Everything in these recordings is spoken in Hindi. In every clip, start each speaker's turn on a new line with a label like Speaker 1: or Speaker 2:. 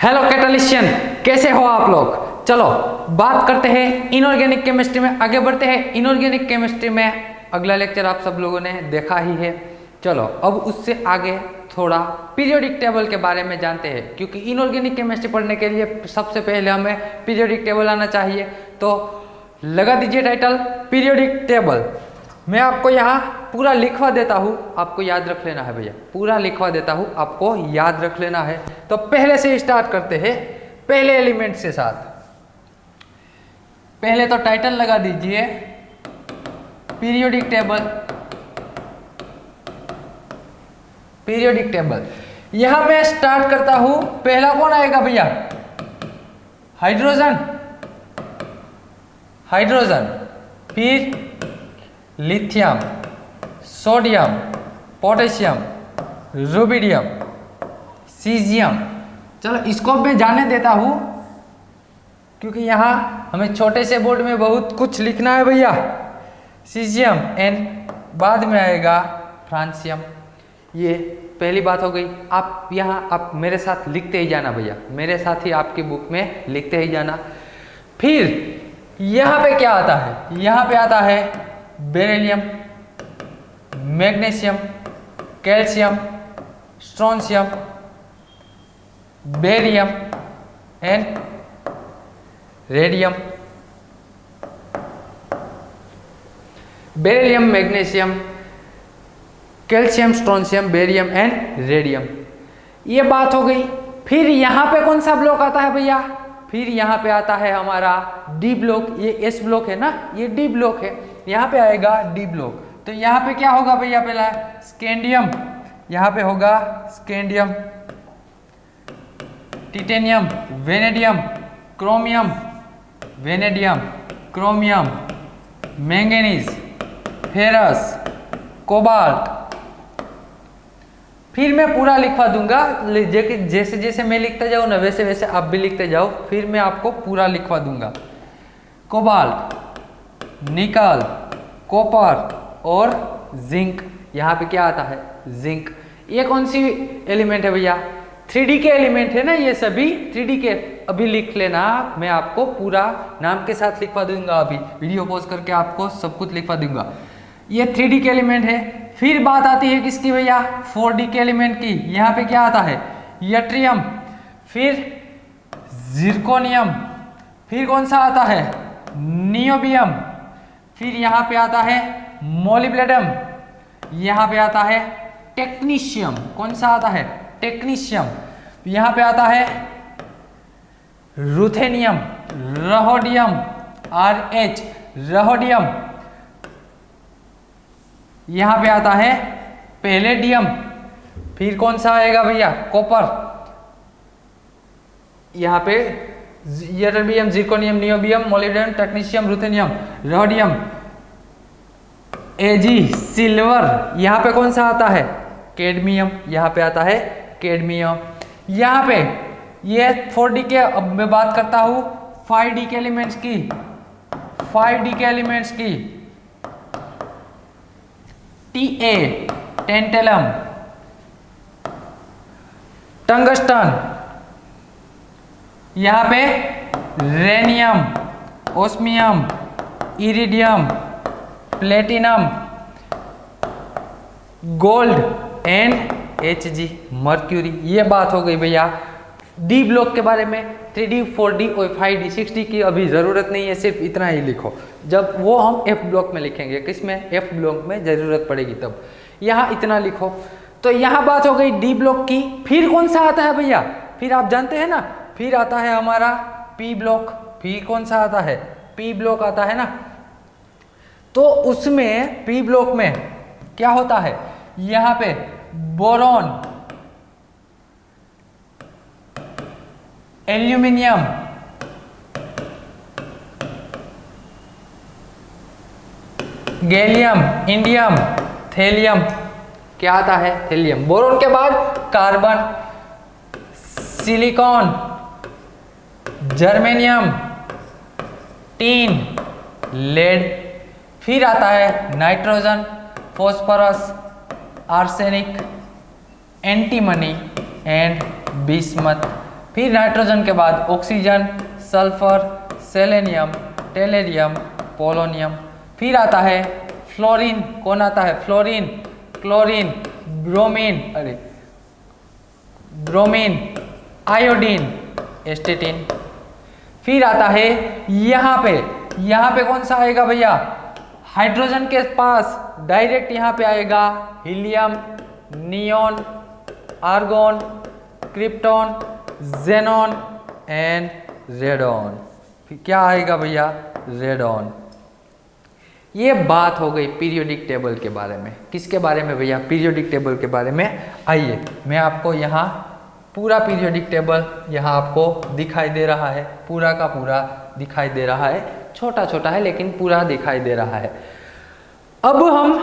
Speaker 1: हेलो कैटलिशियन, कैसे हो आप लोग। चलो बात करते हैं इनऑर्गेनिक केमिस्ट्री में, आगे बढ़ते हैं। इनऑर्गेनिक केमिस्ट्री में अगला लेक्चर आप सब लोगों ने देखा ही है। चलो अब उससे आगे थोड़ा पीरियोडिक टेबल के बारे में जानते हैं, क्योंकि इनऑर्गेनिक केमिस्ट्री पढ़ने के लिए सबसे पहले हमें पीरियोडिक टेबल आना चाहिए। तो लगा दीजिए टाइटल पीरियोडिक टेबल। मैं आपको यहाँ पूरा लिखवा देता हूँ, आपको याद रख लेना है भैया, पूरा लिखवा देता हूँ, आपको याद रख लेना है। तो पहले से स्टार्ट करते हैं, पहले एलिमेंट से साथ। पहले तो टाइटल लगा दीजिए पीरियोडिक टेबल। पीरियोडिक टेबल यहां मैं स्टार्ट करता हूं। पहला कौन आएगा भैया? हाइड्रोजन। हाइड्रोजन, फिर lithium, sodium, potassium, rubidium, caesium. चलो इसको मैं जाने देता हूं, क्योंकि यहां हमें छोटे से बोर्ड में बहुत कुछ लिखना है भैया। सीजियम एंड बाद में आएगा फ्रांसियम। ये पहली बात हो गई। आप यहाँ आप मेरे साथ लिखते ही जाना भैया, मेरे साथ ही आपकी बुक में लिखते ही जाना। फिर यहाँ पे क्या आता है? यहाँ पे आता है beryllium, magnesium, calcium, strontium, barium and radium. Beryllium, magnesium, calcium, strontium, barium and radium. ये बात हो गई। फिर यहाँ पे कौन सा ब्लॉक आता है भैया? फिर यहाँ पे आता है हमारा डी ब्लॉक। ये एस ब्लॉक है ना, ये डी ब्लॉक है। यहाँ पे आएगा डी ब्लॉक। तो यहाँ पे क्या होगा भैया? पहला स्कैंडियम, यहाँ पे होगा scandium, titanium, vanadium, chromium, vanadium, chromium, manganese, ferrous, cobalt. फिर मैं पूरा लिखवा दूंगा, जैसे जैसे मैं लिखता जाऊँ ना वैसे वैसे आप भी लिखते जाओ। फिर मैं आपको पूरा लिखवा दूंगा। कोबाल्ट, निकल, कॉपर और जिंक। यहाँ पे क्या आता है? जिंक। ये कौन सी एलिमेंट है भैया? 3D के एलिमेंट है ना ये सभी, 3D के। अभी लिख लेना, मैं आपको पूरा नाम के साथ लिखवा दूंगा। अभी वीडियो पॉज करके आपको सब कुछ लिखवा दूंगा। ये 3D के एलिमेंट है। फिर बात आती है किसकी भैया? 4D के एलिमेंट की। यहाँ पे क्या आता है? यट्रियम, फिर जिरकोनियम, फिर कौन सा आता है? नियोबियम, फिर यहाँ पे आता है मोलिब्डेनम, यहाँ पे आता है टेक्नीशियम। कौन सा आता है? टेक्नीशियम। यहाँ पे आता है रुथेनियम, रहोडियम, RH, रहोडियम। यहाँ पे आता है पैलेडियम। फिर कौन सा आएगा भैया? कॉपर। यहाँ पे yttrium, zirconium, niobium, molybdenum, technetium, ruthenium, rhodium, Ag, silver. यहाँ पे कौन सा आता है? कैडमियम। यहाँ पे आता है कैडमियम। यहाँ पे ये 4D के। अब मैं बात करता हूँ 5D के एलिमेंट्स की। 5D के एलिमेंट्स की। Ta, टेंटेलम, टंगस्टन, यहाँ पे rhenium, osmium, iridium, platinum, gold and Hg, mercury. ये बात हो गई भैया डी ब्लॉक के बारे में। 3D, 4D और 5D, 6D की अभी ज़रूरत नहीं है, सिर्फ इतना ही लिखो। जब वो हम F ब्लॉक में लिखेंगे, किसमें? F ब्लॉक में ज़रूरत पड़ेगी तब। यहाँ इतना लिखो। तो यहाँ बात हो गई डी ब्लॉक की। फिर कौन सा आता है भैया? फिर आप जानते हैं ना, फिर आता है हमारा P ब्लॉक। फिर कौन सा आता है? P ब्लॉक आता है ना। तो उसमें P ब्लॉक में क्या होता है? यहाँ पे boron, aluminium, gallium, indium, thallium. क्या आता है? थेलियम। बोरॉन के बाद carbon, silicon, germanium, tin, lead. फिर आता है nitrogen, phosphorus, arsenic, antimony and bismuth. फिर नाइट्रोजन के बाद oxygen, sulphur, selenium, tellurium, polonium. फिर आता है फ्लोरीन। कौन आता है? Fluorine, chlorine, bromine, iodine, astatine. फिर आता है यहाँ पे कौन सा आएगा भैया? हाइड्रोजन के पास डायरेक्ट यहाँ पे आएगा helium, neon, argon, krypton, xenon and radon. फिर क्या आएगा भैया? रेडॉन। ये बात हो गई पीरियोडिक टेबल के बारे में। किसके बारे में भैया? पीरियोडिक टेबल के बारे में। आइए मैं आपको यहाँ पूरा पीरियोडिक टेबल यहाँ आपको दिखाई दे रहा है, पूरा का पूरा दिखाई दे रहा है। छोटा छोटा है लेकिन पूरा दिखाई दे रहा है। अब हम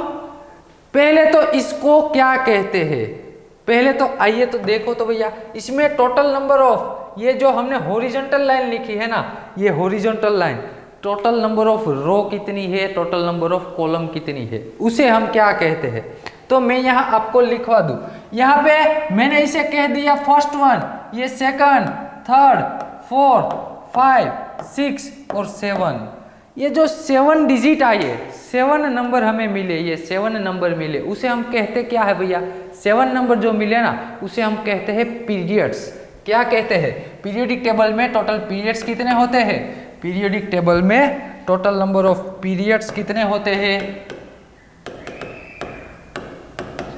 Speaker 1: पहले तो इसको क्या कहते हैं, पहले तो आइए तो देखो तो भैया, इसमें टोटल नंबर ऑफ, ये जो हमने हॉरिजॉन्टल लाइन लिखी है ना, ये horizontal line, total number of row कितनी है, टोटल नंबर ऑफ कॉलम कितनी है, उसे हम क्या कहते हैं। तो मैं यहाँ आपको लिखवा दूं। यहाँ पे मैंने इसे कह दिया फर्स्ट वन, ये सेकंड, थर्ड, फोर्थ, 5, 6 और 7। ये जो 7 डिजिट आए, 7 नंबर हमें मिले, ये 7 नंबर मिले, उसे हम कहते क्या है भैया? 7 नंबर जो मिले ना, उसे हम कहते हैं पीरियड्स। क्या कहते हैं? पीरियोडिक टेबल में टोटल पीरियड्स कितने होते हैं? पीरियोडिक टेबल में टोटल नंबर ऑफ पीरियड्स कितने होते हैं?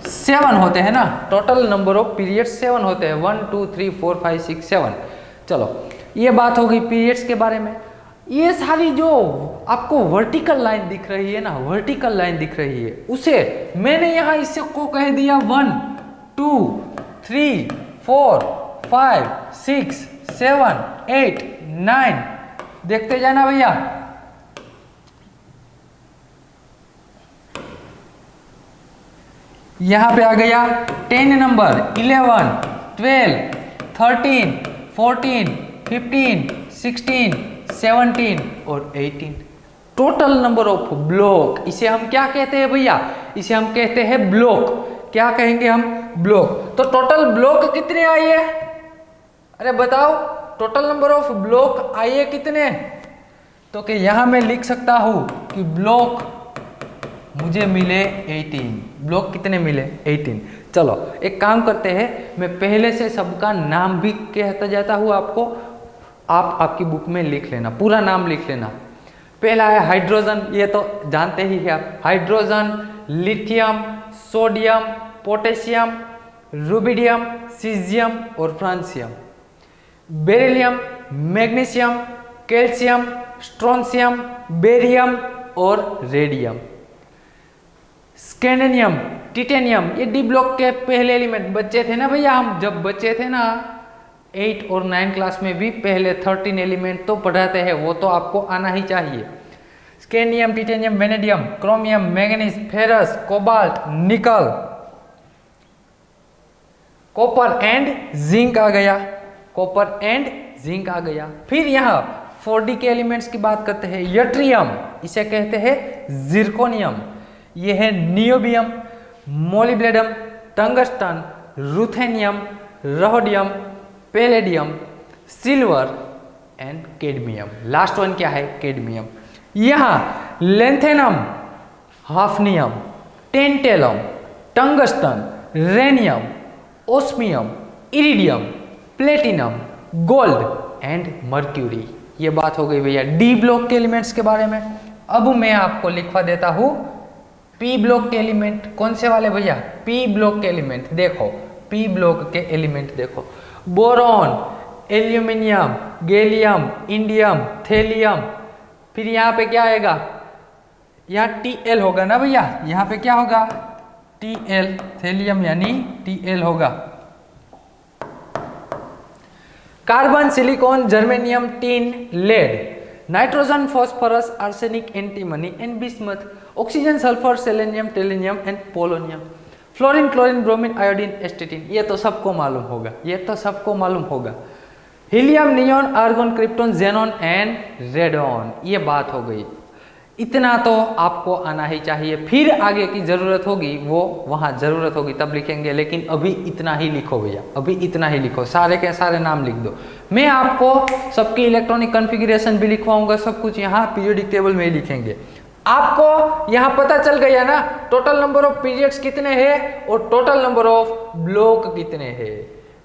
Speaker 1: 7 होते हैं ना। टोटल नंबर ऑफ पीरियड्स 7 होते हैं। 1 2 3 4 5 6 7। चलो ये बात हो गई पीरियड्स के बारे में। ये सारी जो आपको वर्टिकल लाइन दिख रही है ना, वर्टिकल लाइन दिख रही है, उसे मैंने यहाँ इससे को कह दिया 1 2 3 4 5 6 7 8 9। देखते जाना भैया। यहां पे आ गया 10 नंबर, 11 12 13 14 15 16 17 और 18। टोटल नंबर ऑफ ब्लॉक, इसे हम क्या कहते हैं भैया? इसे हम कहते हैं ब्लॉक। क्या कहेंगे हम? ब्लॉक। तो टोटल ब्लॉक कितने आए? अरे बताओ, टोटल नंबर ऑफ ब्लॉक आए कितने? तो कि यहां मैं लिख सकता हूं कि ब्लॉक मुझे मिले 18। ब्लॉक कितने मिले? 18। चलो एक काम करते हैं, मैं पहले से सबका नाम भी कहता जाता हूं आपको, आप आपकी बुक में लिख लेना, पूरा नाम लिख लेना। पहला है हाइड्रोजन, ये तो जानते ही हैं आप। Hydrogen, lithium, sodium, potassium, rubidium, caesium और francium. Beryllium, magnesium, calcium, strontium, barium और रेडियम। स्कैंडियम, टिटेनियम, ये डी ब्लॉक के पहले एलिमेंट। बच्चे थे ना भैया, हम जब बच्चे थे ना 8 और 9 क्लास में भी पहले 13 एलिमेंट तो पढ़ाते हैं, वो तो आपको आना ही चाहिए। Scandium, titanium, vanadium, chromium, manganese, ferrous, cobalt, निकल, कॉपर एंड जिंक आ गया। कॉपर एंड जिंक आ गया। फिर यहाँ 4D के एलिमेंट्स की बात करते हैं। यट्रियम, इसे कहते हैं जिरकोनियम। ये है niobium, molybdenum, tungsten, ruthenium, rhodium, palladium, silver and cadmium. Last one क्या है? कैडमियम। यहाँ lanthanum, hafnium, tantalum, tungsten, rhenium, osmium, iridium, platinum, gold and mercury. ये बात हो गई भैया डी ब्लॉक के एलिमेंट्स के बारे में। अब मैं आपको लिखवा देता हूं पी ब्लॉक के एलिमेंट। कौन से वाले भैया? पी ब्लॉक के एलिमेंट। देखो पी ब्लॉक के एलिमेंट देखो, boron, aluminium, gallium, indium, thallium. फिर यहाँ पे क्या आएगा? यहाँ Tl होगा ना भैया, यहाँ पे क्या होगा? Tl, थेलियम यानी Tl होगा। Carbon, silicon, germanium, tin, lead, nitrogen, phosphorus, arsenic, antimony and bismuth, oxygen, sulphur, selenium, tellurium and polonium, fluorine, chlorine, bromine, iodine, astatine. ये तो सबको मालूम होगा, ये तो सबको मालूम होगा। Helium, neon, argon, krypton, xenon and radon. ये बात हो गई। इतना तो आपको आना ही चाहिए, फिर आगे की ज़रूरत होगी वो वहाँ ज़रूरत होगी तब लिखेंगे, लेकिन अभी इतना ही लिखो भैया, अभी इतना ही लिखो, सारे के सारे नाम लिख दो। मैं आपको सबकी इलेक्ट्रॉनिक कॉन्फ़िगरेशन भी लिखवाऊंगा, सब कुछ यहाँ पीरियोडिक टेबल में ही लिखेंगे। आपको यहाँ पता चल गया ना टोटल नंबर ऑफ पीरियड्स कितने हैं और टोटल नंबर ऑफ ब्लॉक कितने हैं,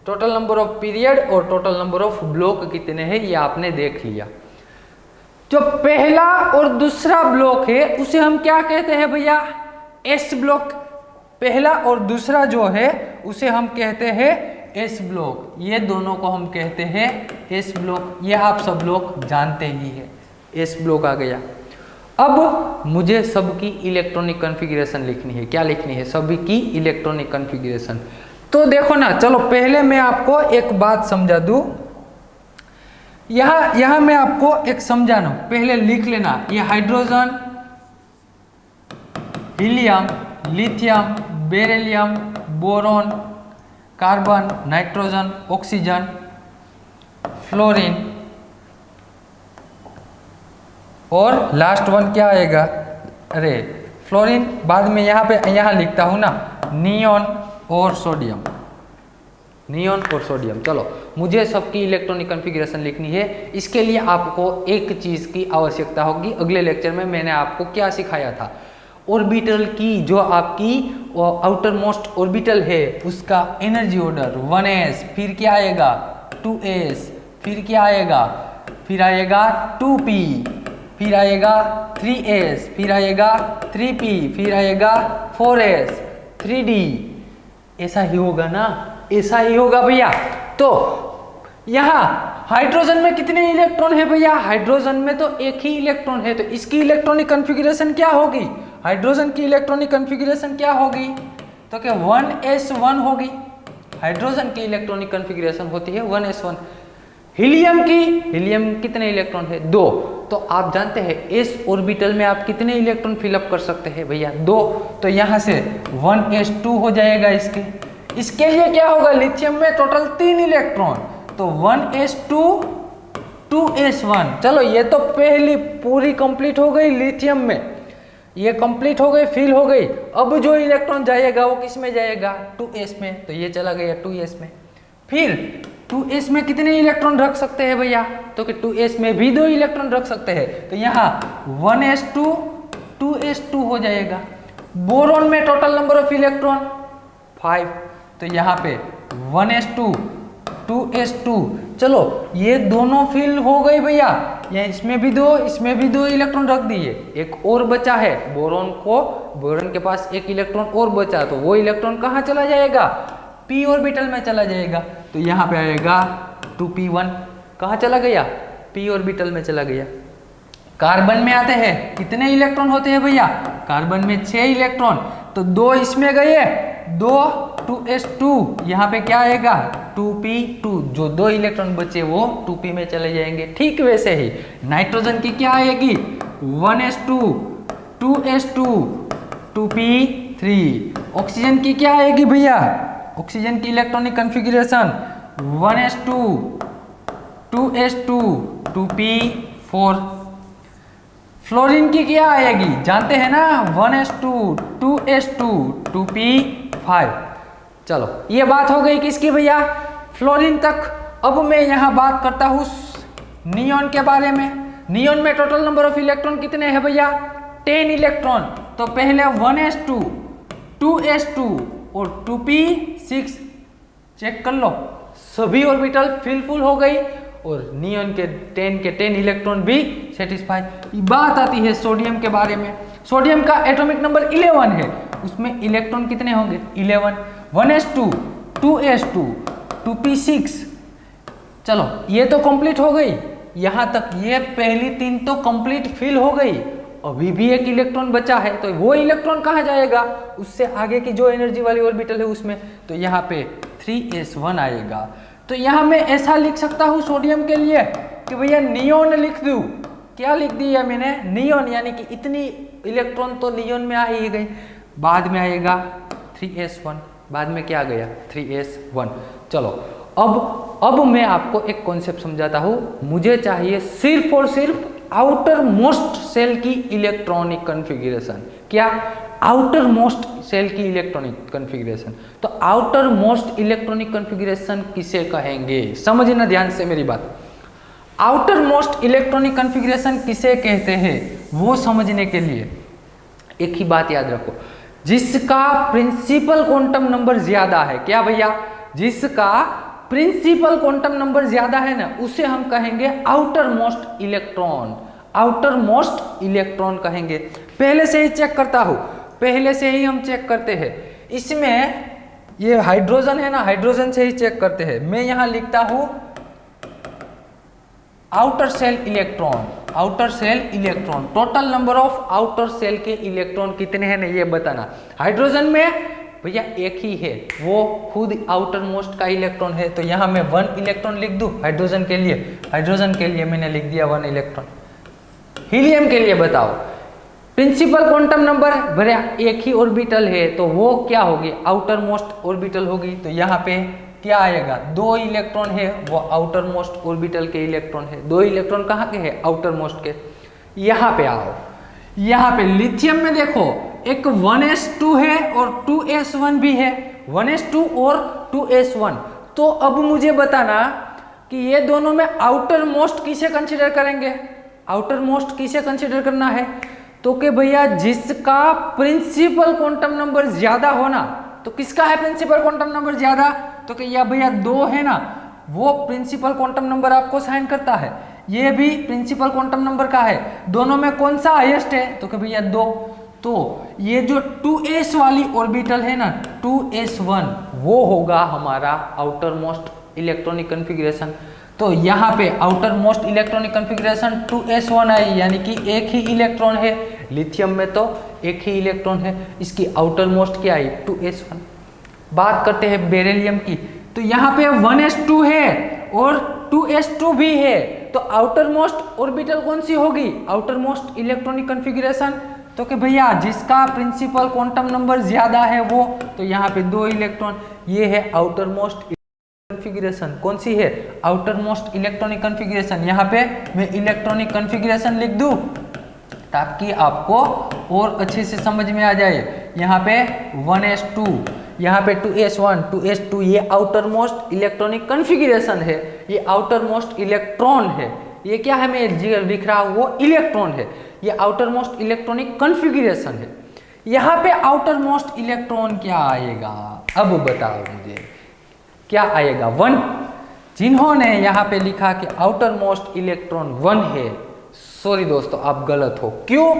Speaker 1: टोटल नंबर ऑफ पीरियड और टोटल नंबर ऑफ ब्लॉक कितने हैं ये आपने देख लिया। जो पहला और दूसरा ब्लॉक है उसे हम क्या कहते हैं भैया, एस ब्लॉक। पहला और दूसरा जो है उसे हम कहते हैं एस ब्लॉक, ये दोनों को हम कहते हैं एस ब्लॉक। ये आप सब लोग जानते ही है, एस ब्लॉक आ गया। अब मुझे सबकी इलेक्ट्रॉनिक कॉन्फ़िगरेशन लिखनी है, क्या लिखनी है, सभी की इलेक्ट्रॉनिक कॉन्फ़िगरेशन। तो देखो ना, चलो पहले मैं आपको एक बात समझा दूं, यहाँ मैं आपको एक समझाना हूं, पहले लिख लेना। ये hydrogen, helium, lithium, beryllium, boron, carbon, nitrogen, oxygen, fluorine और लास्ट वन क्या आएगा, अरे फ्लोरीन बाद में यहाँ लिखता हूँ ना, नियॉन और सोडियम, नियॉन और सोडियम। चलो मुझे सबकी इलेक्ट्रॉनिक कॉन्फ़िगरेशन लिखनी है। इसके लिए आपको एक चीज़ की आवश्यकता होगी। अगले लेक्चर में मैंने आपको क्या सिखाया था, ऑर्बिटल की, जो आपकी आउटर मोस्ट ऑर्बिटल है उसका एनर्जी ऑर्डर 1s, फिर क्या आएगा 2s, फिर क्या आएगा, फिर आएगा 2p, फिर आएगा 3s, फिर आएगा 3p, फिर आएगा 4s, 3d। ऐसा ही होगा ना, ऐसा ही होगा भैया। तो यहाँ हाइड्रोजन में कितने इलेक्ट्रॉन है भैया, हाइड्रोजन में तो एक ही इलेक्ट्रॉन है, तो इसकी इलेक्ट्रॉनिक कॉन्फ़िगरेशन क्या होगी, हाइड्रोजन की इलेक्ट्रॉनिक कॉन्फ़िगरेशन क्या होगी, तो क्या 1s1 होगी। हाइड्रोजन की इलेक्ट्रॉनिक कॉन्फ़िगरेशन होती है 1s1। हीलियम की, हीलियम कितने इलेक्ट्रॉन है, 2। तो आप जानते हैं एस ऑर्बिटल में आप कितने इलेक्ट्रॉन फिलअप कर सकते हैं भैया, 2। तो यहाँ से 1s2 हो जाएगा इसके लिए क्या होगा, लिथियम में टोटल 3 इलेक्ट्रॉन, तो 1s2 2s1। चलो ये तो पहली पूरी कंप्लीट हो गई लिथियम में, ये कंप्लीट हो गई, फिल हो गई। अब जो इलेक्ट्रॉन जाएगा वो किस में जाएगा, 2s में, तो ये चला गया 2s में। फिर 2s में कितने इलेक्ट्रॉन रख सकते हैं भैया, तो कि 2s में भी 2 इलेक्ट्रॉन रख सकते हैं, तो यहाँ 1s2 2s2 हो जाएगा। बोरॉन में टोटल नंबर ऑफ इलेक्ट्रॉन 5, तो यहाँ पे 1s2 2s2। चलो ये दोनों फिल हो गई भैया, ये इसमें भी 2 इसमें भी 2 इलेक्ट्रॉन रख दिए। एक और बचा है बोरॉन को, बोरॉन के पास एक इलेक्ट्रॉन और बचा, तो वो इलेक्ट्रॉन कहाँ चला जाएगा, p ऑर्बिटल में चला जाएगा। तो यहाँ पे आएगा 2p1, कहाँ चला गया, p ऑर्बिटल में चला गया। कार्बन में आते हैं, कितने इलेक्ट्रॉन होते हैं भैया, कार्बन में 6 इलेक्ट्रॉन, तो 2 इसमें गए, 2 2s2, यहाँ पे क्या आएगा 2p2, जो 2 इलेक्ट्रॉन बचे वो 2p में चले जाएंगे। ठीक वैसे ही नाइट्रोजन की क्या आएगी, 1s2 2s2 2p3। ऑक्सीजन की क्या आएगी भैया, ऑक्सीजन की electronic configuration 1s2 2s2 2p4। Fluorine की क्या आएगी, जानते हैं ना, 1s2 2s2 2p5। चलो ये बात हो गई किसकी भैया, फ्लोरीन तक। अब मैं यहाँ बात करता हूँ नियॉन के बारे में। नियॉन में टोटल नंबर ऑफ इलेक्ट्रॉन कितने हैं भैया, 10 इलेक्ट्रॉन। तो पहले 1s2 2s2 और 2p6 चेक कर लो, सभी ऑर्बिटल फुल हो गई और नियॉन के 10 इलेक्ट्रॉन भी सेटिस्फाई। बात आती है सोडियम के बारे में। सोडियम का एटॉमिक नंबर 11 है, उसमें इलेक्ट्रॉन कितने होंगे 11। 1s2 2s2 2p6। चलो ये तो कंप्लीट हो गई, यहाँ तक ये पहली 3 तो कंप्लीट फिल हो गई। अभी भी एक इलेक्ट्रॉन बचा है, तो वो इलेक्ट्रॉन कहाँ जाएगा, उससे आगे की जो एनर्जी वाली ऑर्बिटल है उसमें, तो यहाँ पे 3s1 आएगा। तो यहाँ मैं ऐसा लिख सकता हूँ सोडियम के लिए कि भैया नियॉन लिख दूँ। क्या लिख दिया मैंने, नियॉन, यानी कि इतनी इलेक्ट्रॉन तो नियॉन में आ ही गई। बाद में आएगा 3s1, बाद में क्या गया 3s1। चलो अब मैं आपको एक कॉन्सेप्ट समझाता हूँ। मुझे चाहिए सिर्फ और सिर्फ आउटर मोस्ट सेल की इलेक्ट्रॉनिक कॉन्फ़िगरेशन। क्या? आउटर मोस्ट सेल की इलेक्ट्रॉनिक कॉन्फ़िगरेशन। तो आउटर मोस्ट इलेक्ट्रॉनिक कॉन्फ़िगरेशन किसे कहेंगे? समझना ध्यान से मेरी बात। आउटर मोस्ट इलेक्ट्रॉनिक कॉन्फ़िगरेशन किसे कहते हैं वो समझने के लिए एक ही बात याद रखो, जिसका प्रिंसिपल क्वांटम नंबर ज्यादा है। क्या भैया? जिसका प्रिंसिपल क्वांटम नंबर ज्यादा है ना, उसे हम कहेंगे outer most electron. Outer most electron कहेंगे। पहले से ही चेक करता हूं, पहले से ही हम चेक करते हैं। इसमें ये हाइड्रोजन है ना, हाइड्रोजन से ही चेक करते हैं। मैं यहां लिखता हूं outer shell electron. Outer shell electron, total number of outer shell के इलेक्ट्रॉन कितने हैं ना ये बताना। हाइड्रोजन में भैया एक ही है, वो खुद आउटर मोस्ट का इलेक्ट्रॉन है, तो यहां मैं 1 इलेक्ट्रॉन लिख दूं हाइड्रोजन के लिए। हाइड्रोजन के लिए मैंने लिख दिया 1 इलेक्ट्रॉन। हीलियम के लिए बताओ, प्रिंसिपल क्वांटम नंबर भैया एक ही ऑर्बिटल है, तो वो क्या होगी? आउटर मोस्ट ऑर्बिटल होगी। तो यहाँ पे क्या आएगा? 2 इलेक्ट्रॉन है, वो आउटर मोस्ट ऑर्बिटल के इलेक्ट्रॉन है। 2 इलेक्ट्रॉन कहाँ के है? आउटर मोस्ट के। यहाँ पे आओ, यहाँ पे लिथियम में देखो एक 1s2 है और 2s1 भी है। 1s2 और 2s1। तो अब मुझे बताना कि ये दोनों में आउटर मोस्ट किसे कंसिडर करेंगे? आउटर मोस्ट किसे कंसिडर करना है? तो कि भैया जिसका प्रिंसिपल क्वांटम नंबर ज्यादा होना, तो किसका है प्रिंसिपल क्वांटम नंबर ज्यादा? तो कि या भैया 2 है ना, वो प्रिंसिपल क्वांटम नंबर आपको साइन करता है। ये भी प्रिंसिपल क्वांटम नंबर का है। दोनों में कौन सा हाईएस्ट है? तो कि भैया 2। तो ये जो 2s वाली ऑर्बिटल है ना, 2s1, वो होगा हमारा आउटर मोस्ट इलेक्ट्रॉनिक कॉन्फ़िगरेशन। तो यहाँ पे outer most electronic configuration 2s1 आई, यानी कि एक ही इलेक्ट्रॉन है। लिथियम में तो एक ही इलेक्ट्रॉन है, इसकी आउटर मोस्ट क्या आई? 2s1। बात करते हैं बेरिलियम की, तो यहाँ पे 1s2 है और 2s2 भी है, तो आउटर मोस्ट ऑर्बिटल कौन सी होगी? Outer most electronic configuration. तो कि भैया जिसका प्रिंसिपल क्वांटम नंबर ज्यादा है वो, तो यहाँ पे 2 इलेक्ट्रॉन, ये है आउटर मोस्ट कॉन्फ़िगरेशन। कौन सी है? Outer most electronic configuration. यहाँ पे मैं इलेक्ट्रॉनिक कॉन्फ़िगरेशन लिख दूं ताकि आपको और अच्छे से समझ में आ जाए। यहाँ पे 1s2, यहाँ पे 2s1, 2s2, ये आउटर मोस्ट इलेक्ट्रॉनिक कॉन्फ़िगरेशन है। ये आउटर मोस्ट इलेक्ट्रॉन है। ये क्या है? मैं लिख रहा हूँ वो इलेक्ट्रॉन है। ये आउटर मोस्ट इलेक्ट्रॉनिक कॉन्फ़िगरेशन है। यहाँ पे आउटर मोस्ट इलेक्ट्रॉन क्या आएगा? अब बताओ मुझे क्या आएगा? 1। जिन्होंने यहाँ पे लिखा कि आउटर मोस्ट इलेक्ट्रॉन 1 है, सॉरी दोस्तों आप गलत हो। क्यों?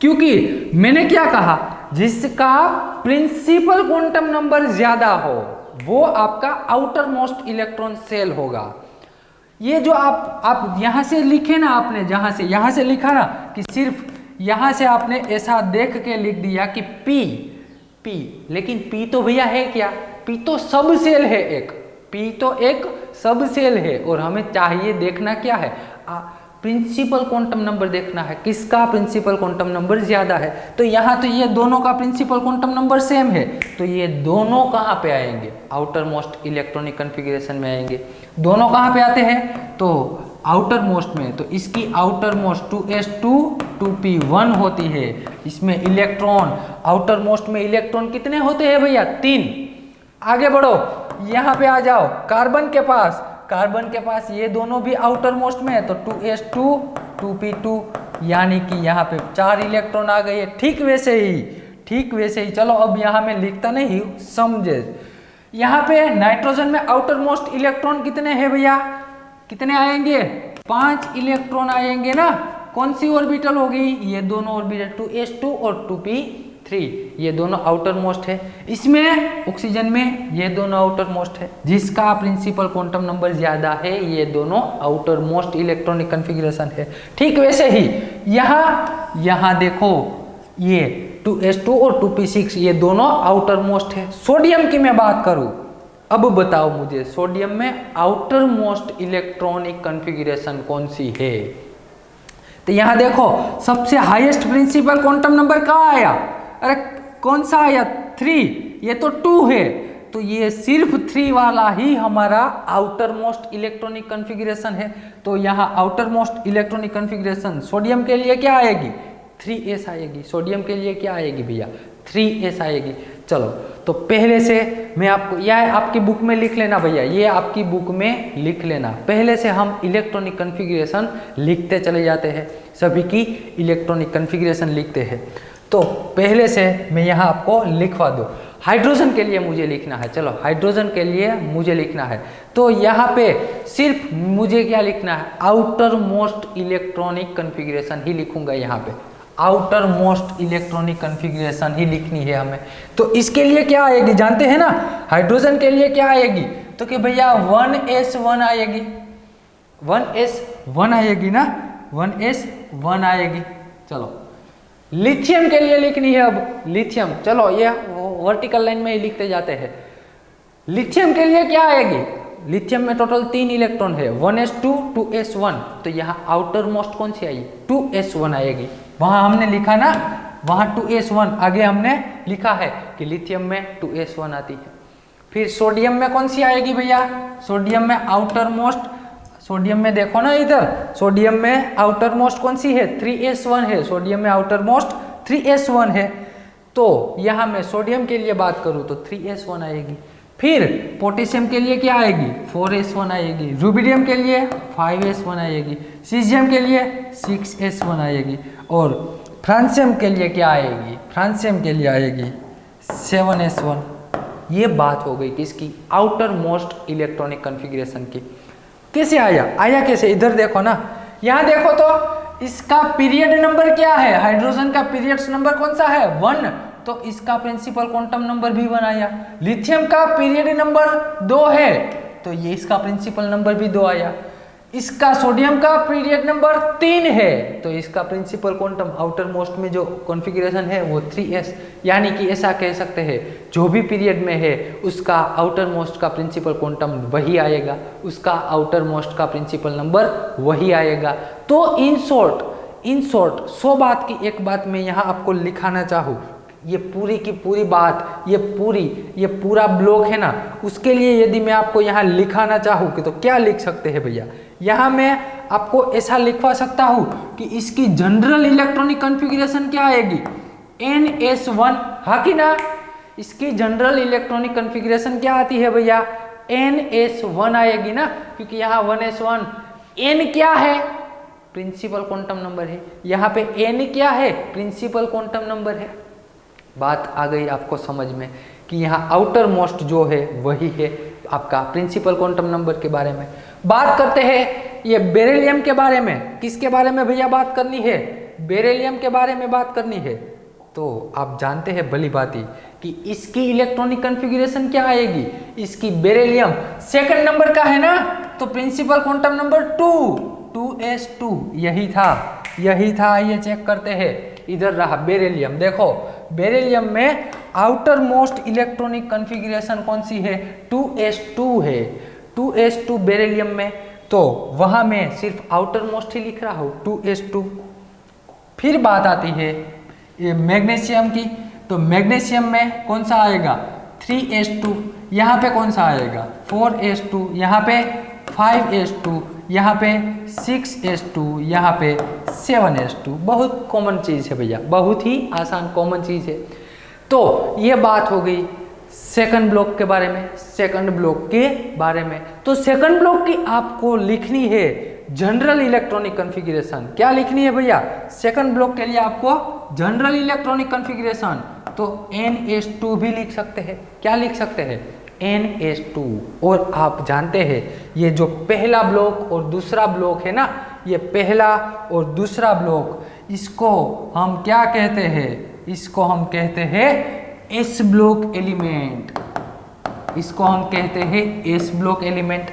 Speaker 1: क्योंकि मैंने क्या कहा? जिसका प्रिंसिपल क्वांटम नंबर ज्यादा हो वो आपका आउटर मोस्ट इलेक्ट्रॉन सेल होगा। ये जो आप यहां से लिखे ना, आपने यहां से लिखा ना कि सिर्फ यहां से आपने ऐसा देख के लिख दिया कि P, लेकिन P तो भैया है क्या? P तो सब सेल है एक। P तो एक सब सेल है और हमें चाहिए देखना क्या है? प्रिंसिपल क्वांटम नंबर देखना है, किसका प्रिंसिपल क्वांटम नंबर ज्यादा है। तो यहाँ तो ये दोनों का प्रिंसिपल क्वांटम नंबर सेम है, तो ये दोनों कहाँ पे आएंगे? आउटर मोस्ट इलेक्ट्रॉनिक कॉन्फ़िगरेशन में आएंगे। दोनों कहाँ पे आते हैं? तो आउटर मोस्ट में। तो इसकी आउटर मोस्ट 2s2 2p1 होती है। इसमें इलेक्ट्रॉन, आउटर मोस्ट में इलेक्ट्रॉन कितने होते हैं भैया? 3। आगे बढ़ो, यहाँ पे आ जाओ कार्बन के पास। कार्बन के पास ये दोनों भी आउटर मोस्ट में है, तो 2s2 2p2, यानी कि यहाँ पे 4 इलेक्ट्रॉन आ गए। ठीक वैसे ही चलो अब यहाँ में लिखता नहीं, समझे। यहाँ पे नाइट्रोजन में आउटर मोस्ट इलेक्ट्रॉन कितने हैं भैया? कितने आएंगे? 5 इलेक्ट्रॉन आएंगे ना। कौन सी ऑर्बिटल होगी? ये दोनों ऑर्बिटल 2s2 और 2p3, ये दोनों आउटर मोस्ट है। इसमें ऑक्सीजन में ये दोनों आउटर मोस्ट है। जिसका प्रिंसिपल क्वांटम नंबर ज्यादा है ये दोनों आउटर मोस्ट इलेक्ट्रॉनिक कॉन्फ़िगरेशन है। ठीक वैसे ही यहाँ देखो ये 2s2 और 2p6 ये दोनों आउटर मोस्ट है। सोडियम की मैं बात करूं, अब बताओ मुझे सोडियम में आउटर मोस्ट इलेक्ट्रॉनिक कॉन्फ़िगरेशन कौन सी है? तो यहाँ देखो सबसे हाईएस्ट प्रिंसिपल क्वांटम नंबर कहाँ आया? अरे कौन सा आया? 3। ये तो 2 है, तो ये सिर्फ 3 वाला ही हमारा आउटर मोस्ट इलेक्ट्रॉनिक कॉन्फ़िगरेशन है। तो यहाँ outer most electronic configuration sodium के लिए क्या आएगी, 3s आएगी। सोडियम के लिए क्या आएगी भैया, 3s आएगी। चलो तो पहले से मैं आपको, यह आपकी बुक में लिख लेना भैया, ये आपकी बुक में लिख लेना। पहले से हम इलेक्ट्रॉनिक कॉन्फ़िगरेशन लिखते चले जाते हैं, सभी की इलेक्ट्रॉनिक कॉन्फ़िगरेशन लिखते हैं। तो पहले से मैं यहाँ आपको लिखवा दूँ। हाइड्रोजन के लिए मुझे लिखना है, चलो हाइड्रोजन के लिए मुझे लिखना है। तो यहाँ पे सिर्फ मुझे क्या लिखना है, आउटर मोस्ट इलेक्ट्रॉनिक कॉन्फ़िगरेशन ही लिखूंगा। यहाँ पे आउटर मोस्ट इलेक्ट्रॉनिक कॉन्फ़िगरेशन ही लिखनी है हमें। तो इसके लिए क्या आएगी जानते हैं ना, हाइड्रोजन के लिए क्या आएगी, तो कि भैया 1s1 आएगी, 1s1 आएगी ना, 1s1 आएगी। चलो लिथियम के लिए लिखनी है अब, लिथियम, चलो ये वर्टिकल लाइन में ही लिखते जाते हैं। लिथियम के लिए क्या आएगी, लिथियम में टोटल 3 इलेक्ट्रॉन है, 1s2 2s1, तो यहाँ आउटर मोस्ट कौन सी आई, 2s1 आएगी। वहाँ हमने लिखा ना, वहाँ 2s1 आगे हमने लिखा है कि लिथियम में 2s1 आती है। फिर सोडियम में कौन सी आएगी भैया, सोडियम में आउटर मोस्ट, सोडियम में देखो ना इधर, सोडियम में आउटर मोस्ट कौन सी है, 3s1 है। सोडियम में आउटर मोस्ट 3s1 है। तो यहाँ मैं सोडियम के लिए बात करूँ तो 3s1 आएगी। फिर पोटेशियम के लिए क्या आएगी, 4s1 आएगी। रुबिडियम के लिए 5s1 आएगी। सीजियम के लिए 6s1 आएगी। और फ्रांसियम के लिए क्या आएगी, फ्रांसियम के लिए आएगी 7s1। ये बात हो गई किसकी, आउटर मोस्ट इलेक्ट्रॉनिक कॉन्फ़िगरेशन की। कैसे आया, आया कैसे, इधर देखो ना, यहाँ देखो तो इसका पीरियड नंबर क्या है, हाइड्रोजन का पीरियड्स नंबर कौन सा है, 1, तो इसका प्रिंसिपल क्वांटम नंबर भी 1 आया। लिथियम का पीरियड नंबर 2 है, तो ये इसका प्रिंसिपल नंबर भी 2 आया। इसका सोडियम का पीरियड नंबर 3 है, तो इसका प्रिंसिपल क्वांटम आउटर मोस्ट में जो कॉन्फ़िगरेशन है वो 3s, यानी कि ऐसा कह सकते हैं जो भी पीरियड में है उसका आउटर मोस्ट का प्रिंसिपल क्वांटम वही आएगा, उसका आउटर मोस्ट का प्रिंसिपल नंबर वही आएगा। तो इन शॉर्ट 100 बात की एक बात मैं यहाँ आपको लिखाना चाहूँ, ये पूरी की पूरी बात, ये पूरा ब्लॉक है ना, उसके लिए यदि मैं आपको यहाँ लिखाना चाहूँ कि तो क्या लिख सकते हैं भैया, यहाँ मैं आपको ऐसा लिखवा सकता हूँ कि इसकी जनरल इलेक्ट्रॉनिक कॉन्फ़िगरेशन क्या आएगी, NS1, हाँ कि ना, इसकी जनरल इलेक्ट्रॉनिक कॉन्फ़िगरेशन क्या आती है भैया, NS1 आएगी ना, क्योंकि यहाँ 1s1, N क्या है, प्रिंसिपल क्वांटम नंबर है, यहाँ पे N क्या है, प्रिंसिपल क्वांटम नंबर है। बात आ गई आपको समझ में कि यहाँ आउटर मोस्ट जो है वही है आपका प्रिंसिपल क्वांटम नंबर के बारे में। बात करते हैं ये बेरिलियम के बारे में, किसके बारे में भैया बात करनी है, बेरिलियम के बारे में बात करनी है। तो आप जानते हैं भली भांति कि इसकी इलेक्ट्रॉनिक कॉन्फ़िगरेशन क्या आएगी, इसकी बेरिलियम सेकंड नंबर का है ना, तो प्रिंसिपल क्वांटम नंबर 2s2 यही था। ये चेक करते हैं, इधर रहा बेरिलियम, देखो बेरिलियम में आउटर मोस्ट इलेक्ट्रॉनिक कॉन्फ़िगरेशन कौन सी है, 2s2 है, 2s2 बेरिलियम में। तो वहां मैं सिर्फ आउटर मोस्ट ही लिख रहा हूँ 2s2। फिर बात आती है ये मैग्नीशियम की, तो मैग्नीशियम में कौन सा आएगा, 3s2, यहाँ पे कौन सा आएगा, 4s2, यहाँ पे 5s2, यहाँ पे 6s2, यहाँ पे 7s2। बहुत कॉमन चीज़ है भैया, बहुत ही आसान कॉमन चीज़ है। तो ये बात हो गई सेकंड ब्लॉक के बारे में, सेकंड ब्लॉक के बारे में। तो सेकंड ब्लॉक की आपको लिखनी है जनरल इलेक्ट्रॉनिक कॉन्फ़िगरेशन। क्या लिखनी है भैया, सेकंड ब्लॉक के लिए आपको जनरल इलेक्ट्रॉनिक कॉन्फ़िगरेशन, तो NS2 भी लिख सकते हैं। क्या लिख सकते हैं, NS2। और आप जानते हैं ये जो पहला ब्लॉक और दूसरा ब्लॉक है ना, ये पहला और दूसरा ब्लॉक, इसको हम क्या कहते हैं, इसको हम कहते हैं S ब्लॉक एलिमेंट, इसको हम कहते हैं S ब्लॉक एलिमेंट।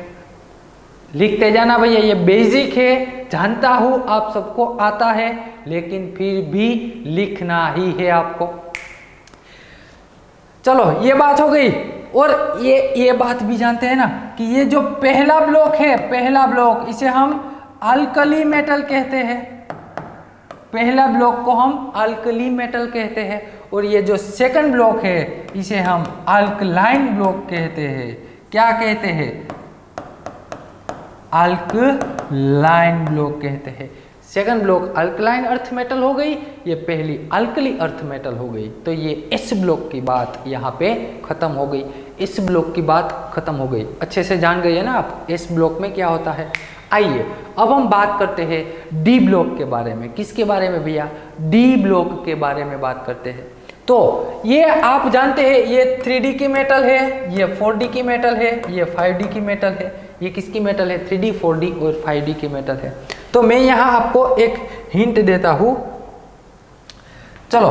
Speaker 1: लिखते जाना भैया, ये बेसिक है, जानता हूं आप सबको आता है, लेकिन फिर भी लिखना ही है आपको। चलो ये बात हो गई। और ये बात भी जानते हैं ना कि ये जो पहला ब्लॉक है, पहला ब्लॉक, इसे हम अल्कली मेटल कहते हैं, पहला ब्लॉक को हम अल्कली मेटल कहते हैं। और ये जो सेकंड ब्लॉक है इसे हम अल्कलाइन ब्लॉक कहते हैं। क्या कहते हैं? अल्कलाइन ब्लॉक कहते हैं। Second block alkaline earth metal हो गई, ये पहली अल्कली अर्थ मेटल हो गई। तो ये एस ब्लॉक की बात यहाँ पे खत्म हो गई, इस ब्लॉक की बात खत्म हो गई। अच्छे से जान गए ना आप एस ब्लॉक में क्या होता है। आइए अब हम बात करते हैं डी ब्लॉक के बारे में। किसके बारे में भैया? डी ब्लॉक के बारे में बात करते हैं। तो ये आप जानते हैं ये 3D की मेटल है, ये 4D की मेटल है, ये 5D की मेटल है। ये किसकी मेटल है? 3D 4D और 5D की मेटल है। तो मैं यहाँ आपको एक हिंट देता हूँ। चलो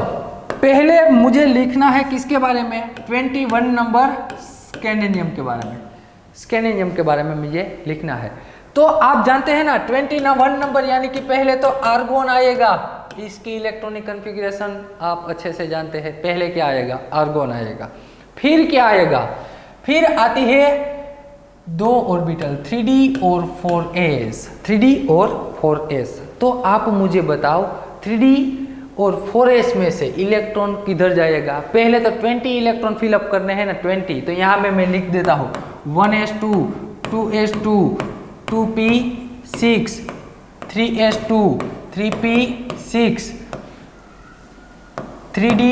Speaker 1: पहले मुझे लिखना है किसके बारे में? 21 नंबर स्कैंडियम के बारे में। स्कैंडियम के बारे में मुझे लिखना है। तो आप जानते हैं ना 21 नंबर यानी कि पहले तो आर्गोन आएगा। इसकी इलेक्ट्रॉनिक कॉन्फ़िगरेशन आप अच्छे से जानते हैं। पहले क्या आएगा? आर्गोन आएगा। फिर क्या आएगा? फिर आती है 2 ऑर्बिटल 3D और 4s। 3D और 4s। तो आप मुझे बताओ 3D और 4s में से इलेक्ट्रॉन किधर जाएगा? पहले तो 20 इलेक्ट्रॉन फिलअप करने हैं ना, 20। तो यहाँ में मैं लिख देता हूँ 1s2 2s2 2p6 3s2 3p6 3D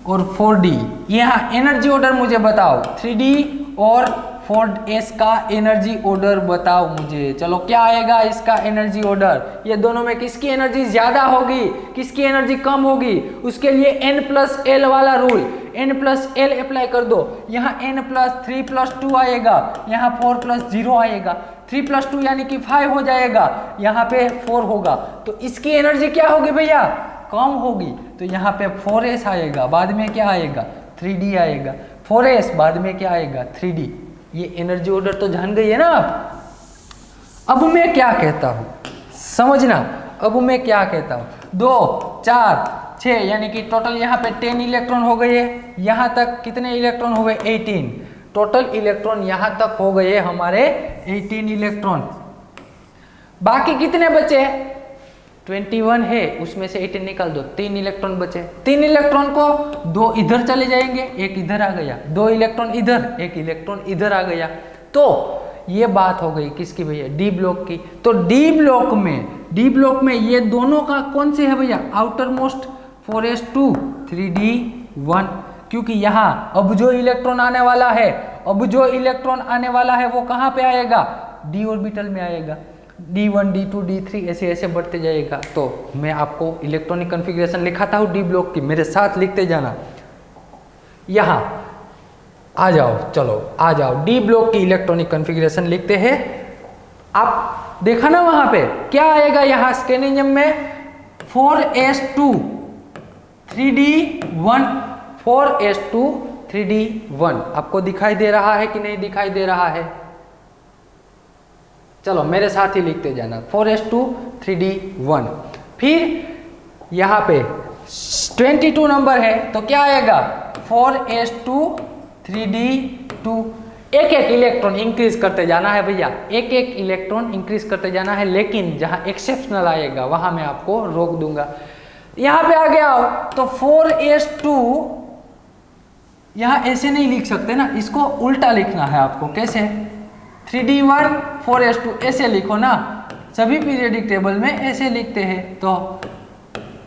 Speaker 1: और 4D। यहाँ एनर्जी ऑर्डर मुझे बताओ, 3D और 4s का एनर्जी ऑर्डर बताओ मुझे। चलो क्या आएगा इसका एनर्जी ऑर्डर? ये दोनों में किसकी एनर्जी ज्यादा होगी, किसकी एनर्जी कम होगी? उसके लिए n+l वाला रूल, n+l अप्लाई कर दो। यहाँ n+3+2 आएगा, यहाँ 4+0 आएगा। 3+2 यानी कि 5 हो जाएगा, यहाँ पे 4 होगा। तो इसकी एनर्जी क्या होगी भैया? कम होगी। तो यहाँ पे 4s आएगा, बाद में क्या आएगा? 3D आएगा। 4s बाद में क्या आएगा? 3D। ये एनर्जी ऑर्डर तो जान गई है ना आप। अब मैं क्या कहता हूँ समझना। अब मैं क्या कहता हूँ, 2 4 6 यानी कि टोटल यहाँ पे 10 इलेक्ट्रॉन हो गए। यहाँ तक कितने इलेक्ट्रॉन हो गए? 18। टोटल इलेक्ट्रॉन यहाँ तक हो गए हमारे 18 इलेक्ट्रॉन। बाकी कितने बचे? 21 है, उसमें से 18 निकाल दो, 3 इलेक्ट्रॉन बचे। 3 इलेक्ट्रॉन को 2 इधर चले जाएंगे, 1 इधर आ गया। 2 इलेक्ट्रॉन इधर, 1 इलेक्ट्रॉन इधर आ गया। तो ये बात हो गई किसकी भैया? डी ब्लॉक की। तो डी ब्लॉक में ये दोनों का कौन से है भैया? Outer most 4s2 3d1। क्योंकि यहाँ अब जो इलेक्ट्रॉन आने वाला है, वो कहाँ पे आएगा? डी ऑर्बिटल में आएगा। D1 D2 D3 ऐसे ऐसे बढ़ते जाएगा। तो मैं आपको इलेक्ट्रॉनिक कॉन्फ़िगरेशन लिखाता हूँ डी ब्लॉक की, मेरे साथ लिखते जाना। यहाँ आ जाओ, चलो आ जाओ, डी ब्लॉक की इलेक्ट्रॉनिक कॉन्फ़िगरेशन लिखते हैं। आप देखा ना वहाँ पे क्या आएगा? यहाँ स्कैंडियम में 4s2 3d1 4s2 3d1। आपको दिखाई दे रहा है कि नहीं दिखाई दे रहा है? चलो मेरे साथ ही लिखते जाना 4s2 3d1। फिर यहाँ पे 22 नंबर है तो क्या आएगा? 4s2 3d2। एक इलेक्ट्रॉन इंक्रीज करते जाना है भैया, एक इलेक्ट्रॉन इंक्रीज करते जाना है। लेकिन जहाँ एक्सेप्शनल आएगा वहाँ मैं आपको रोक दूंगा। यहाँ पे आ गया तो 4s2 यहाँ ऐसे नहीं लिख सकते ना, इसको उल्टा लिखना है आपको। कैसे? 3d1 4s2 ऐसे लिखो ना, सभी पीरियोडिक टेबल में ऐसे लिखते हैं। तो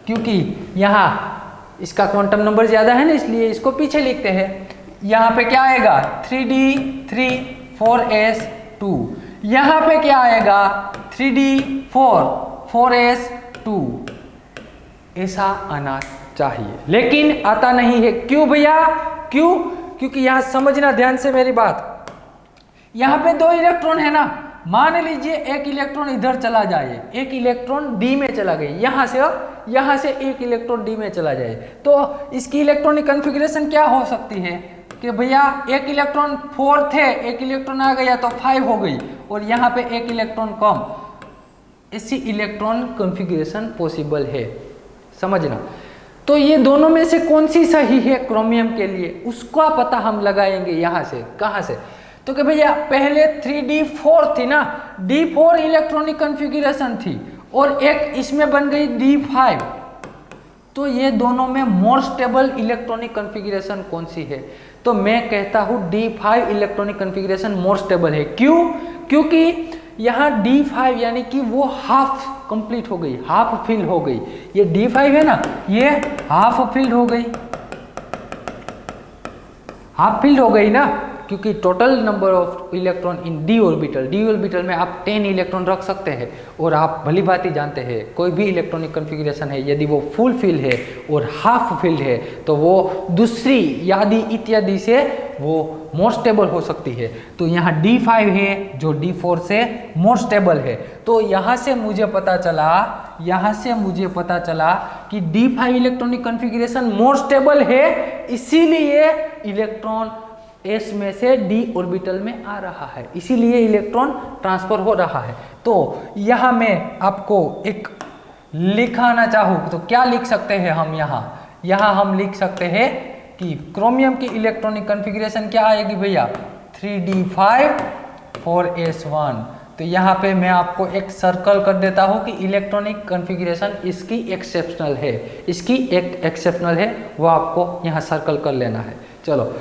Speaker 1: क्योंकि यहाँ इसका क्वांटम नंबर ज़्यादा है ना, इसलिए इसको पीछे लिखते हैं। यहाँ पे क्या आएगा? 3d3 4s2। यहाँ पे क्या आएगा? 3d4 4s2। ऐसा आना चाहिए, लेकिन आता नहीं है। क्यों भैया? क्यों? क्योंकि यहाँ समझना ध्यान से मेरी बात। यहाँ पे 2 इलेक्ट्रॉन है ना, मान लीजिए एक इलेक्ट्रॉन इधर चला जाए, एक इलेक्ट्रॉन डी में चला गया, यहाँ से एक इलेक्ट्रॉन डी में चला जाए, तो इसकी इलेक्ट्रॉनिक कॉन्फ़िगरेशन क्या हो सकती है कि भैया एक इलेक्ट्रॉन 4 थे, एक इलेक्ट्रॉन आ गया तो 5 हो गई, और यहाँ पे एक इलेक्ट्रॉन कम। ऐसी इलेक्ट्रॉन कॉन्फ़िगरेशन पॉसिबल है, समझना। तो ये दोनों में से कौन सी सही है क्रोमियम के लिए, उसका पता हम लगाएंगे यहाँ से। कहाँ से? तो कि भैया पहले 3d4 थी ना, d4 इलेक्ट्रॉनिक कॉन्फ़िगरेशन थी, और एक इसमें बन गई d5, तो ये दोनों में मोर स्टेबल इलेक्ट्रॉनिक कॉन्फ़िगरेशन कौन सी है? तो मैं कहता हूँ D5 electronic configuration more stable है। क्यों? क्योंकि यहाँ D5 यानी कि वो हाफ कंप्लीट हो गई, हाफ फिल हो गई। ये D5 है ना, ये हाफ फिल्ड हो गई, हाफ फिल्ड हो गई ना, क्योंकि total number of electron in D orbital में आप 10 इलेक्ट्रॉन रख सकते हैं। और आप भली भांति जानते हैं कोई भी इलेक्ट्रॉनिक कॉन्फ़िगरेशन है, यदि वो फुल फिल है और हाफ फिल्ड है तो वो दूसरी यादि इत्यादि से वो मोर स्टेबल हो सकती है। तो यहाँ D5 है जो D4 से मोर स्टेबल है। तो यहाँ से मुझे पता चला कि D5 electronic configuration more stable है, इसीलिए इलेक्ट्रॉन एस में से डी ऑर्बिटल में आ रहा है, इसीलिए इलेक्ट्रॉन ट्रांसफर हो रहा है। तो यहाँ मैं आपको एक लिखाना चाहूँ तो क्या लिख सकते हैं हम? यहाँ हम लिख सकते हैं कि क्रोमियम की इलेक्ट्रॉनिक कॉन्फ़िगरेशन क्या आएगी भैया? 3d5 4s1। तो यहाँ पे मैं आपको एक सर्कल कर देता हूँ कि इलेक्ट्रॉनिक कॉन्फ़िगरेशन इसकी एक्सेप्शनल है, इसकी एक एक्सेप्शनल है, वो आपको यहाँ सर्कल कर लेना है। चलो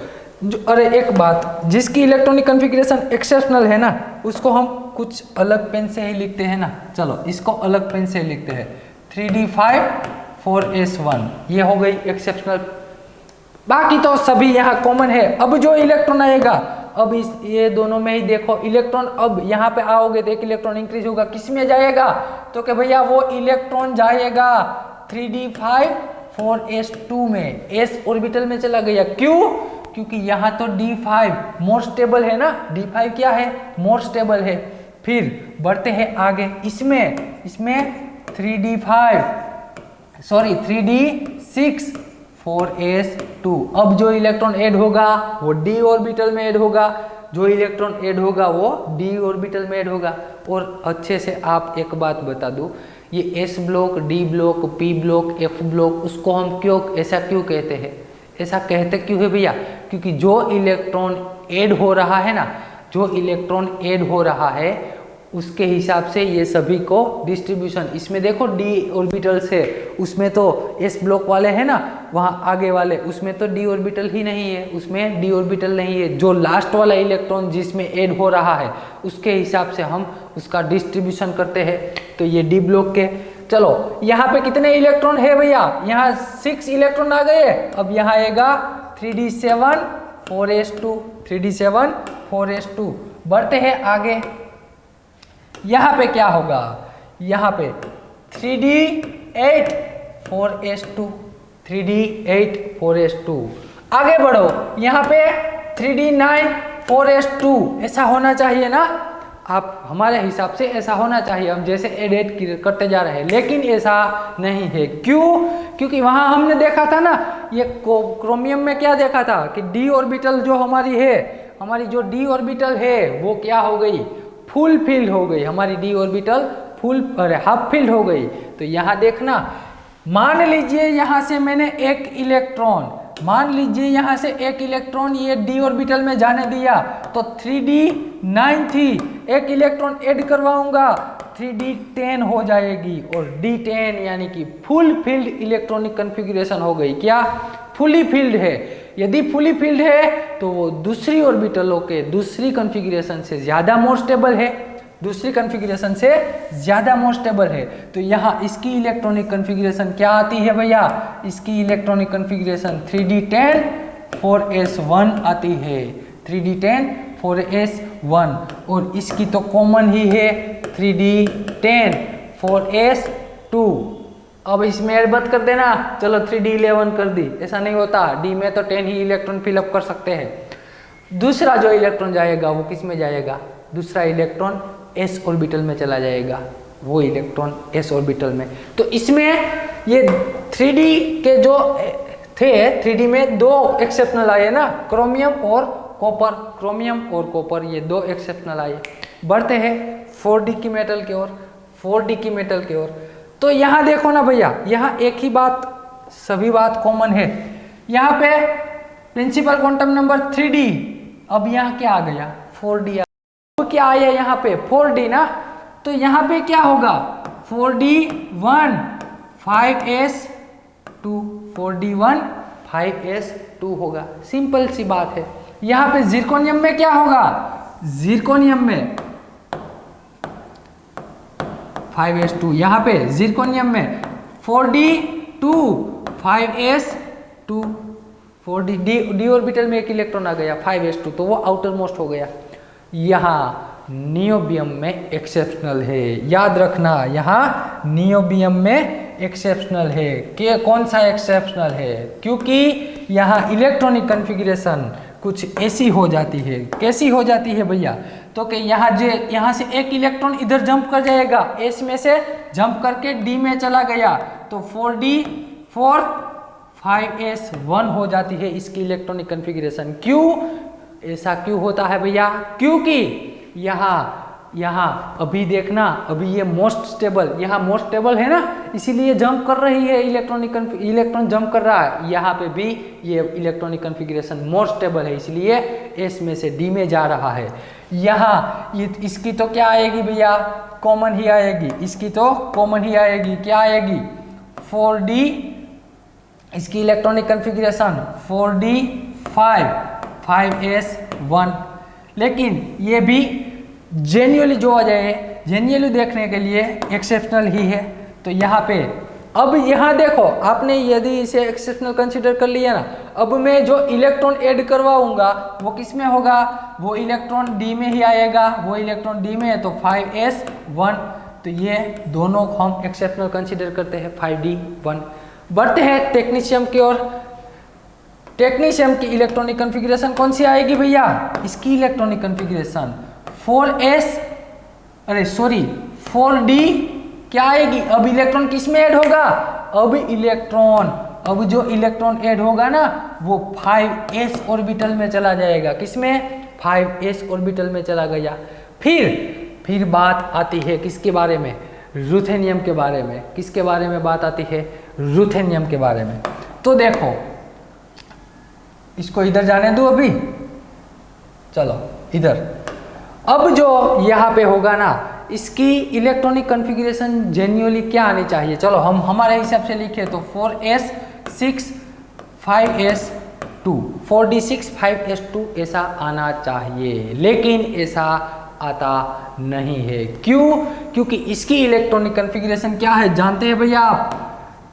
Speaker 1: अरे एक बात, जिसकी इलेक्ट्रॉनिक कॉन्फ़िगरेशन एक्सेप्शनल है ना, उसको हम कुछ अलग पेन से ही लिखते हैं ना। चलो इसको अलग पेन से लिखते हैं, 3d5 4s1, ये हो गई एक्सेप्शनल। बाकी तो सभी यहाँ कॉमन है। अब जो इलेक्ट्रॉन आएगा, अब इस ये दोनों में ही देखो इलेक्ट्रॉन, अब यहाँ पे आओगे तो एक इलेक्ट्रॉन इंक्रीज होगा, किस में जाएगा? तो कि भैया वो इलेक्ट्रॉन जाएगा 3d5 4s2 में, s ऑर्बिटल में चला गया। क्यों? क्योंकि यहाँ तो D5 मोर स्टेबल है ना, D5 क्या है? मोर स्टेबल है। फिर बढ़ते हैं आगे, इसमें 3d6 4s2। अब जो इलेक्ट्रॉन ऐड होगा वो d ऑर्बिटल में ऐड होगा, जो इलेक्ट्रॉन ऐड होगा वो d ऑर्बिटल में ऐड होगा। और अच्छे से आप एक बात बता दूं, ये s block, d block, p block, f block, उसको हम ऐसा क्यों कहते हैं? ऐसा कहते क्यों है भैया? क्योंकि जो इलेक्ट्रॉन ऐड हो रहा है ना, जो इलेक्ट्रॉन ऐड हो रहा है उसके हिसाब से ये सभी को डिस्ट्रीब्यूशन, इसमें देखो डी ऑर्बिटल से, उसमें तो एस ब्लॉक वाले हैं ना, वहाँ आगे वाले उसमें तो डी ऑर्बिटल ही नहीं है, उसमें डी ऑर्बिटल नहीं है। जो लास्ट वाला इलेक्ट्रॉन जिसमें ऐड हो रहा है उसके हिसाब से हम उसका डिस्ट्रीब्यूशन करते हैं। तो ये डी ब्लॉक के, चलो यहाँ पे कितने इलेक्ट्रॉन है भैया? यहाँ 6 इलेक्ट्रॉन आ गए। अब यहाँ आएगा 3d7 4s2, 3d7 4s2। बढ़ते हैं आगे, यहाँ पे क्या होगा? यहाँ पे 3d8 4s2, 3d8 4s2। आगे बढ़ो, यहाँ पे 3d9 4s2। ऐसा होना चाहिए ना, आप हमारे हिसाब से ऐसा होना चाहिए, हम जैसे एड करते जा रहे हैं, लेकिन ऐसा नहीं है। क्यों? क्योंकि वहाँ हमने देखा था ना, ये क्रोमियम में क्या देखा था कि डी ऑर्बिटल जो हमारी है, हमारी जो डी ऑर्बिटल है वो क्या हो गई? फुल फिल्ड हो गई। हमारी डी ऑर्बिटल हाफ फिल्ड हो गई। तो यहाँ देखना, मान लीजिए यहाँ से मैंने एक इलेक्ट्रॉन, मान लीजिए यहाँ से एक इलेक्ट्रॉन ये डी ऑर्बिटल में जाने दिया, तो 3d9 थी, एक इलेक्ट्रॉन ऐड करवाऊंगा 3d10 हो जाएगी। और d10 यानी कि फुल फील्ड इलेक्ट्रॉनिक कॉन्फ़िगरेशन हो गई। क्या? फुली फील्ड है। यदि फुली फील्ड है तो वो दूसरी ऑर्बिटलों के दूसरी कॉन्फ़िगरेशन से ज़्यादा मोर स्टेबल है, दूसरी कॉन्फ़िगरेशन से ज़्यादा मोर स्टेबल है। तो यहाँ इसकी इलेक्ट्रॉनिक कॉन्फ़िगरेशन क्या आती है भैया? इसकी इलेक्ट्रॉनिक कॉन्फ़िगरेशन 3d10 4s1 आती है, 3d10 4s1। और इसकी तो कॉमन ही है 3d10 4s2। अब इसमें ऐड मत कर देना, चलो 3d11 कर दी, ऐसा नहीं होता। डी में तो 10 ही इलेक्ट्रॉन फिलअप कर सकते हैं। दूसरा जो इलेक्ट्रॉन जाएगा वो किस में जाएगा? दूसरा इलेक्ट्रॉन एस ऑर्बिटल में चला जाएगा, वो इलेक्ट्रॉन एस ऑर्बिटल में। तो इसमें ये 3d के जो थे, 3d में दो एक्सेप्शनल आए ना, क्रोमियम और कॉपर, क्रोमियम और कॉपर, ये दो एक्सेप्शनल आए। बढ़ते हैं 4d की मेटल की ओर, 4d की मेटल की ओर। तो यहाँ देखो ना भैया, यहाँ एक ही बात, सभी बात कॉमन है। यहाँ पे प्रिंसिपल क्वांटम नंबर 3d, अब यहाँ क्या आ गया? 4d। अब क्या आया यहाँ पे? 4d ना, तो यहाँ पे क्या होगा? 4d1 5s 2, 4d1 5s2 होगा। सिंपल सी बात है। यहाँ पे जिरकोनियम में क्या होगा, जिरकोनियम में 5s2, यहाँ पे जिरकोनियम में 4d2 5s2, 4d D orbital में एक इलेक्ट्रॉन आ गया 5s2, तो वो आउटर मोस्ट हो गया। यहाँ नियोबियम में एक्सेप्शनल है, याद रखना, यहाँ नियोबियम में एक्सेप्शनल है। कि कौन सा एक्सेप्शनल है, क्योंकि यहाँ इलेक्ट्रॉनिक कन्फिग्रेशन कुछ ऐसी हो जाती है। कैसी हो जाती है भैया, तो कि यहाँ से एक इलेक्ट्रॉन इधर जंप कर जाएगा, एस में से जंप करके डी में चला गया, तो 4d4 5s1 हो जाती है इसकी इलेक्ट्रॉनिक कन्फिग्रेशन। क्यों ऐसा क्यों होता है भैया, क्योंकि यहाँ अभी देखना, अभी ये मोस्ट स्टेबल, यहाँ मोस्ट स्टेबल है ना, इसीलिए जंप कर रही है इलेक्ट्रॉन जंप कर रहा है। यहाँ पे भी ये इलेक्ट्रॉनिक कन्फिग्रेशन मोस्ट स्टेबल है, इसलिए एस में से डी में जा रहा है। यहाँ इसकी तो क्या आएगी भैया, कॉमन ही आएगी, इसकी तो कॉमन ही आएगी। क्या आएगी, 4d, इसकी इलेक्ट्रॉनिक कन्फिग्रेशन 4d5 5s1। लेकिन ये भी जेन्युअली जो आ जाए, जेन्युअली देखने के लिए एक्सेप्शनल ही है। तो यहाँ पे अब यहाँ देखो, आपने यदि इसे एक्सेप्शनल कंसीडर कर लिया ना, अब मैं जो इलेक्ट्रॉन ऐड करवाऊंगा वो किस में होगा, वो इलेक्ट्रॉन डी में ही आएगा, वो इलेक्ट्रॉन डी में है तो 5s1, तो ये दोनों हम एक्सेप्शनल कंसीडर करते हैं 5d1। बढ़ते हैं टेक्नीशियम की ओर। टेक्नीशियम की इलेक्ट्रॉनिक कन्फिग्रेशन कौन सी आएगी भैया, इसकी इलेक्ट्रॉनिक कन्फिग्रेशन 4d क्या आएगी। अब इलेक्ट्रॉन किस में ऐड होगा, अब जो इलेक्ट्रॉन ऐड होगा ना वो 5s ऑर्बिटल में चला जाएगा। किसमें, 5s ऑर्बिटल में चला गया। फिर बात आती है किसके बारे में, रूथेनियम के बारे में। किसके बारे में बात आती है, रूथेनियम के बारे में। तो देखो, इसको इधर जाने दो अभी, चलो इधर। अब जो यहाँ पे होगा ना, इसकी इलेक्ट्रॉनिक कन्फिग्रेशन जेन्युअली क्या आनी चाहिए, चलो हम हमारे हिसाब से लिखे तो 4s6 5s2, 4d6 5s2 ऐसा आना चाहिए, लेकिन ऐसा आता नहीं है। क्यों, क्योंकि इसकी इलेक्ट्रॉनिक कन्फिग्रेशन क्या है जानते हैं भैया आप,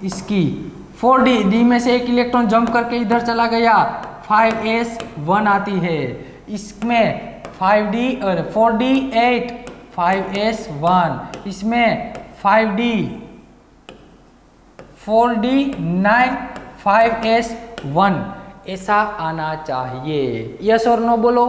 Speaker 1: इसकी 4d में से एक इलेक्ट्रॉन जंप करके इधर चला गया, 5s1 आती है। इसमें 5d और 4d8 5s1, इसमें 5d 4d9 5s1 ऐसा आना चाहिए। यस और नो बोलो,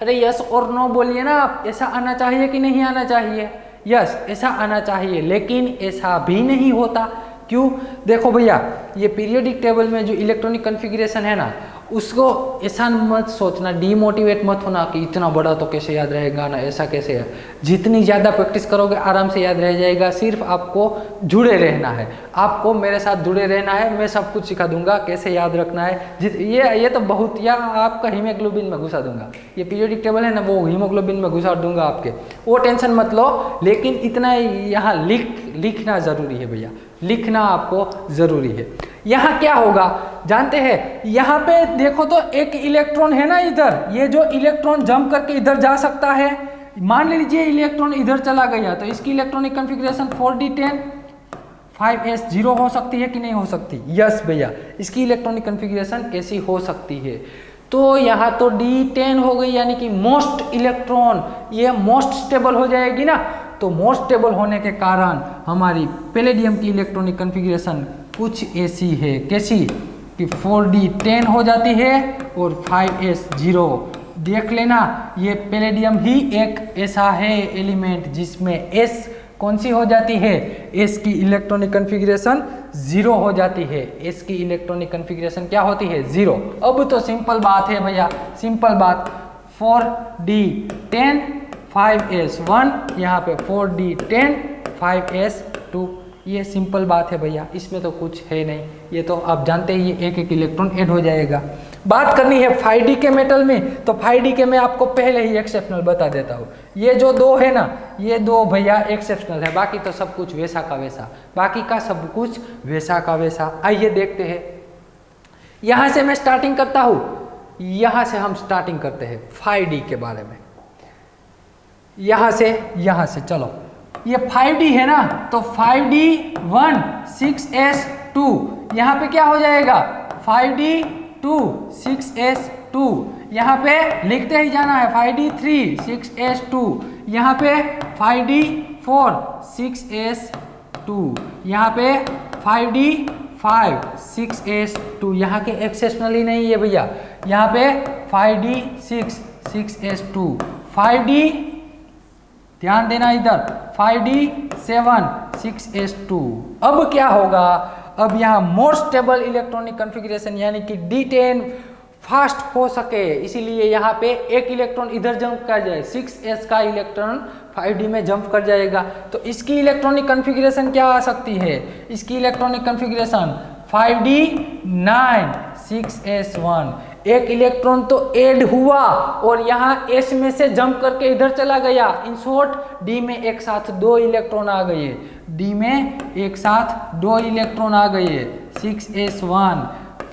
Speaker 1: अरे यस और नो बोलिए ना आप, ऐसा आना चाहिए कि नहीं आना चाहिए। यस, ऐसा आना चाहिए, लेकिन ऐसा भी नहीं होता। क्यों, देखो भैया, ये पीरियोडिक टेबल में जो इलेक्ट्रॉनिक कन्फिग्रेशन है ना, उसको ऐसा मत सोचना, डीमोटिवेट मत होना कि इतना बड़ा तो कैसे याद रहेगा ना, ऐसा कैसे है। जितनी ज़्यादा प्रैक्टिस करोगे आराम से याद रह जाएगा। सिर्फ आपको जुड़े रहना है, आपको मेरे साथ जुड़े रहना है, मैं सब कुछ सिखा दूंगा कैसे याद रखना है। ये तो बहुत, या आपका हीमोग्लोबिन में घुसा दूंगा, ये पीरियोडिक टेबल है ना, वो हीमोग्लोबिन में घुसा दूंगा आपके, वो टेंशन मत लो। लेकिन इतना यहाँ लिखना ज़रूरी है भैया, लिखना आपको ज़रूरी है। यहाँ क्या होगा जानते हैं, यहाँ पे देखो तो एक इलेक्ट्रॉन है ना इधर, ये जो इलेक्ट्रॉन जंप करके इधर जा सकता है, मान लीजिए इलेक्ट्रॉन इधर चला गया, तो इसकी इलेक्ट्रॉनिक कन्फिग्रेशन 4d10 5s0 हो सकती है कि नहीं हो सकती। यस भैया, इसकी इलेक्ट्रॉनिक कन्फिग्रेशन कैसी हो सकती है, तो यहाँ तो d10 हो गई, यानी कि मोस्ट इलेक्ट्रॉन, ये मोस्ट स्टेबल हो जाएगी ना। तो मोस्ट स्टेबल होने के कारण हमारी पैलेडियम की इलेक्ट्रॉनिक कन्फिग्रेशन कुछ ऐसी है, कैसी कि 4d10 हो जाती है और 5s0। देख लेना, ये पैलेडियम ही एक ऐसा है एलिमेंट जिसमें s कौन सी हो जाती है, s की इलेक्ट्रॉनिक कन्फिग्रेशन 0 हो जाती है। s की इलेक्ट्रॉनिक कन्फिग्रेशन क्या होती है, 0। अब तो सिंपल बात है भैया, सिंपल बात, 4d10 5s1, यहाँ पे 4d10 5s2, ये सिंपल बात है भैया, इसमें तो कुछ है नहीं, ये तो आप जानते ही एक एक इलेक्ट्रॉन ऐड हो जाएगा। बात करनी है 5D के मेटल में, तो 5D के मैं आपको पहले ही एक्सेप्शनल बता देता हूँ। ये जो दो है ना, ये दो भैया एक्सेप्शनल है, बाकी तो सब कुछ वैसा का वैसा, बाकी का सब कुछ वैसा का वैसा। आइए देखते हैं, यहाँ से मैं स्टार्टिंग करता हूँ, यहाँ से हम स्टार्टिंग करते हैं 5D के बारे में। यहाँ से चलो, ये 5D है ना, तो 5D1 6s2, यहाँ पे क्या हो जाएगा 5D2 6s2, यहाँ पे लिखते ही जाना है 5D3 6s2, यहाँ पे 5D4 6s2, यहाँ पे 5D5 6s2, यहाँ के एक्सेप्शनल ही नहीं है भैया, यहाँ पे 5D6 6s2, 5D ध्यान देना इधर 5D7 6s2। अब क्या होगा, अब यहाँ मोर स्टेबल इलेक्ट्रॉनिक कॉन्फ़िगरेशन यानी कि D10 फास्ट हो सके, इसीलिए यहाँ पे एक इलेक्ट्रॉन इधर जंप कर जाए, 6s का इलेक्ट्रॉन 5D में जंप कर जाएगा। तो इसकी इलेक्ट्रॉनिक कॉन्फ़िगरेशन क्या आ सकती है, इसकी इलेक्ट्रॉनिक कॉन्फ़िगरेशन 5D9 6s1, एक इलेक्ट्रॉन तो ऐड हुआ और यहाँ S में से जंप करके इधर चला गया। इन शॉर्ट D में एक साथ दो इलेक्ट्रॉन आ गए, D में एक साथ दो इलेक्ट्रॉन आ गए, 6s1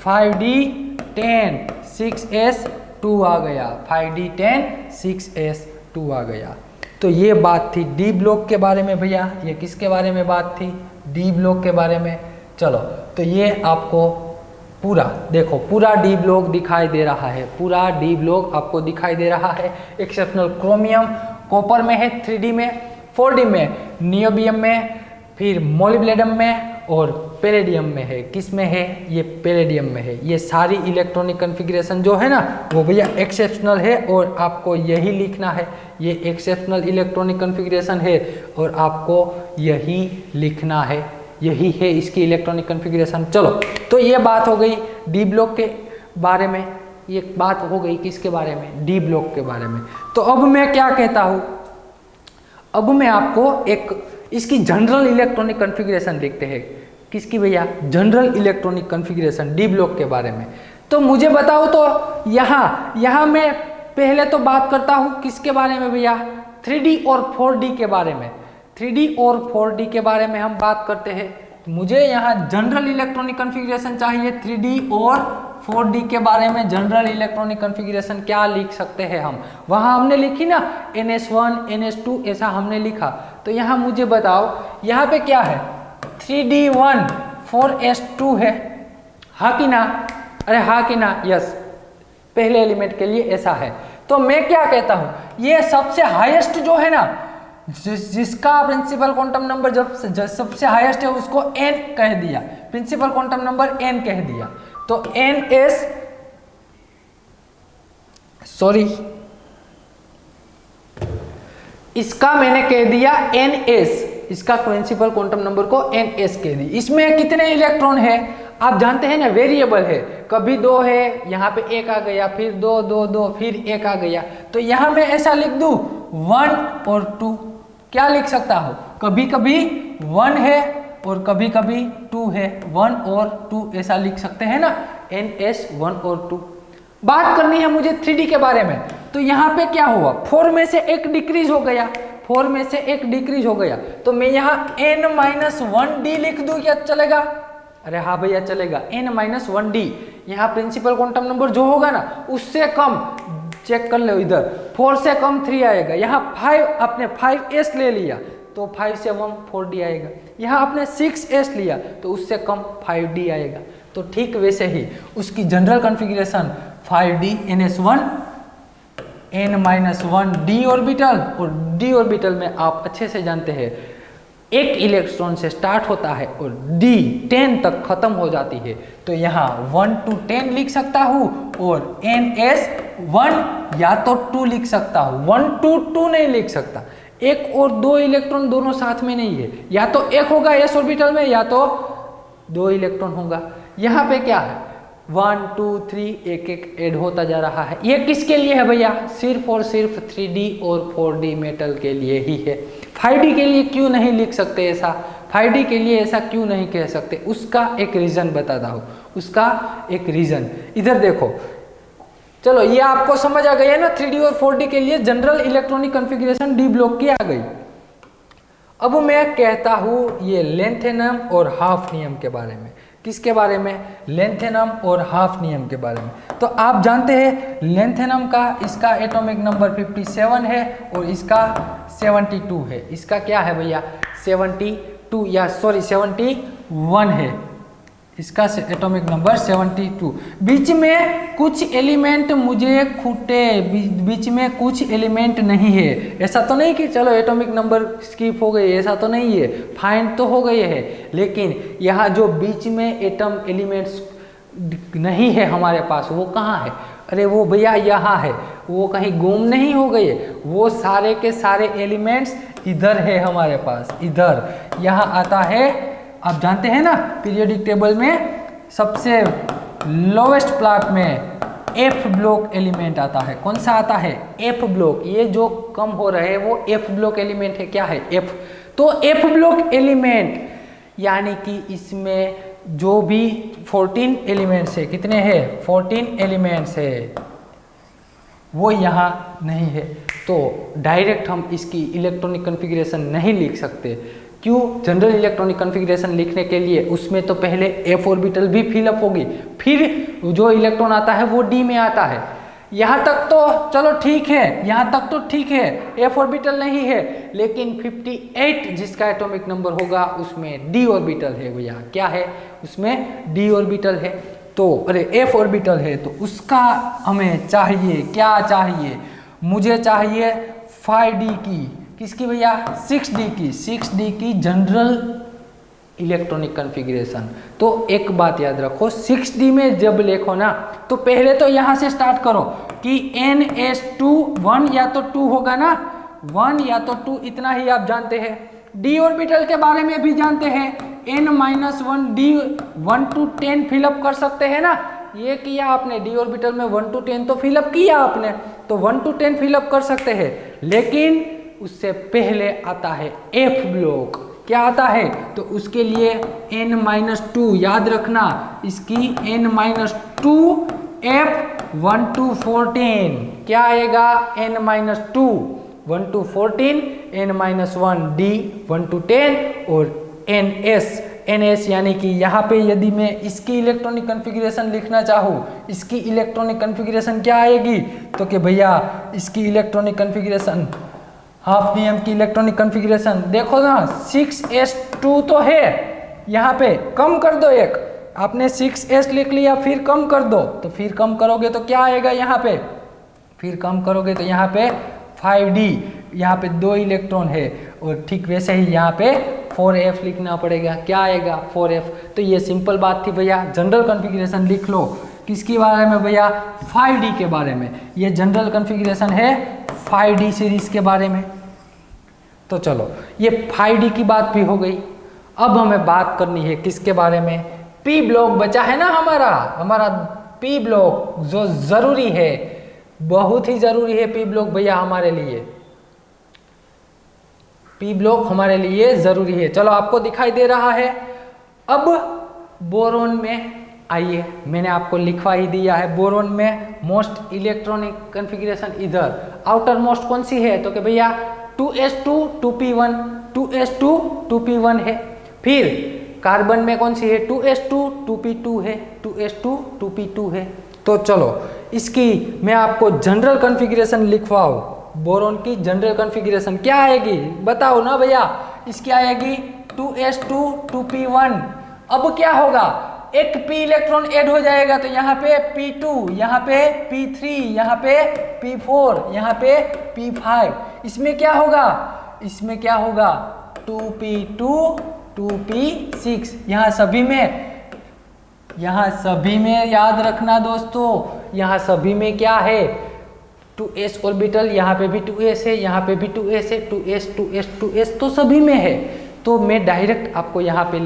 Speaker 1: 5D10 6s2 आ गया, 5D10 6s2 आ गया। तो ये बात थी D ब्लॉक के बारे में भैया। ये किसके बारे में बात थी, D ब्लॉक के बारे में। चलो, तो ये आपको पूरा देखो, पूरा D ब्लॉक दिखाई दे रहा है, पूरा D ब्लॉक आपको दिखाई दे रहा है। एक्सेप्शनल क्रोमियम कॉपर में है 3D में, 4D में नियोबियम में, फिर मोलिब्डेनम में और पैलेडियम में है। किस में है, ये पैलेडियम में है। ये सारी इलेक्ट्रॉनिक कॉन्फ़िगरेशन जो है ना वो भैया एक्सेप्शनल है और आपको यही लिखना है। ये एक्सेप्शनल इलेक्ट्रॉनिक कॉन्फ़िगरेशन है और आपको यही लिखना है, यही है इसकी इलेक्ट्रॉनिक कॉन्फ़िगरेशन। चलो, तो ये बात हो गई D ब्लॉक के बारे में, ये बात हो गई किसके बारे में, D ब्लॉक के बारे में। तो अब मैं क्या कहता हूँ, अब मैं आपको एक इसकी जनरल इलेक्ट्रॉनिक कॉन्फ़िगरेशन देखते हैं। किसकी भैया, general electronic configuration D block के बारे में। तो मुझे बताओ, तो यहाँ मैं पहले तो बात करता हूँ किसके बारे में भैया, 3D और 4D के बारे में। 3D और 4D के बारे में हम बात करते हैं। मुझे यहाँ जनरल इलेक्ट्रॉनिक कॉन्फ़िगरेशन चाहिए 3D और 4D के बारे में। जनरल इलेक्ट्रॉनिक कॉन्फ़िगरेशन क्या लिख सकते हैं हम, वहाँ हमने लिखी ना NS1 NS2 ऐसा हमने लिखा। तो यहाँ मुझे बताओ, यहाँ पे क्या है 3D1 4s2 है, हाँ कि ना, अरे हाँ कि ना, यस, पहले एलिमेंट के लिए ऐसा है। तो मैं क्या कहता हूँ, ये सबसे हाईएस्ट जो है ना, जिसका प्रिंसिपल क्वांटम नंबर जब सबसे हाईएस्ट है उसको n कह दिया, प्रिंसिपल क्वांटम नंबर n कह दिया। तो NS, सॉरी, इसका मैंने कह दिया NS, इसका प्रिंसिपल क्वांटम नंबर को NS कह दी। इसमें कितने इलेक्ट्रॉन है आप जानते हैं ना, वेरिएबल है, कभी 2 है, यहाँ पे 1 आ गया, फिर 2 2 2 फिर 1 आ गया। तो यहाँ मैं ऐसा लिख दूं 1 और 2, क्या लिख सकता हूँ, कभी कभी 1 है और कभी कभी 2 है, 1 और 2 ऐसा लिख सकते हैं ना, NS 1 और 2। बात करनी है मुझे 3D के बारे में। तो यहाँ पे क्या हुआ, 4 में से 1 डिक्रीज हो गया, 4 में से 1 डिक्रीज हो गया। तो मैं यहाँ n-1d लिख दूं, क्या चलेगा, अरे हाँ भैया चलेगा, n-1d। यहाँ प्रिंसिपल क्वांटम नंबर जो होगा ना उससे कम, चेक कर लो इधर, 4 से कम 3 आएगा। यहाँ 5 आपने 5s ले लिया तो 5 से 1 4d आएगा। यहाँ आपने 6s लिया तो उससे कम 5d आएगा। तो ठीक वैसे ही उसकी general configuration 5d NS1 n-1d orbital, और d ऑर्बिटल में आप अच्छे से जानते हैं एक इलेक्ट्रॉन से स्टार्ट होता है और d 10 तक खत्म हो जाती है। तो यहाँ 1 to 10 लिख सकता हूँ और NS1 या तो 2 लिख सकता हूँ, 1 to 2 नहीं लिख सकता। 1 और 2 इलेक्ट्रॉन दोनों साथ में नहीं है, या तो 1 होगा s ऑर्बिटल में या तो 2 इलेक्ट्रॉन होगा। यहाँ पे क्या है 1 2 3 एक एक ऐड होता जा रहा है। ये किसके लिए है भैया, सिर्फ और सिर्फ 3D और 4D मेटल के लिए ही है। 5D के लिए क्यों नहीं लिख सकते ऐसा, 5D के लिए ऐसा क्यों नहीं कह सकते, उसका एक रीज़न बताता हूँ, उसका एक रीज़न। इधर देखो, चलो ये आपको समझ आ गई है ना, 3D और 4D के लिए general electronic configuration D block की आ गई। अब मैं कहता हूँ ये लेंथेनम और हाफ नियम के बारे में। किसके बारे में? लेंथेनम और हाफ नियम के बारे में। तो आप जानते हैं लेंथेनम का इसका एटॉमिक नंबर 57 है और इसका 72 है। इसका क्या है भैया? 72 या सॉरी 71 है। इसका एटॉमिक नंबर 72। बीच में कुछ एलिमेंट मुझे खूटे, बीच में कुछ एलिमेंट नहीं है। ऐसा तो नहीं कि चलो एटॉमिक नंबर स्किप हो गई, ऐसा तो नहीं है, फाइंड तो हो गए है, लेकिन यहाँ जो बीच में एटम एलिमेंट्स नहीं है हमारे पास, वो कहाँ है? अरे वो भैया यहाँ है, वो कहीं गुम नहीं हो गए, वो सारे के सारे एलिमेंट्स इधर है हमारे पास, इधर यहाँ आता है। आप जानते हैं ना पीरियोडिक टेबल में सबसे लोवेस्ट प्लॉट में एफ ब्लॉक एलिमेंट आता है। कौन सा आता है? F block. ये जो कम हो रहे हैं वो एफ ब्लॉक एलिमेंट है। क्या है? एफ। तो एफ ब्लॉक एलिमेंट यानी कि इसमें जो भी 14 एलिमेंट्स है, कितने हैं? 14 एलिमेंट्स है, वो यहाँ नहीं है। तो डायरेक्ट हम इसकी इलेक्ट्रॉनिक कॉन्फ़िगरेशन नहीं लिख सकते। क्यों? जनरल इलेक्ट्रॉनिक कॉन्फ़िगरेशन लिखने के लिए उसमें तो पहले एफ ऑर्बिटल भी फिलअप होगी, फिर जो इलेक्ट्रॉन आता है वो डी में आता है। यहाँ तक तो चलो ठीक है, यहाँ तक तो ठीक है, एफ ऑर्बिटल नहीं है, लेकिन 58 जिसका एटॉमिक नंबर होगा उसमें डी ऑर्बिटल है भैया। क्या है? उसमें डी ऑर्बिटल है। तो अरे एफ ऑर्बिटल है, तो उसका हमें चाहिए, क्या चाहिए? मुझे चाहिए 5D की, किसकी भैया? 6D की, 6D की जनरल इलेक्ट्रॉनिक कॉन्फ़िगरेशन। तो एक बात याद रखो, 6D में जब लिखो ना तो पहले तो यहाँ से स्टार्ट करो कि NS2 1 या तो 2 होगा ना, 1 या तो 2, इतना ही आप जानते हैं। डी ऑर्बिटल के बारे में भी जानते हैं, n-1 डी 1 to 10 फिलअप कर सकते हैं ना। ये किया आपने, डी ऑर्बिटल में 1 to 10 तो फिलअप किया आपने, तो 1 to 10 फिलअप कर सकते हैं। लेकिन उससे पहले आता है एफ ब्लॉक। क्या आता है? तो उसके लिए n-2 याद रखना, इसकी n-2 f 1 to 14 क्या आएगा? n-2 1 to 14, n-1 d 1 to 10 और ns यानी कि यहाँ पे यदि मैं इसकी इलेक्ट्रॉनिक कॉन्फ़िगरेशन लिखना चाहूँ, इसकी इलेक्ट्रॉनिक कॉन्फ़िगरेशन क्या आएगी? तो कि भैया इसकी इलेक्ट्रॉनिक कॉन्फ़िगरेशन, हाफ नियम की इलेक्ट्रॉनिक कॉन्फ़िगरेशन देखो ना, 6s2 तो है, यहाँ पे कम कर दो एक, आपने 6s लिख लिया, फिर कम कर दो, तो फिर कम करोगे तो क्या आएगा यहाँ पे? फिर कम करोगे तो यहाँ पे 5D, यहाँ पे 2 इलेक्ट्रॉन है, और ठीक वैसे ही यहाँ पे 4f लिखना पड़ेगा। क्या आएगा? 4f। तो ये सिंपल बात थी भैया, जनरल कॉन्फ़िगरेशन लिख लो। किसके बारे में भैया? 5D के बारे में। ये जनरल कॉन्फ़िगरेशन है 5D सीरीज के बारे में। तो चलो ये 5D की बात भी हो गई। अब हमें बात करनी है किसके बारे में? पी ब्लॉक बचा है ना हमारा पी ब्लॉक जो जरूरी है, बहुत ही जरूरी है पी ब्लॉक भैया हमारे लिए। पी ब्लॉक हमारे लिए जरूरी है। चलो आपको दिखाई दे रहा है। अब बोरोन में आइए, मैंने आपको लिखवा ही दिया है, बोरोन में मोस्ट इलेक्ट्रॉनिक कॉन्फ़िगरेशन इधर आउटर मोस्ट कौन सी है? तो कि भैया 2s2 2p1, 2s2 2p1 है। फिर कार्बन में कौन सी है? 2s2 2p2 है, 2s2 2p2 है। तो चलो इसकी मैं आपको जनरल कॉन्फ़िगरेशन लिखवाऊँ। बोरोन की जनरल कॉन्फ़िगरेशन क्या आएगी? बताओ ना भैया। इसकी आएगी 2s2 2p1। अब क्या होगा? एक p इलेक्ट्रॉन ऐड हो जाएगा, तो यहाँ पे p2, यहाँ पे p3, यहाँ पे p4, यहाँ पे p5। इसमें क्या होगा? इसमें क्या होगा? 2p2 2p6। यहाँ सभी में याद रखना दोस्तों, यहाँ सभी में क्या है? 2s ऑर्बिटल, यहाँ पे भी 2s है, यहाँ पे भी 2s है, 2s तो सभी में है। तो मैं डायरेक्ट आपको यहाँ पे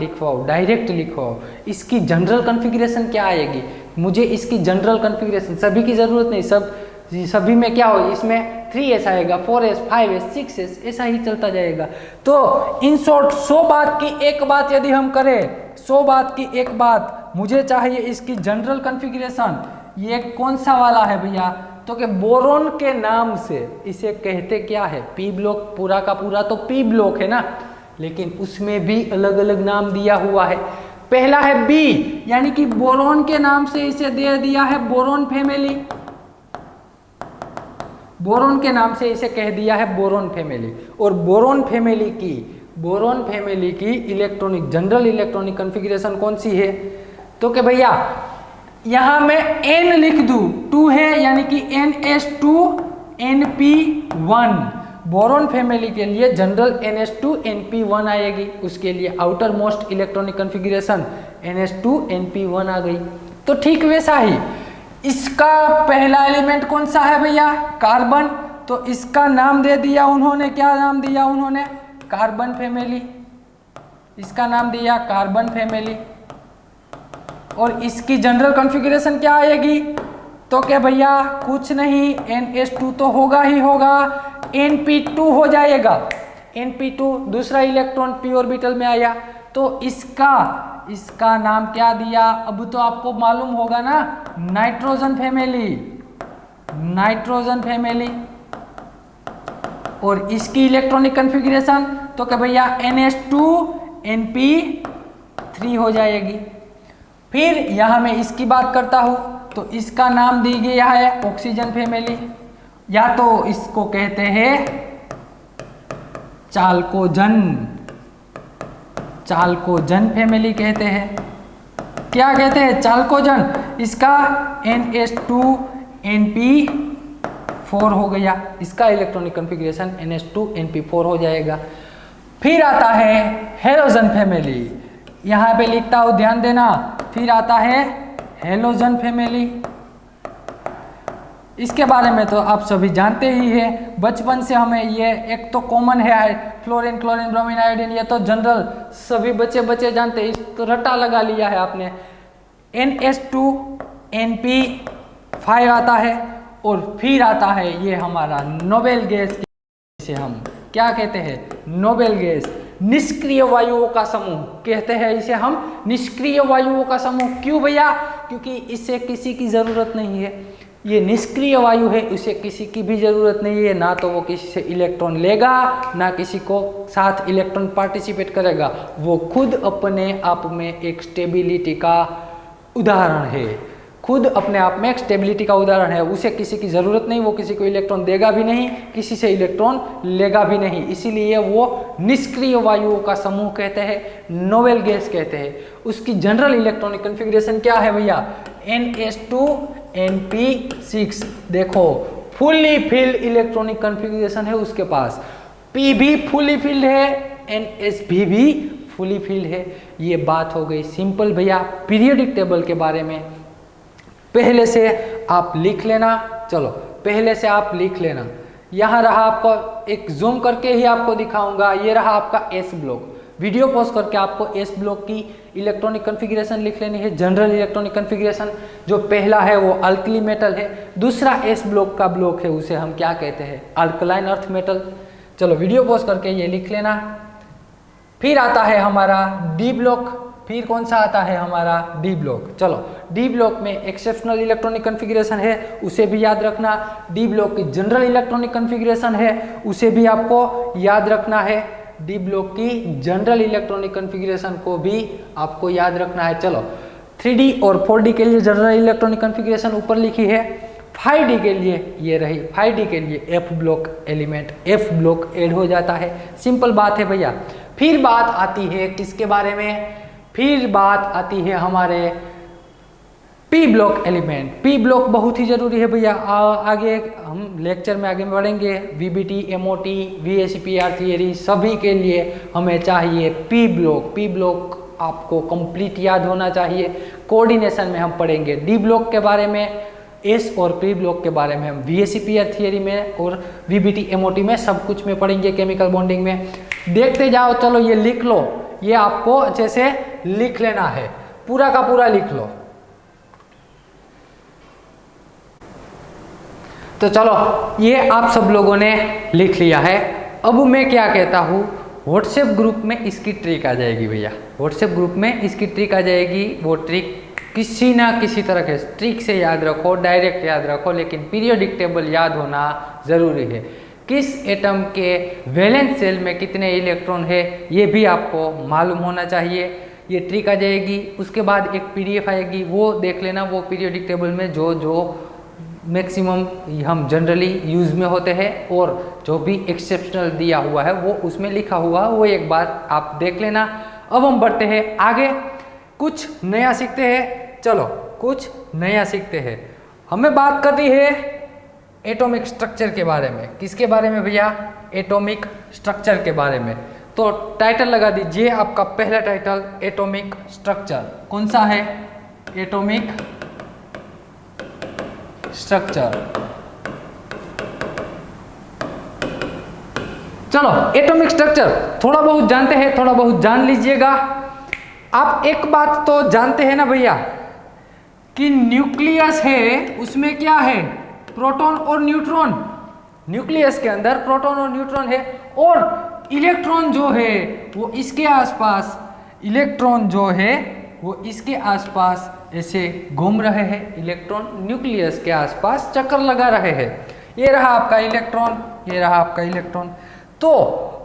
Speaker 1: डायरेक्ट लिखवाऊँ। इसकी जनरल कॉन्फ़िगरेशन क्या आएगी? मुझे इसकी जनरल कॉन्फ़िगरेशन, सभी की ज़रूरत नहीं, सभी में क्या हो? इसमें 3s आएगा, 4s 5s 6s, ऐसा ही चलता जाएगा। तो इन शॉर्ट 100 बात की एक बात यदि हम करें, 100 बात की एक बात, मुझे चाहिए इसकी जनरल कॉन्फ़िगरेशन, ये कौन सा वाला है भैया, तो कि बोरोन के नाम से इसे कहते क्या है, पी ब्लॉक, पूरा का पूरा तो पी ब्लॉक है ना, लेकिन उसमें भी अलग अलग नाम दिया हुआ है। पहला है बी, यानी कि बोरोन के नाम से इसे दे दिया है बोरोन फैमिली, बोरोन के नाम से इसे कह दिया है बोरोन फैमिली। और बोरोन फैमिली की इलेक्ट्रॉनिक, जनरल इलेक्ट्रॉनिक कॉन्फ़िगरेशन कौन सी है, तो कि भैया यहां मैं N लिख दूं, 2 है यानी कि NS2 NP1। बोरोन फैमिली के लिए जनरल NS2 NP1 आएगी, उसके लिए outer most electronic configuration NS2 NP1 आ गई। तो ठीक वैसा ही इसका पहला एलिमेंट कौन सा है भैया, कार्बन, तो इसका नाम दे दिया उन्होंने, क्या नाम दिया उन्होंने, कार्बन फैमिली, इसका नाम दिया कार्बन फैमिली। और इसकी जनरल कॉन्फ़िगरेशन क्या आएगी, तो क्या भैया कुछ नहीं, NS2 तो होगा ही होगा, NP2 हो जाएगा, NP2 दूसरा इलेक्ट्रॉन p ऑर्बिटल में आया, तो इसका नाम क्या दिया, अब तो आपको मालूम होगा ना, नाइट्रोजन फैमिली। और इसकी इलेक्ट्रॉनिक कॉन्फ़िगरेशन तो क्या भैया NH2 NP3 हो जाएगी। फिर यहां मैं इसकी बात करता हूं, तो इसका नाम दी गया है ऑक्सीजन फैमिली, या तो इसको कहते हैं चाल्कोजन फैमिली कहते हैं। क्या कहते हैं, चाल्कोजन। इसका NH2 NP4 हो गया, इसका इलेक्ट्रॉनिक कॉन्फ़िगरेशन NH2 NP4 हो जाएगा। फिर आता है हेलोजन फैमिली, यहाँ पे लिखता हूँ ध्यान देना। फिर आता है हेलोजन फैमिली, इसके बारे में तो आप सभी जानते ही हैं, बचपन से हमें ये एक तो कॉमन है फ्लोरीन क्लोरीन ब्रोमीन आयोडीन, ये तो जनरल सभी बच्चे जानते हैं, इस तो रट्टा लगा लिया है आपने। NH2 NP5 आता है। और फिर आता है ये हमारा नोबेल गैस, जिसे हम क्या कहते हैं, नोबेल गैस, निष्क्रिय वायुओं का समूह कहते हैं इसे हम, निष्क्रिय वायुओं का समूह। क्यों भैया, क्योंकि इससे किसी की जरूरत नहीं है, ये निष्क्रिय वायु है, उसे किसी की भी जरूरत नहीं है, ना तो वो किसी से इलेक्ट्रॉन लेगा, ना किसी को साथ इलेक्ट्रॉन पार्टिसिपेट करेगा, वो खुद अपने आप में एक स्टेबिलिटी का उदाहरण है, खुद अपने आप में एक स्टेबिलिटी का उदाहरण है। उसे किसी की ज़रूरत नहीं, वो किसी को इलेक्ट्रॉन देगा भी नहीं, किसी से इलेक्ट्रॉन लेगा भी नहीं, इसीलिए वो निष्क्रिय वायुओं का समूह कहते हैं, नोबेल गैस कहते हैं। उसकी जनरल इलेक्ट्रॉनिक कॉन्फ़िगरेशन क्या है भैया, NH2 NP6। देखो फुल्ली फिल्ड इलेक्ट्रॉनिक कॉन्फ़िगरेशन है उसके पास, P भी फुली फिल्ड है, NH भी फुली फिल्ड है। ये बात हो गई सिंपल भैया पीरियोडिक टेबल के बारे में। पहले से आप लिख लेना, चलो पहले से आप लिख लेना। यहाँ रहा आपको एक जूम करके ही आपको दिखाऊंगा, ये रहा आपका S ब्लॉक। वीडियो पॉज करके आपको S ब्लॉक की इलेक्ट्रॉनिक कॉन्फ़िगरेशन लिख लेनी है, जनरल इलेक्ट्रॉनिक कॉन्फ़िगरेशन। जो पहला है वो अल्कली मेटल है, दूसरा S ब्लॉक का ब्लॉक है, उसे हम क्या कहते हैं, अल्कलाइन अर्थ मेटल। चलो वीडियो पॉज करके ये लिख लेना। फिर आता है हमारा D ब्लॉक। फिर कौन सा आता है हमारा D ब्लॉक। चलो D ब्लॉक में एक्सेप्शनल इलेक्ट्रॉनिक कॉन्फ़िगरेशन है, उसे भी याद रखना। D ब्लॉक की जनरल इलेक्ट्रॉनिक कॉन्फ़िगरेशन है, उसे भी आपको याद रखना है। D ब्लॉक की जनरल इलेक्ट्रॉनिक कॉन्फ़िगरेशन को भी आपको याद रखना है। चलो 3D और 4D के लिए जनरल इलेक्ट्रॉनिक कॉन्फ़िगरेशन ऊपर लिखी है। 5D के लिए ये रही, 5D के लिए F block element, F block add हो जाता है। सिंपल बात है भैया। फिर बात आती है किसके बारे में, फिर बात आती है हमारे P block element. P block बहुत ही जरूरी है भैया, आगे हम लेक्चर में आगे बढ़ेंगे। VBT, MOT, VSEPR थियरी सभी के लिए हमें चाहिए P ब्लॉक। P ब्लॉक आपको कंप्लीट याद होना चाहिए। कोऑर्डिनेशन में हम पढ़ेंगे D ब्लॉक के बारे में, S और P ब्लॉक के बारे में हम VSEPR थियरी में और VBT, MOT में सब कुछ में पढ़ेंगे, केमिकल बॉन्डिंग में। देखते जाओ, चलो ये लिख लो, ये आपको अच्छे से लिख लेना है, पूरा का पूरा लिख लो। तो चलो ये आप सब लोगों ने लिख लिया है। अब मैं क्या कहता हूँ, व्हाट्सएप ग्रुप में इसकी ट्रिक आ जाएगी भैया, व्हाट्सएप ग्रुप में इसकी ट्रिक आ जाएगी। वो ट्रिक किसी ना किसी तरह के ट्रिक से याद रखो, डायरेक्ट याद रखो, लेकिन पीरियोडिक टेबल याद होना ज़रूरी है। किस एटम के वैलेंस शेल में कितने इलेक्ट्रॉन है ये भी आपको मालूम होना चाहिए। ये ट्रिक आ जाएगी। उसके बाद एक PDF आएगी, वो देख लेना। वो पीरियोडिक टेबल में जो जो मैक्सिमम हम जनरली यूज़ में होते हैं और जो भी एक्सेप्शनल दिया हुआ है वो उसमें लिखा हुआ, वो एक बार आप देख लेना। अब हम बढ़ते हैं आगे, कुछ नया सीखते हैं। चलो कुछ नया सीखते हैं। हमें बात करनी है एटॉमिक स्ट्रक्चर के बारे में। किसके बारे में भैया? एटॉमिक स्ट्रक्चर के बारे में। तो टाइटल लगा दीजिए आपका पहला टाइटल, एटॉमिक स्ट्रक्चर। कौन सा है? Atomic structure. चलो एटॉमिक स्ट्रक्चर थोड़ा बहुत जानते हैं, थोड़ा बहुत जान लीजिएगा। आप एक बात तो जानते हैं ना भैया कि न्यूक्लियस है, उसमें क्या है? प्रोटॉन और न्यूट्रॉन। न्यूक्लियस के अंदर प्रोटॉन और न्यूट्रॉन है और इलेक्ट्रॉन जो है वो इसके आसपास, इलेक्ट्रॉन जो है वो इसके आसपास ऐसे घूम रहे हैं। इलेक्ट्रॉन न्यूक्लियस के आसपास चक्कर लगा रहे हैं। ये रहा आपका इलेक्ट्रॉन, ये रहा आपका इलेक्ट्रॉन। तो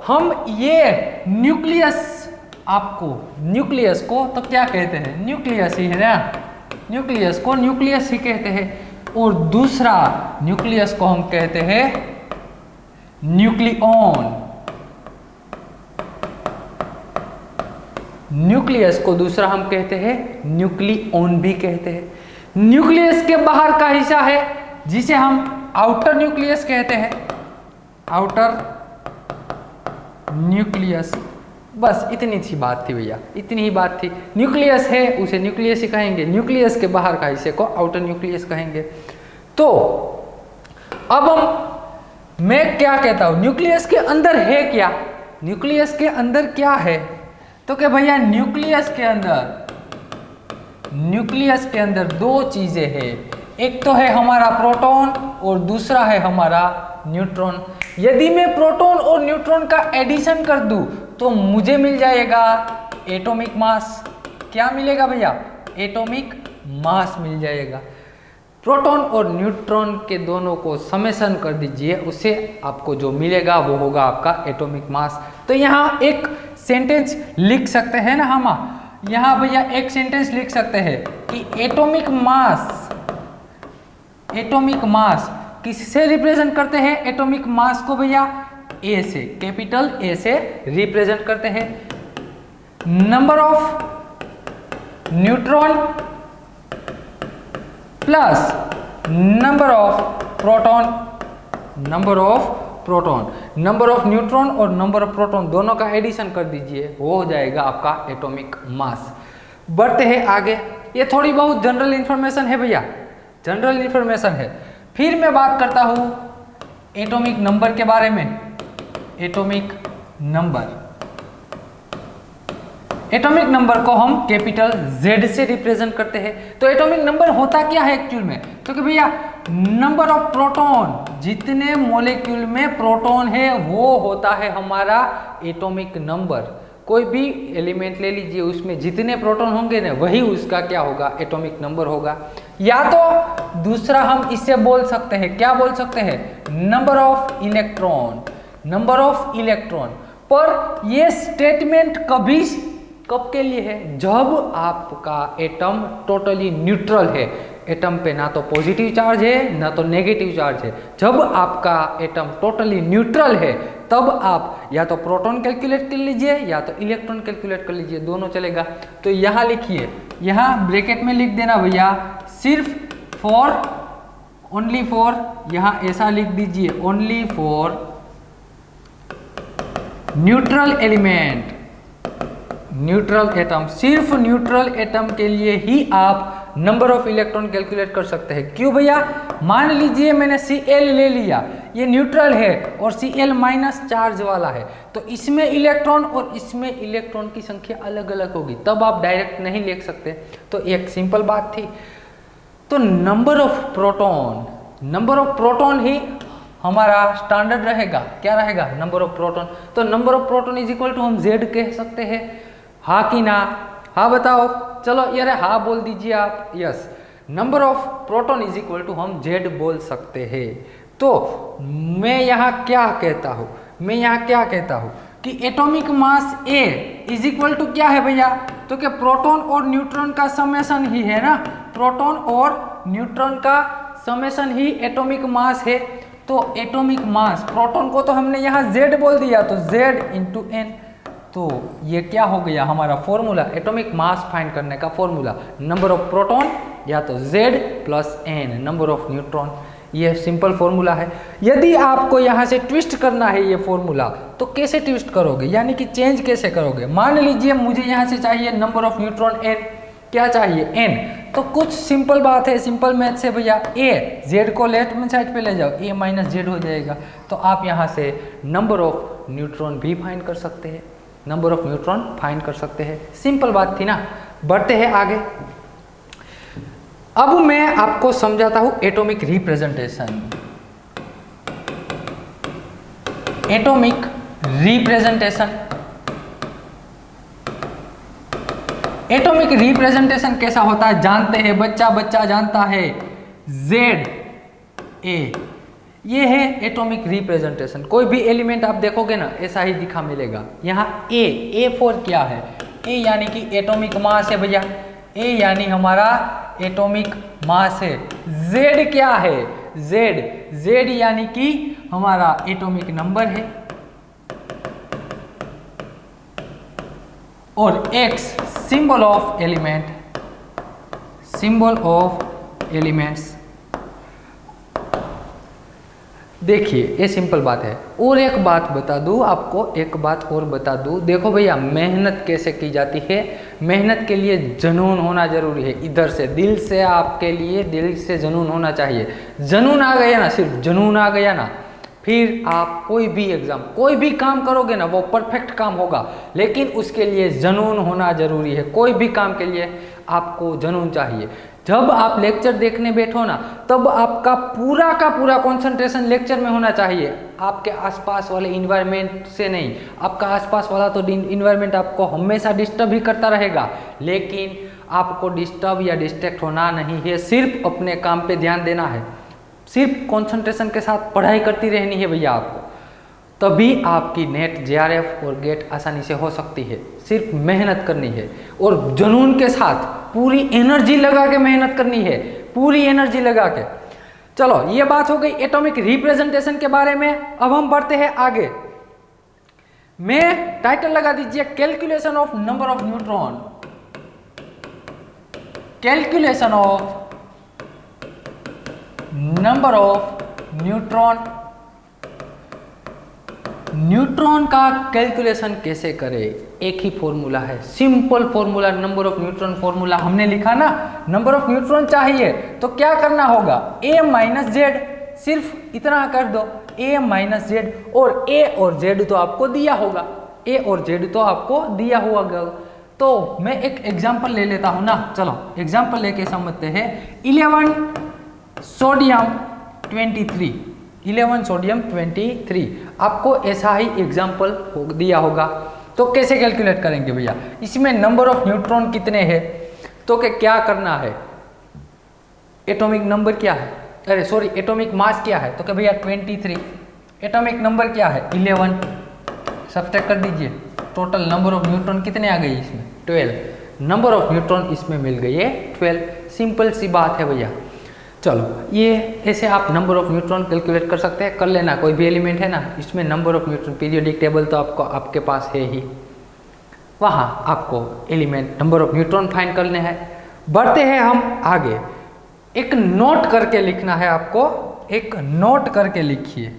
Speaker 1: हम ये न्यूक्लियस, आपको न्यूक्लियस को तो क्या कहते हैं? न्यूक्लियस ही है ना। न्यूक्लियस को न्यूक्लियस ही कहते हैं। और दूसरा न्यूक्लियस को हम कहते हैं न्यूक्लियॉन। न्यूक्लियस को दूसरा हम कहते हैं न्यूक्लियॉन भी कहते हैं। न्यूक्लियस के बाहर का हिस्सा है जिसे हम आउटर न्यूक्लियस कहते हैं। Outer nucleus. बस इतनी सी बात थी भैया, इतनी ही बात थी। न्यूक्लियस है उसे न्यूक्लियस ही कहेंगे, न्यूक्लियस के बाहर का हिस्से को आउटर न्यूक्लियस कहेंगे। तो अब मैं क्या कहता हूं, न्यूक्लियस के अंदर है क्या? न्यूक्लियस के अंदर क्या है? तो क्या भैया न्यूक्लियस के अंदर दो चीजें हैं। एक तो है हमारा प्रोटॉन और दूसरा है हमारा न्यूट्रॉन। यदि मैं प्रोटॉन और न्यूट्रॉन का एडिशन कर दूं तो मुझे मिल जाएगा एटॉमिक मास। क्या मिलेगा भैया? एटॉमिक मास मिल जाएगा। प्रोटॉन और न्यूट्रॉन के दोनों को समेशन कर दीजिए, उससे आपको जो मिलेगा वो होगा आपका एटॉमिक मास। तो यहाँ एक सेंटेंस लिख सकते हैं ना हम, यहाँ भैया एक सेंटेंस लिख सकते हैं कि एटॉमिक मास किससे रिप्रेजेंट करते हैं? एटॉमिक मास को भैया ए से, कैपिटल ए से रिप्रेजेंट करते हैं। Number of neutron plus number of proton. Number of neutron और नंबर ऑफ प्रोटॉन दोनों का एडिशन कर दीजिए, वो हो जाएगा आपका एटॉमिक मास। बढ़ते हैं आगे। ये थोड़ी बहुत जनरल इंफॉर्मेशन है भैया, जनरल इंफॉर्मेशन है। फिर मैं बात करता हूं एटॉमिक नंबर के बारे में। एटॉमिक नंबर को हम कैपिटल Z से रिप्रेजेंट करते हैं। तो एटॉमिक नंबर होता क्या है एक्चुअल में? तो कि भैया नंबर ऑफ प्रोटॉन, जितने मॉलिक्यूल में प्रोटॉन है वो होता है हमारा एटॉमिक नंबर। कोई भी एलिमेंट ले लीजिए, उसमें जितने प्रोटॉन होंगे ना वही उसका क्या होगा? एटॉमिक नंबर होगा। या तो दूसरा हम इससे बोल सकते हैं, क्या बोल सकते हैं? Number of electron. पर ये स्टेटमेंट कब के लिए है? जब आपका एटम टोटली न्यूट्रल है, एटम पे ना तो पॉजिटिव चार्ज है ना तो नेगेटिव चार्ज है। जब आपका एटम टोटली न्यूट्रल है तब आप या तो प्रोटॉन कैलकुलेट कर लीजिए या तो इलेक्ट्रॉन कैलकुलेट कर लीजिए, दोनों चलेगा। तो यहाँ लिखिए, यहाँ ब्रैकेट में लिख देना भैया सिर्फ ओनली फॉर, यहाँ ऐसा लिख दीजिए only for neutral element, neutral atom. सिर्फ न्यूट्रल एटम के लिए ही आप नंबर ऑफ इलेक्ट्रॉन कैलकुलेट कर सकते हैं। क्यों भैया? मान लीजिए मैंने Cl ले लिया, ये न्यूट्रल है और Cl माइनस चार्ज वाला है, तो इसमें इलेक्ट्रॉन और इसमें इलेक्ट्रॉन की संख्या अलग अलग होगी, तब आप डायरेक्ट नहीं लिख सकते। तो एक सिंपल बात थी। तो नंबर ऑफ प्रोटॉन ही हमारा स्टैंडर्ड रहेगा। क्या रहेगा? Number of proton. तो number of proton is equal to हम Z कह सकते हैं, हाँ कि ना? हाँ बताओ। चलो यार हाँ बोल दीजिए आप, yes. Number of proton is equal to हम जेड बोल सकते हैं। तो मैं यहाँ क्या कहता हूँ, मैं यहाँ क्या कहता हूँ कि atomic mass A is equal to क्या है भैया, तो क्या प्रोटॉन और न्यूट्रॉन का समेशन ही है ना, प्रोटॉन और न्यूट्रॉन का समेशन ही एटॉमिक मास है। तो एटॉमिक मास, प्रोटॉन को तो हमने यहाँ z बोल दिया, तो z इंटू एन, तो ये क्या हो गया हमारा फॉर्मूला, एटॉमिक मास फाइंड करने का फॉर्मूला, नंबर ऑफ प्रोटॉन या तो z plus n number of neutron. ये सिंपल फॉर्मूला है। यदि आपको यहाँ से ट्विस्ट करना है ये फॉर्मूला, तो कैसे ट्विस्ट करोगे, यानी कि चेंज कैसे करोगे। मान लीजिए मुझे यहाँ से चाहिए नंबर ऑफ न्यूट्रॉन n, क्या चाहिए n, तो कुछ सिंपल बात है, सिंपल मैथ्स है भैया, a z को लेफ्ट में साइड पे ले जाओ, a माइनस जेड हो जाएगा। तो आप यहाँ से नंबर ऑफ न्यूट्रॉन भी फाइंड कर सकते हैं, नंबर ऑफ न्यूट्रॉन फाइंड कर सकते हैं। सिंपल बात थी ना। बढ़ते हैं आगे। अब मैं आपको समझाता हूं atomic representation. Atomic representation, atomic representation कैसा होता है जानते हैं, बच्चा जानता है, जेड ए, ये है एटॉमिक रिप्रेजेंटेशन। कोई भी एलिमेंट आप देखोगे ना ऐसा ही दिखा मिलेगा। यहाँ ए फॉर क्या है, ए यानी कि एटॉमिक मास है भैया, ए यानी हमारा एटॉमिक मास है। जेड क्या है, जेड यानी कि हमारा एटॉमिक नंबर है, और x symbol of element, symbol of elements. देखिए ये सिंपल बात है। और एक बात बता दूं आपको, एक बात और बता दूं, देखो भैया मेहनत कैसे की जाती है, मेहनत के लिए जुनून होना जरूरी है। इधर से दिल से, आपके लिए दिल से जुनून होना चाहिए। जुनून आ गया ना, सिर्फ जुनून आ गया ना, फिर आप कोई भी एग्जाम, कोई भी काम करोगे ना वो परफेक्ट काम होगा, लेकिन उसके लिए जुनून होना जरूरी है। कोई भी काम के लिए आपको जुनून चाहिए। जब आप लेक्चर देखने बैठो ना, तब आपका पूरा का पूरा कंसंट्रेशन लेक्चर में होना चाहिए, आपके आसपास वाले इन्वायरमेंट से नहीं। आपका आसपास वाला तो इन्वायरमेंट आपको हमेशा डिस्टर्ब ही करता रहेगा, लेकिन आपको डिस्टर्ब या डिस्ट्रैक्ट होना नहीं है, सिर्फ अपने काम पे ध्यान देना है, सिर्फ कंसंट्रेशन के साथ पढ़ाई करती रहनी है भैया आपको। तभी आपकी नेट, जेआरएफ और गेट आसानी से हो सकती है। सिर्फ मेहनत करनी है और जुनून के साथ पूरी एनर्जी लगा के मेहनत करनी है, पूरी एनर्जी लगा के। चलो ये बात हो गई एटॉमिक रिप्रेजेंटेशन के बारे में। अब हम बढ़ते हैं आगे। मैं टाइटल लगा दीजिए calculation of number of neutron, calculation of number of neutron. Neutron का कैलकुलेशन कैसे करें, एक ही फॉर्मूला है, simple formula, number of neutron formula हमने लिखा ना। नंबर ऑफ न्यूट्रॉन चाहिए तो क्या करना होगा, a माइनस जेड, सिर्फ इतना कर दो, a माइनस जेड, और a और z तो आपको दिया होगा, a और z तो आपको दिया होगा। तो मैं एक एग्जांपल ले लेता हूं ना, चलो एग्जांपल लेके समझते हैं। 11 सोडियम 23, 11 सोडियम 23, आपको ऐसा ही एग्जाम्पल दिया होगा। तो कैसे कैलकुलेट करेंगे भैया, इसमें नंबर ऑफ न्यूट्रॉन कितने हैं, तो क्या करना है, एटॉमिक नंबर क्या है, अरे सॉरी एटॉमिक मास क्या है, तो क्या भैया 23, एटॉमिक नंबर क्या है 11, सब्ट्रैक्ट कर दीजिए, टोटल नंबर ऑफ न्यूट्रॉन कितने आ गए इसमें 12, नंबर ऑफ न्यूट्रॉन इसमें मिल गई है 12। सिंपल सी बात है भैया। चलो ये ऐसे आप नंबर ऑफ न्यूट्रॉन कैलकुलेट कर सकते हैं, कर लेना। कोई भी एलिमेंट है ना, इसमें number of neutron, periodic table तो आपको आपके पास है ही, वहाँ आपको element number of neutron find करने हैं। बढ़ते हैं हम आगे। एक नोट करके लिखना है आपको, एक नोट करके लिखिए,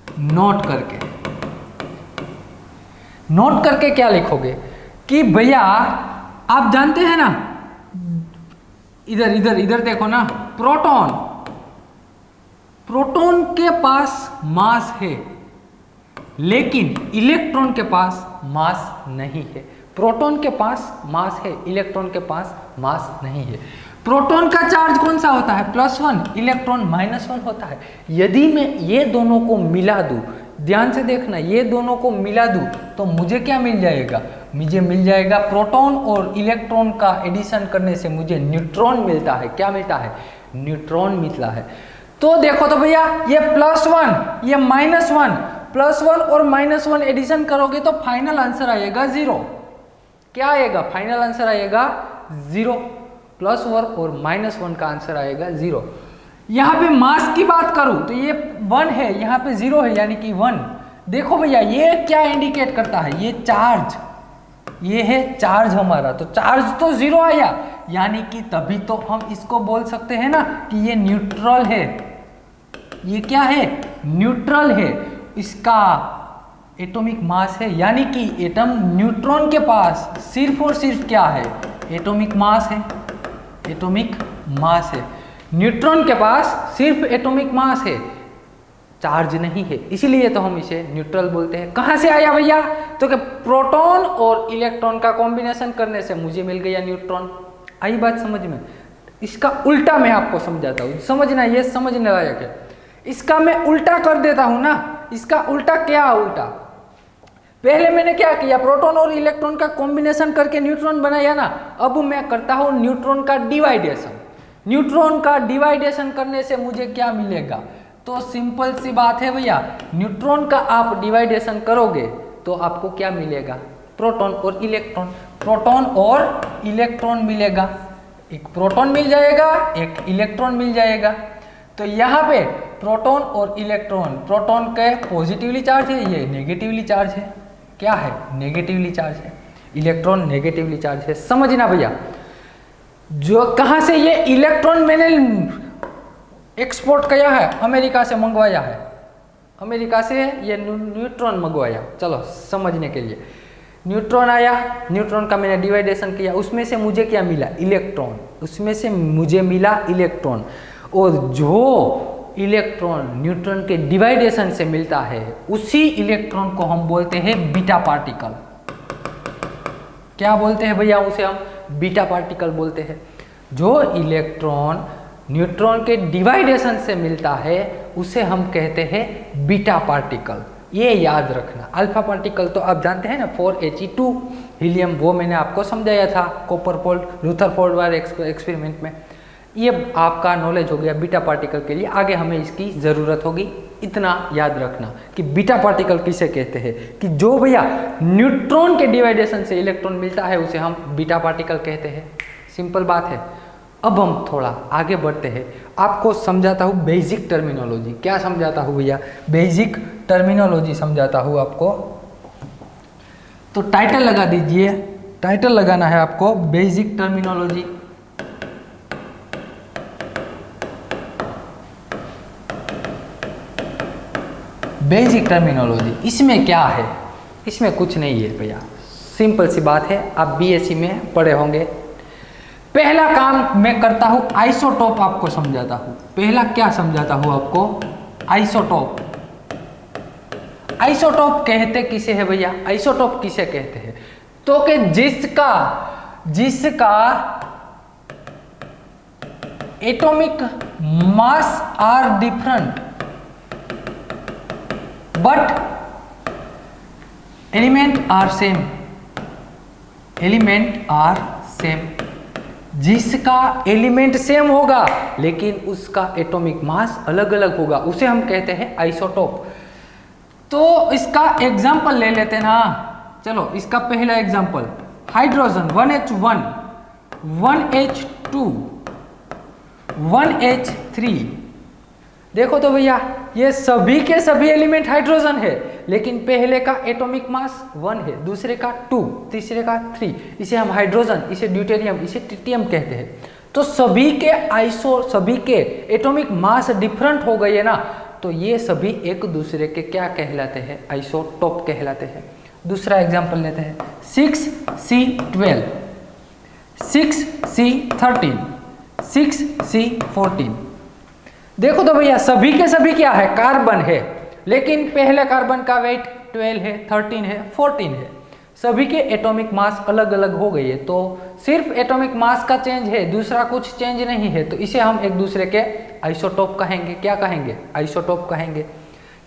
Speaker 1: नोट करके, नोट करके क्या लिखोगे कि भैया आप जानते हैं ना, इधर इधर इधर देखो ना, प्रोटॉन, प्रोटॉन के पास मास है लेकिन इलेक्ट्रॉन के पास मास नहीं है। प्रोटॉन के पास मास है, इलेक्ट्रॉन के पास मास नहीं है। प्रोटॉन का चार्ज कौन सा होता है, +1, इलेक्ट्रॉन -1 होता है। यदि मैं ये दोनों को मिला दूं, ध्यान से देखना, ये दोनों को मिला दूं तो मुझे क्या मिल जाएगा, मुझे मिल जाएगा प्रोटॉन और इलेक्ट्रॉन का एडिशन करने से मुझे न्यूट्रॉन मिलता है। क्या मिलता है, न्यूट्रॉन मिलता है। तो देखो तो भैया ये +1 ये -1, +1 और -1 एडिशन करोगे तो फाइनल आंसर आएगा 0। क्या आएगा, फाइनल आंसर आएगा 0। +1 और -1 का आंसर आएगा 0। यहाँ पे मास की बात करूं तो ये 1 है, यहाँ पे 0 है यानी कि 1। देखो भैया ये क्या इंडिकेट करता है, ये चार्ज, ये है चार्ज हमारा, तो चार्ज तो 0 आया यानी कि तभी तो हम इसको बोल सकते हैं ना कि ये न्यूट्रल है। ये क्या है, न्यूट्रल है। इसका एटॉमिक मास है यानी कि एटम न्यूट्रॉन के पास सिर्फ और सिर्फ क्या है, एटॉमिक मास है। एटॉमिक मास है, न्यूट्रॉन के पास सिर्फ एटॉमिक मास है, चार्ज नहीं है, इसीलिए तो हम इसे न्यूट्रल बोलते हैं। कहाँ से आया भैया, तो कि प्रोटॉन और इलेक्ट्रॉन का कॉम्बिनेशन करने से मुझे मिल गया न्यूट्रॉन। आई बात समझ में। इसका उल्टा मैं आपको समझाता हूँ, समझना, ये समझने लायक है। इसका मैं उल्टा कर देता हूँ ना, इसका उल्टा क्या, उल्टा पहले मैंने क्या किया, प्रोटॉन और इलेक्ट्रॉन का कॉम्बिनेशन करके न्यूट्रॉन बनाया ना, अब मैं करता हूँ न्यूट्रॉन का डिवाइडेशन। न्यूट्रॉन का डिवाइडेशन करने से मुझे क्या मिलेगा, तो सिंपल सी बात है भैया, न्यूट्रॉन का आप डिवाइडेशन करोगे तो आपको क्या मिलेगा, प्रोटॉन और इलेक्ट्रॉन। प्रोटॉन और इलेक्ट्रॉन मिलेगा, एक प्रोटॉन मिल जाएगा, एक इलेक्ट्रॉन मिल जाएगा। तो यहाँ पे प्रोटॉन और इलेक्ट्रॉन, प्रोटॉन के पॉजिटिवली चार्ज है, ये नेगेटिवली चार्ज है। क्या है, नेगेटिवली चार्ज है। इलेक्ट्रॉन नेगेटिवली चार्ज है, समझना भैया। जो कहाँ से ये इलेक्ट्रॉन मैंने एक्सपोर्ट किया है, अमेरिका से मंगवाया है, अमेरिका से ये न्यूट्रॉन मंगवाया। चलो समझने के लिए, न्यूट्रॉन आया, न्यूट्रॉन का मैंने डिवाइडेशन किया, उसमें से मुझे क्या मिला, इलेक्ट्रॉन, उसमें से मुझे मिला इलेक्ट्रॉन। और जो इलेक्ट्रॉन न्यूट्रॉन के डिवाइडेशन से मिलता है उसी इलेक्ट्रॉन को हम बोलते हैं बीटा पार्टिकल। क्या बोलते हैं भैया, उसे हम बीटा पार्टिकल बोलते हैं। जो इलेक्ट्रॉन न्यूट्रॉन के डिवाइडेशन से मिलता है उसे हम कहते हैं बीटा पार्टिकल। ये याद रखना। अल्फा पार्टिकल तो आप जानते हैं ना, 4He2 हीलियम, वो मैंने आपको समझाया था कोपरफोर्ड रुदरफोर्ड वाले एक्सपेरिमेंट में। ये आपका नॉलेज हो गया बीटा पार्टिकल के लिए, आगे हमें इसकी ज़रूरत होगी। इतना याद रखना कि बीटा पार्टिकल किसे कहते हैं, कि जो भैया न्यूट्रॉन के डिवाइडेशन से इलेक्ट्रॉन मिलता है उसे हम बीटा पार्टिकल कहते हैं। सिंपल बात है। अब हम थोड़ा आगे बढ़ते हैं, आपको समझाता हूँ बेसिक टर्मिनोलॉजी। क्या समझाता हूँ भैया, बेसिक टर्मिनोलॉजी समझाता हूँ आपको। तो टाइटल लगा दीजिए, टाइटल लगाना है आपको बेसिक टर्मिनोलॉजी। बेसिक टर्मिनोलॉजी, इसमें क्या है, इसमें कुछ नहीं है भैया, सिंपल सी बात है। आप बीएससी में पढ़े होंगे। पहला काम मैं करता हूँ, आइसोटोप आपको समझाता हूँ। पहला क्या समझाता हूँ आपको, आइसोटोप। आइसोटोप कहते किसे है भैया, आइसोटोप किसे कहते हैं, तो कि जिसका atomic mass are different but element are same. Element are same, जिसका एलिमेंट सेम होगा लेकिन उसका एटॉमिक मास अलग अलग होगा, उसे हम कहते हैं आइसोटोप। तो इसका एग्जाम्पल ले लेते हैं ना, चलो इसका पहला example, hydrogen 1H1, 1H2, 1H3। देखो तो भैया ये सभी के सभी एलिमेंट हाइड्रोजन है, लेकिन पहले का एटॉमिक मास 1 है, दूसरे का 2, तीसरे का 3। इसे हम हाइड्रोजन, इसे ड्यूटेरियम, इसे ट्रिटियम कहते हैं। तो सभी के एटॉमिक मास डिफरेंट हो गए ना, तो ये सभी एक दूसरे के क्या कहलाते हैं, आइसोटोप कहलाते हैं। दूसरा एग्जाम्पल लेते हैं, 6C12, 6C13, 6C14। देखो तो भैया सभी के सभी क्या है, कार्बन है, लेकिन पहले कार्बन का वेट 12 है, 13 है, 14 है। सभी के एटॉमिक मास अलग अलग हो गए, तो सिर्फ एटॉमिक मास का चेंज है, दूसरा कुछ चेंज नहीं है, तो इसे हम एक दूसरे के आइसोटोप कहेंगे। क्या कहेंगे, आइसोटोप कहेंगे।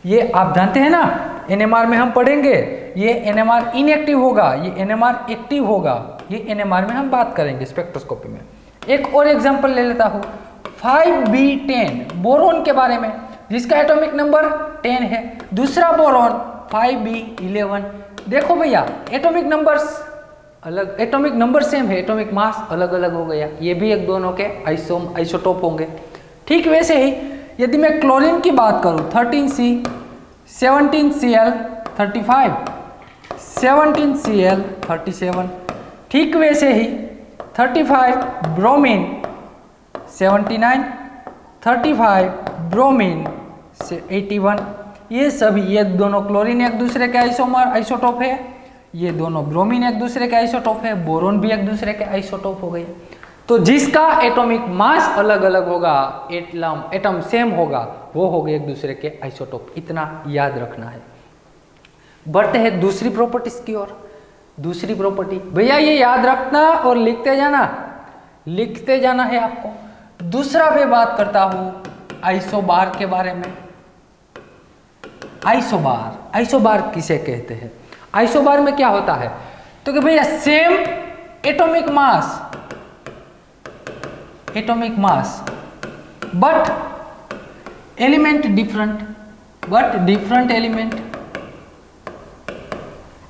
Speaker 1: ये आप जानते हैं ना, NMR में हम पढ़ेंगे, ये NMR इनएक्टिव होगा, ये NMR एक्टिव होगा, ये NMR में हम बात करेंगे स्पेक्ट्रोस्कोपी में। एक और एग्जांपल ले लेता हूँ 5B10 बोरोन के बारे में, जिसका एटॉमिक नंबर 10 है। दूसरा बोरोन 5B11। देखो भैया एटॉमिक नंबर्स अलग, एटॉमिक नंबर सेम है, एटॉमिक मास अलग अलग हो गया, ये भी एक दोनों के आइसोटोप होंगे। ठीक वैसे ही यदि मैं क्लोरीन की बात करूं 13C 17Cl 35 17Cl 37, ठीक वैसे ही 35 ब्रोमीन 79 35 ब्रोमीन 81। ये सभी, ये दोनों क्लोरीन एक दूसरे के आइसोटोप है, ये दोनों ब्रोमीन एक दूसरे के आइसोटोप है, बोरोन भी एक दूसरे के आइसोटोप हो गए। तो जिसका एटॉमिक मास अलग अलग होगा, एटम सेम होगा, वो हो गए एक दूसरे के आइसोटोप। इतना याद रखना है। बढ़ते हैं दूसरी प्रॉपर्टीज की ओर। दूसरी प्रॉपर्टी भैया ये याद रखना और लिखते जाना है आपको। दूसरा मैं बात करता हूं आइसोबार के बारे में। आइसोबार किसे कहते हैं? आइसोबार में क्या होता है तो कि भैया same atomic mass but element different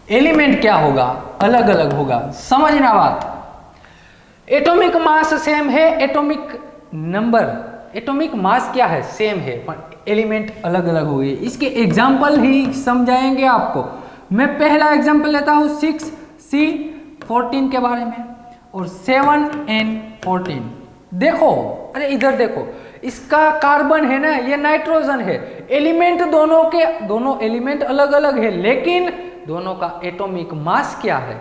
Speaker 1: element क्या होगा? अलग अलग होगा। समझना बात, एटॉमिक मास सेम है, एटॉमिक मास क्या है? सेम है, पर एलिमेंट अलग अलग हो गए। इसके एग्जाम्पल ही समझाएंगे आपको। मैं पहला एग्जाम्पल लेता हूं 6C14 के बारे में और 7N14। देखो, अरे इधर देखो, इसका कार्बन है ना, ये नाइट्रोजन है। एलिमेंट दोनों एलिमेंट अलग अलग है, लेकिन दोनों का एटॉमिक मास क्या है?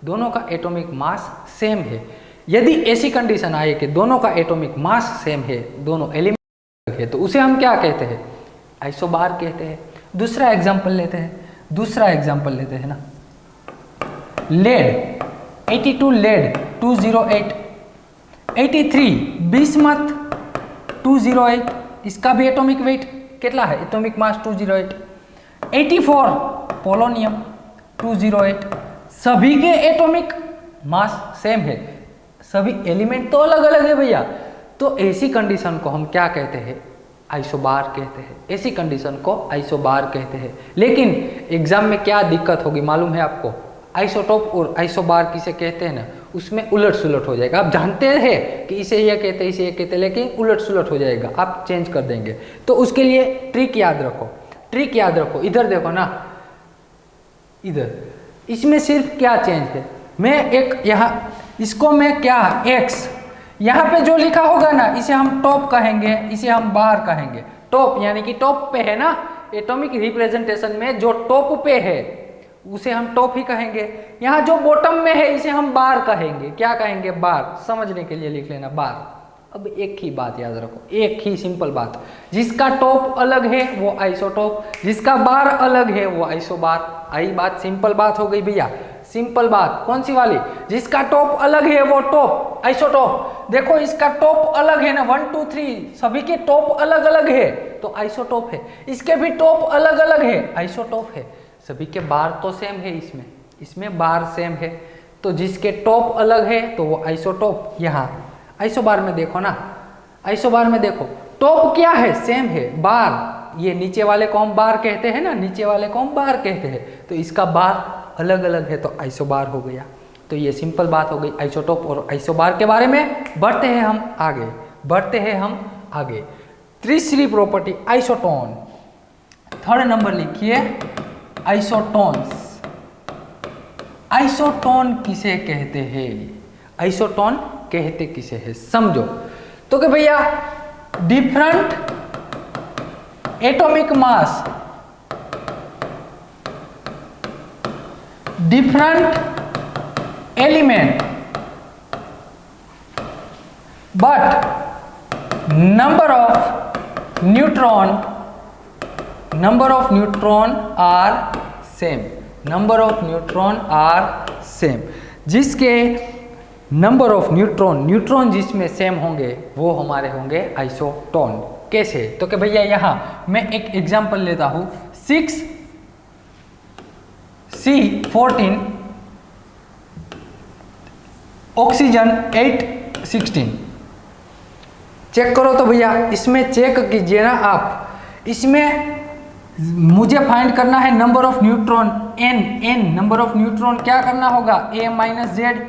Speaker 1: दोनों का एटॉमिक मास सेम है। यदि ऐसी कंडीशन आए कि दोनों का एटॉमिक मास सेम है, दोनों एलिमेंट अलग है, तो उसे हम क्या कहते हैं? आइसोबार कहते हैं। दूसरा एग्जाम्पल लेते हैं ना, लेड 82 लेड 208, 83 बिस्मथ 208, इसका भी एटॉमिक वेट कितना है? Atomic mass 208, 84 polonium 208। सभी के एटॉमिक मास सेम है, सभी एलिमेंट तो अलग अलग है भैया। तो ऐसी कंडीशन को हम क्या कहते हैं? आइसोबार कहते हैं। ऐसी कंडीशन को आइसोबार कहते हैं। लेकिन एग्जाम में क्या दिक्कत होगी मालूम है आपको? आइसोटोप और आइसोबार किसे कहते हैं ना, उसमें उलट सुलट हो जाएगा। आप जानते हैं कि इसे ये कहते हैं, लेकिन उलट सुलट हो जाएगा, आप चेंज कर देंगे। तो उसके लिए ट्रिक याद रखो। इधर देखो ना, इधर इसमें सिर्फ क्या चेंज है? मैं एक यहाँ इसको मैं क्या एक्स, यहाँ पे जो लिखा होगा ना, इसे हम टॉप कहेंगे, इसे हम बार कहेंगे। टॉप यानी कि टॉप पे है ना, एटॉमिक रिप्रेजेंटेशन में जो टॉप पे है उसे हम टॉप ही कहेंगे। यहाँ जो बॉटम में है इसे हम बार कहेंगे। क्या कहेंगे? बार। समझने के लिए लिख लेना बार। अब एक ही बात याद रखो, एक ही सिंपल बात, जिसका टॉप अलग है वो आइसोटॉप, जिसका बार अलग है वो आइसोबार। आई बात, सिंपल बात हो गई भैया। सिंपल बात कौन सी वाली? जिसका टॉप अलग है वो टॉप, आइसोटॉप। देखो इसका टॉप अलग है ना, 1 2 3 सभी के टॉप अलग अलग है तो आइसोटॉप है। इसके भी टॉप अलग अलग है, आइसोटॉप है। सभी के बार तो सेम है, इसमें बार सेम है, तो जिसके टॉप अलग है तो वो आइसोटॉप। यहाँ आइसोबार में देखो ना, आइसोबार में देखो टॉप क्या है? सेम है, बार। ये नीचे वाले को हम बार कहते हैं ना, नीचे वाले को हम बार कहते हैं, तो इसका बार अलग अलग है तो आइसोबार हो गया। तो ये सिंपल बात हो गई आइसोटॉप और आइसोबार के बारे में। बढ़ते हैं हम आगे। तीसरी प्रॉपर्टी आइसोटोन। थर्ड नंबर लिखिए, आइसोटोन्स। आइसोटोन किसे कहते हैं? आइसोटोन कहते किसे हैं समझो। तो कि भैया different atomic mass, different element, but number of neutron are same. जिसके नंबर ऑफ न्यूट्रॉन जिसमें सेम होंगे वो हमारे होंगे आइसोटोन। कैसे? तो कि भैया यहाँ मैं एक एग्जांपल लेता हूँ 6C14 ऑक्सीजन 816। चेक करो तो भैया इसमें चेक कीजिए ना आप, इसमें मुझे फाइंड करना है number of neutron n number of neutron क्या करना होगा a माइनस जेड।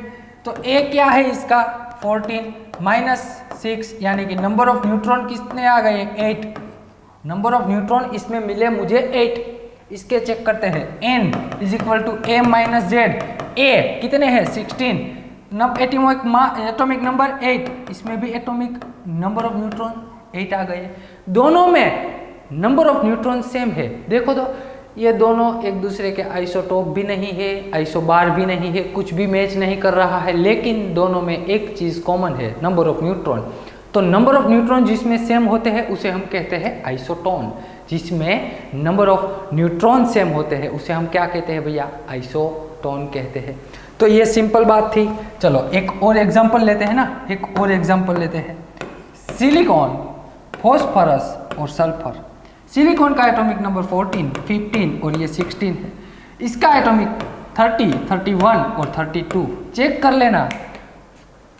Speaker 1: तो a क्या है इसका 14 माइनस 6 यानी कि नंबर ऑफ न्यूट्रॉन कितने आ गए 8। नंबर ऑफ न्यूट्रॉन इसमें मिले मुझे 8। इसके चेक करते हैं n is equal to a minus Z. a कितने हैं 16, एटॉमिक नंबर 8, इसमें भी एटॉमिक नंबर ऑफ न्यूट्रॉन 8 आ गए। दोनों में नंबर ऑफ न्यूट्रॉन सेम है। देखो तो ये दोनों एक दूसरे के आइसोटोप भी नहीं है, आइसोबार भी नहीं है, कुछ भी मैच नहीं कर रहा है, लेकिन दोनों में एक चीज़ कॉमन है नंबर ऑफ न्यूट्रॉन। तो नंबर ऑफ न्यूट्रॉन जिसमें सेम होते हैं उसे हम कहते हैं आइसोटोन। जिसमें नंबर ऑफ न्यूट्रॉन सेम होते हैं उसे हम क्या कहते हैं भैया आइसोटोन कहते हैं। तो ये सिंपल बात थी। चलो एक और एग्जाम्पल लेते हैं ना, एक और एग्जाम्पल लेते हैं सिलिकॉन, फॉस्फोरस और सल्फर। सिलिकॉन का एटॉमिक नंबर 14, 15 और ये 16 है। इसका एटॉमिक 30, 31 और 32। चेक कर लेना,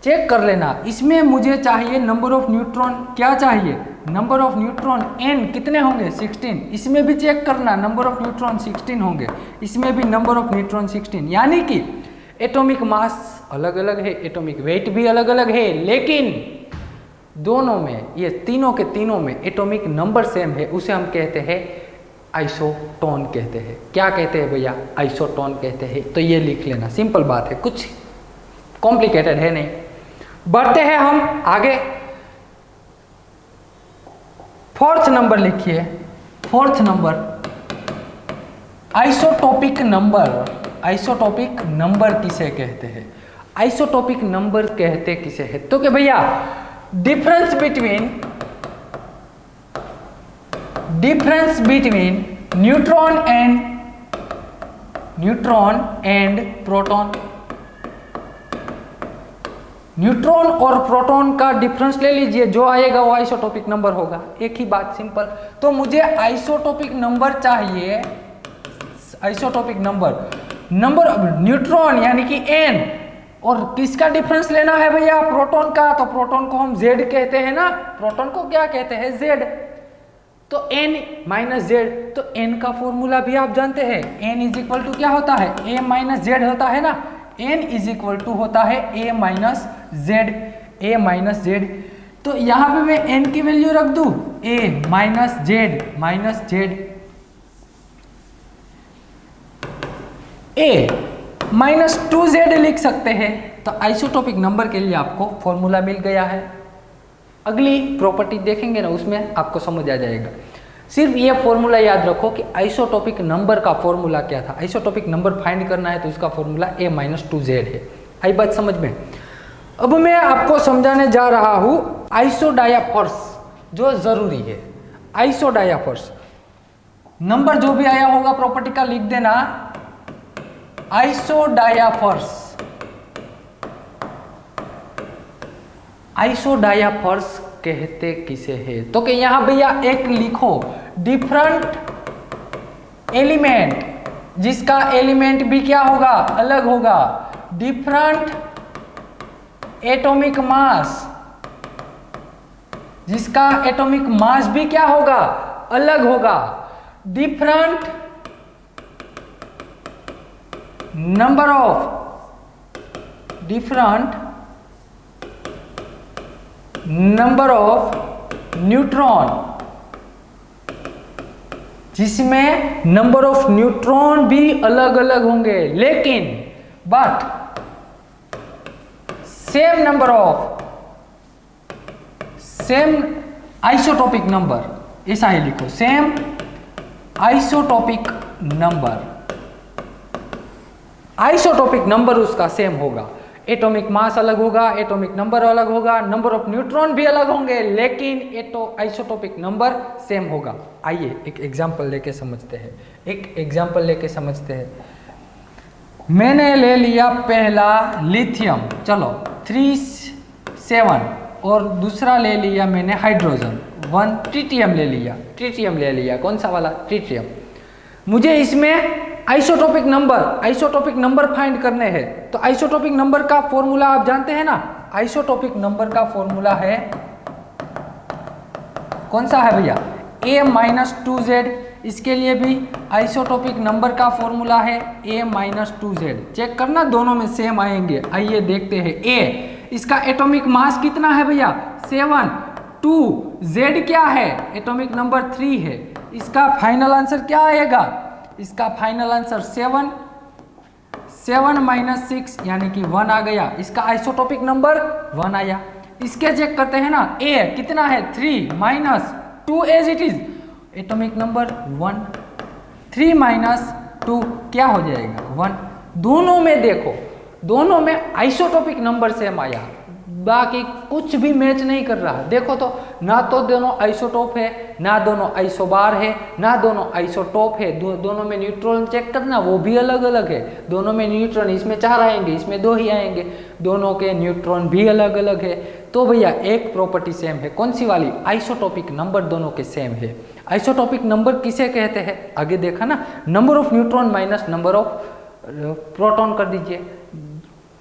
Speaker 1: चेक कर लेना। इसमें मुझे चाहिए नंबर ऑफ न्यूट्रॉन, क्या चाहिए नंबर ऑफ न्यूट्रॉन n कितने होंगे 16। इसमें भी चेक करना नंबर ऑफ न्यूट्रॉन 16 होंगे, इसमें भी नंबर ऑफ न्यूट्रॉन 16। यानी कि एटॉमिक मास अलग अलग है, एटॉमिक वेट भी अलग अलग है, लेकिन दोनों में ये तीनों के तीनों में एटॉमिक नंबर सेम है। उसे हम कहते हैं आइसोटोन कहते हैं। क्या कहते हैं भैया आइसोटोन कहते हैं। तो ये लिख लेना, सिंपल बात है, कुछ कॉम्प्लिकेटेड है नहीं। बढ़ते हैं हम आगे। फोर्थ नंबर लिखिए, fourth number isotopic number. Isotopic number किसे कहते हैं, आइसोटोपिक नंबर कहते किसे है? तो कि भैया difference between neutron and proton। Neutron और प्रोटॉन का डिफरेंस ले लीजिए, जो आएगा वो आइसोटोपिक नंबर होगा। एक ही बात, सिंपल। तो मुझे आइसोटोपिक नंबर चाहिए, आइसोटोपिक नंबर न्यूट्रॉन यानी कि n, और किसका डिफरेंस लेना है भैया प्रोटॉन का। तो प्रोटॉन को हम z कहते हैं ना, प्रोटॉन को क्या कहते हैं z। तो n माइनस जेड, तो n का फॉर्मूला भी आप जानते हैं, n इज इक्वल टू क्या होता है a माइनस जेड होता है ना। n इज इक्वल टू होता है a माइनस जेड। तो यहाँ पे मैं n की वैल्यू रख दूं a minus Z a minus 2z लिख सकते हैं। तो आइसोटोपिक नंबर के लिए आपको फॉर्मूला मिल गया है। अगली प्रॉपर्टी देखेंगे ना, उसमें आपको समझ आ जाएगा। सिर्फ ये फॉर्मूला याद रखो कि आइसोटोपिक नंबर का फॉर्मूला क्या था। आइसोटोपिक नंबर फाइंड करना है तो इसका फॉर्मूला a माइनस 2z है। आई बात समझ में। अब मैं आपको समझाने जा रहा हूँ आइसोडायाफॉर्स, जो जरूरी है। आइसोडायाफॉर्स नंबर जो भी आया होगा प्रॉपर्टी का लिख देना। आइसोडायाफॉर्स कहते किसे है? तो कि यहां भैया एक लिखो डिफरेंट एलिमेंट, जिसका एलिमेंट भी क्या होगा अलग होगा। डिफरेंट एटॉमिक मास, जिसका एटॉमिक मास भी क्या होगा अलग होगा। डिफरेंट नंबर ऑफ न्यूट्रॉन, जिसमें नंबर ऑफ न्यूट्रॉन भी अलग अलग होंगे, लेकिन बट सेम आइसोटोपिक नंबर, ऐसा ही लिखो सेम आइसोटोपिक नंबर उसका सेम होगा। एटॉमिक मास अलग होगा, एटॉमिक नंबर अलग होगा, नंबर ऑफ न्यूट्रॉन भी अलग होंगे, लेकिन आइसोटोपिक नंबर सेम होगा। आइए एक एग्जांपल लेके समझते हैं। मैंने ले लिया पहला लिथियम, चलो 3, 7 और दूसरा ले लिया मैंने हाइड्रोजन, 1 ट्रिटियम ले लिया, ट्रिटियम ले लिया, कौन सा वाला, ट्रिटियम। मुझे इसमें आइसोटोपिक नंबर फाइंड करने हैं। तो आइसोटोपिक नंबर का फॉर्मूला आप जानते हैं ना, आइसोटोपिक नंबर का फॉर्मूला है, कौन सा है भैया, A-2Z। इसके लिए भी आइसोटोपिक नंबर का फॉर्मूला है A-2Z। चेक करना दोनों में सेम आएंगे। आइए देखते हैं। A इसका एटॉमिक मास कितना है भैया, 7। 2 Z क्या है, एटॉमिक नंबर 3 है। इसका फाइनल आंसर क्या आएगा, इसका फाइनल आंसर 7 6 यानी कि 1 आ गया। इसका आइसोटोपिक नंबर 1 आया। इसके चेक करते हैं ना, A कितना है, 3 - 2 as it is, atomic number 1, 3 - 2 क्या हो जाएगा, 1। दोनों में देखो, दोनों में आइसोटोपिक नंबर सेम आया, बाकी कुछ भी मैच नहीं कर रहा। देखो तो ना तो दोनों आइसोटोप है, ना दोनों आइसोबार है, ना दोनों आइसोटोप है। दोनों में न्यूट्रॉन चेक करना, वो भी अलग अलग है। दोनों में न्यूट्रॉन, इसमें 4 आएंगे, इसमें 2 ही आएंगे। दोनों के न्यूट्रॉन भी अलग अलग है। तो भैया एक प्रॉपर्टी सेम है, कौन सी वाली, आइसोटोपिक नंबर दोनों के सेम है। आइसोटोपिक नंबर किसे कहते हैं, आगे देखा ना, number of neutron minus number of proton कर दीजिए,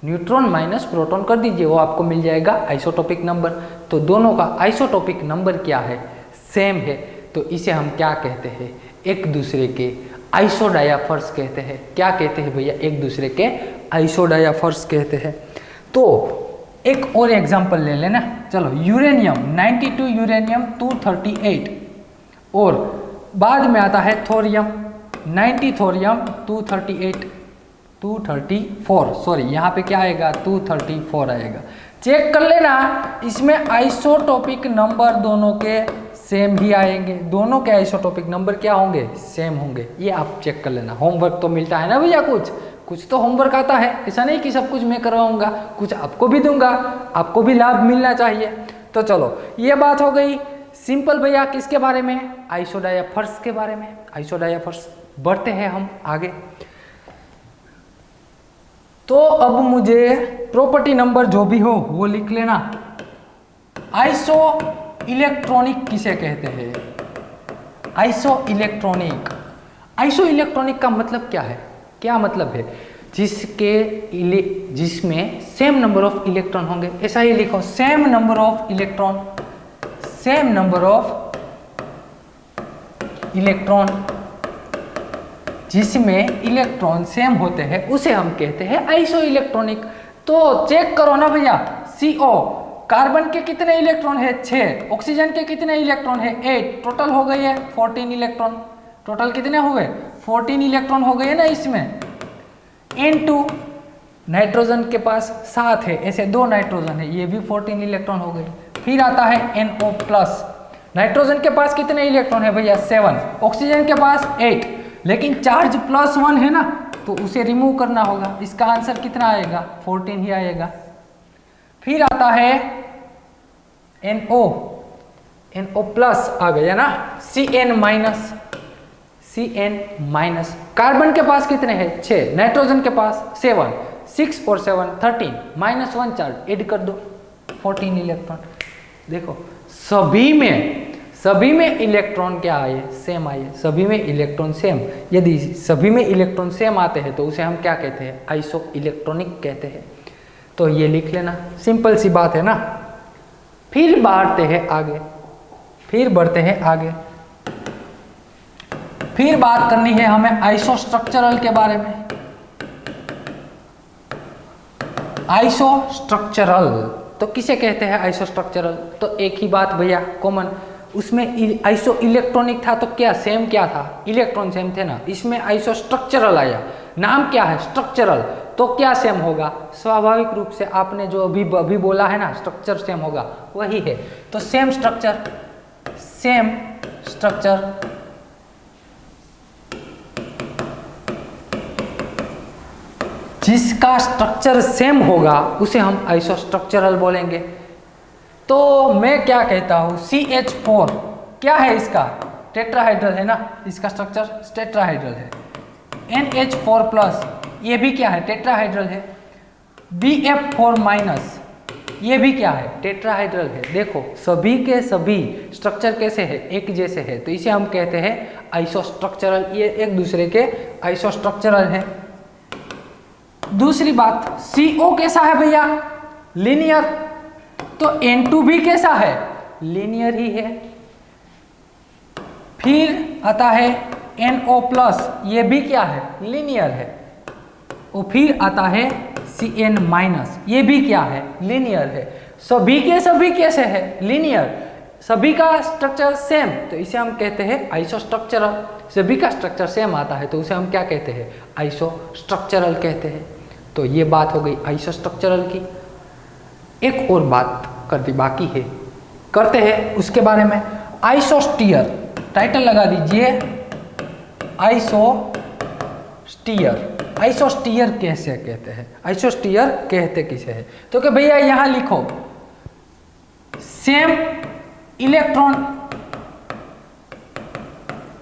Speaker 1: न्यूट्रॉन माइनस प्रोटॉन कर दीजिए, वो आपको मिल जाएगा आइसोटोपिक नंबर। तो दोनों का आइसोटोपिक नंबर क्या है, सेम है। तो इसे हम क्या कहते हैं, एक दूसरे के आइसोडायाफर्स कहते हैं। क्या कहते हैं भैया, एक दूसरे के आइसोडायाफर्स कहते हैं। तो एक और एग्जांपल ले लेना, चलो, यूरेनियम 92, यूरेनियम 238, और बाद में आता है थोरियम 90, थोरियम 234, सॉरी यहाँ पे क्या आएगा, 234 आएगा। चेक कर लेना, इसमें आइसोटोपिक नंबर दोनों के सेम ही आएंगे। दोनों के आइसोटोपिक नंबर क्या होंगे, सेम होंगे। ये आप चेक कर लेना। होमवर्क तो मिलता है ना भैया, कुछ तो होमवर्क आता है। ऐसा नहीं कि सब कुछ मैं करवाऊंगा, कुछ आपको भी दूंगा, आपको भी लाभ मिलना चाहिए। तो चलो, ये बात हो गई सिंपल भैया किसके बारे में, आइसोडायाफर्स के बारे में। आइसोडायाफर्स, बढ़ते हैं हम आगे। तो अब मुझे प्रॉपर्टी नंबर जो भी हो वो लिख लेना। आइसो इलेक्ट्रॉनिक किसे कहते हैं, आइसो इलेक्ट्रॉनिक। आइसो इलेक्ट्रॉनिक का मतलब क्या है, क्या मतलब है, जिसमें सेम नंबर ऑफ इलेक्ट्रॉन होंगे। ऐसा ही लिखो, same number of electron, same number of electron, जिसमें इलेक्ट्रॉन सेम होते हैं उसे हम कहते हैं आइसो इलेक्ट्रॉनिक। तो चेक करो ना भैया, CO कार्बन के कितने इलेक्ट्रॉन है, 6, ऑक्सीजन के कितने इलेक्ट्रॉन है, 8, टोटल हो गई है 14 इलेक्ट्रॉन। टोटल कितने हुए, 14 इलेक्ट्रॉन हो गए ना इसमें। N2 नाइट्रोजन के पास 7 है, ऐसे 2 नाइट्रोजन है, ये भी 14 इलेक्ट्रॉन हो गए। फिर आता है NO+, नाइट्रोजन के पास कितने इलेक्ट्रॉन है भैया, 7, ऑक्सीजन के पास 8, लेकिन चार्ज +1 है ना, तो उसे रिमूव करना होगा। इसका आंसर कितना आएगा, 14 ही आएगा। फिर आता है NO+ आ गया ना, CN-, कार्बन के पास कितने हैं, 6, नाइट्रोजन के पास 7, 6 और 7 13, -1 चार्ज ऐड कर दो, 14 इलेक्ट्रॉन। देखो सभी में इलेक्ट्रॉन क्या आए, सेम आए, सभी में इलेक्ट्रॉन सेम। यदि सभी में इलेक्ट्रॉन सेम आते हैं तो उसे हम क्या कहते हैं, आइसो इलेक्ट्रॉनिक कहते हैं। तो ये लिख लेना, सिंपल सी बात है ना। फिर बढ़ते हैं आगे, फिर बात करनी है हमें आइसोस्ट्रक्चरल के बारे में। आइसोस्ट्रक्चरल तो किसे कहते हैं, आइसोस्ट्रक्चरल। तो एक ही बात भैया कॉमन, उसमें आइसो इलेक्ट्रॉनिक था तो क्या सेम क्या था, इलेक्ट्रॉन सेम थे ना। इसमें आइसोस्ट्रक्चरल आया, नाम क्या है, स्ट्रक्चरल, तो क्या सेम होगा, स्वाभाविक रूप से आपने जो अभी बोला है ना, स्ट्रक्चर सेम होगा, वही है। तो सेम स्ट्रक्चर जिसका स्ट्रक्चर सेम होगा उसे हम आइसोस्ट्रक्चरल बोलेंगे। तो मैं क्या कहता हूँ, CH4 क्या है, इसका टेट्राहाइड्रल है ना, इसका स्ट्रक्चर टेट्राहाइड्रल है। NH4+, ये भी क्या है, टेट्राहाइड्रल है। BF4- ये भी क्या है, टेट्राहाइड्रल है। देखो सभी के सभी स्ट्रक्चर कैसे है, एक जैसे है, तो इसे हम कहते हैं आइसोस्ट्रक्चरल। ये एक दूसरे के आइसोस्ट्रक्चरल है। दूसरी बात, CO कैसा है भैया, लीनियर। तो N2 भी कैसा है, लीनियर ही है। फिर आता है NO+, ये भी क्या है, लीनियर है। और फिर आता है CN-, ये भी क्या है, लीनियर है। सभी के सभी कैसे है, लीनियर। सभी का स्ट्रक्चर सेम, तो इसे हम कहते हैं आइसोस्ट्रक्चरल। सभी का स्ट्रक्चर सेम आता है तो उसे हम क्या कहते हैं, आइसोस्ट्रक्चरल कहते हैं। तो ये बात हो गई आइसोस्ट्रक्चरल की। एक और बात करती बाकी है, करते हैं उसके बारे में। आइसोस्टीयर, टाइटल लगा दीजिए आइसोस्टीयर। आइसोस्टीयर कैसे कहते हैं, आइसोस्टीयर कहते किसे है, तो कि भैया यहां लिखो सेम इलेक्ट्रॉन,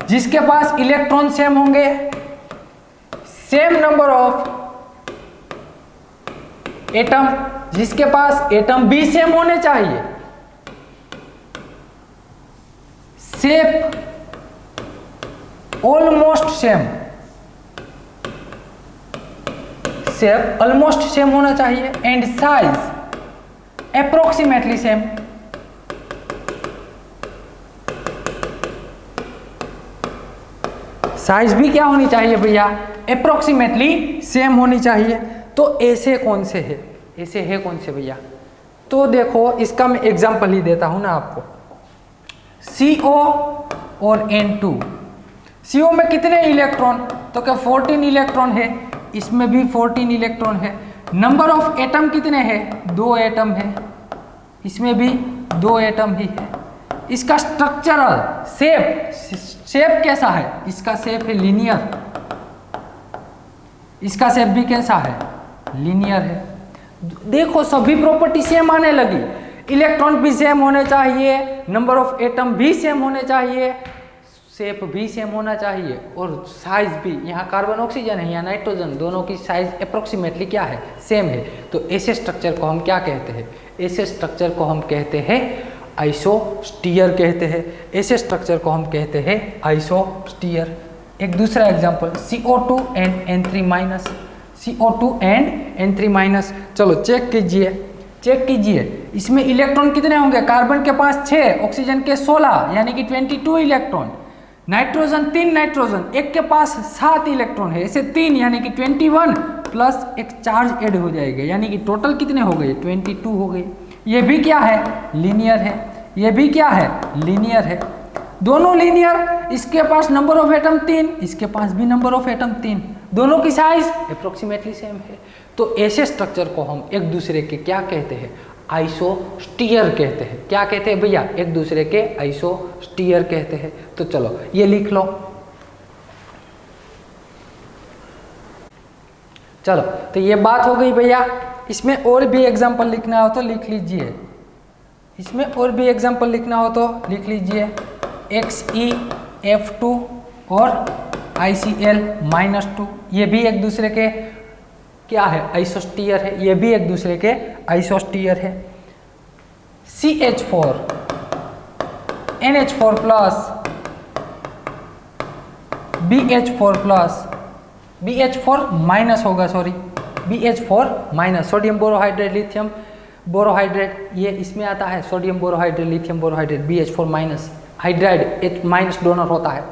Speaker 1: जिसके पास इलेक्ट्रॉन सेम होंगे, सेम नंबर ऑफ एटम, जिसके पास एटम भी सेम होने चाहिए, shape almost same, shape almost same होना चाहिए, and size approximately same. Size भी क्या होनी चाहिए भैया, अप्रोक्सीमेटली सेम होनी चाहिए। तो ऐसे कौन से है, ऐसे है कौन से भैया, तो देखो इसका मैं एग्जांपल ही देता हूं ना आपको। CO और N2, CO में कितने इलेक्ट्रॉन, तो क्या 14 इलेक्ट्रॉन है, इसमें भी 14 इलेक्ट्रॉन है। नंबर ऑफ एटम कितने हैं, 2 एटम है, इसमें भी 2 एटम ही है। इसका स्ट्रक्चरल शेप, शेप कैसा है, इसका शेप है लीनियर, इसका शेप भी कैसा है, लीनियर है। देखो सभी प्रॉपर्टी सेम आने लगी, इलेक्ट्रॉन भी सेम होने चाहिए, नंबर ऑफ एटम भी सेम होने चाहिए, शेप भी सेम होना चाहिए, और साइज भी, यहाँ कार्बन ऑक्सीजन है, यहाँ नाइट्रोजन, दोनों की साइज अप्रोक्सीमेटली क्या है, सेम है। तो ऐसे स्ट्रक्चर को हम क्या कहते हैं, ऐसे स्ट्रक्चर को हम कहते हैं आइसोस्टीयर कहते हैं। ऐसे स्ट्रक्चर को हम कहते हैं आइसोस्टीयर। एक दूसरा example, CO2 and N3-, CO2 and N3-। चलो चेक कीजिए, चेक कीजिए, इसमें इलेक्ट्रॉन कितने होंगे, कार्बन के पास 6, ऑक्सीजन के 16, यानी कि 22 इलेक्ट्रॉन। नाइट्रोजन 3 नाइट्रोजन, एक के पास 7 इलेक्ट्रॉन है, ऐसे 3 यानी कि 21 प्लस एक चार्ज ऐड हो जाएगा, यानी कि टोटल कितने हो गए, 22 हो गए। ये भी क्या है, लीनियर है, ये भी क्या है, लीनियर है, दोनों लीनियर। इसके पास नंबर ऑफ एटम 3, इसके पास भी नंबर ऑफ एटम 3, दोनों की साइज अप्रोक्सीमेटली सेम है। तो ऐसे स्ट्रक्चर को हम एक दूसरे के क्या कहते हैं, आइसोस्टीयर कहते हैं। क्या कहते हैं भैया, एक दूसरे के आइसोस्टीयर कहते हैं। तो चलो ये लिख लो। चलो तो ये बात हो गई भैया। इसमें और भी एग्जांपल लिखना हो तो लिख लीजिए, इसमें और भी एग्जांपल लिखना हो तो लिख लीजिए। XeF2 और ICl-2, ये भी एक दूसरे के क्या है, आइसोस्टीयर है, ये भी एक दूसरे के आइसोस्टीयर है। CH4 NH4+, BH4- होगा, sorry BH4-, sodium borohydrate, lithium borohydrate, ये इसमें आता है, sodium borohydrate, lithium borohydrate, BH4-, hydride H- donor होता है,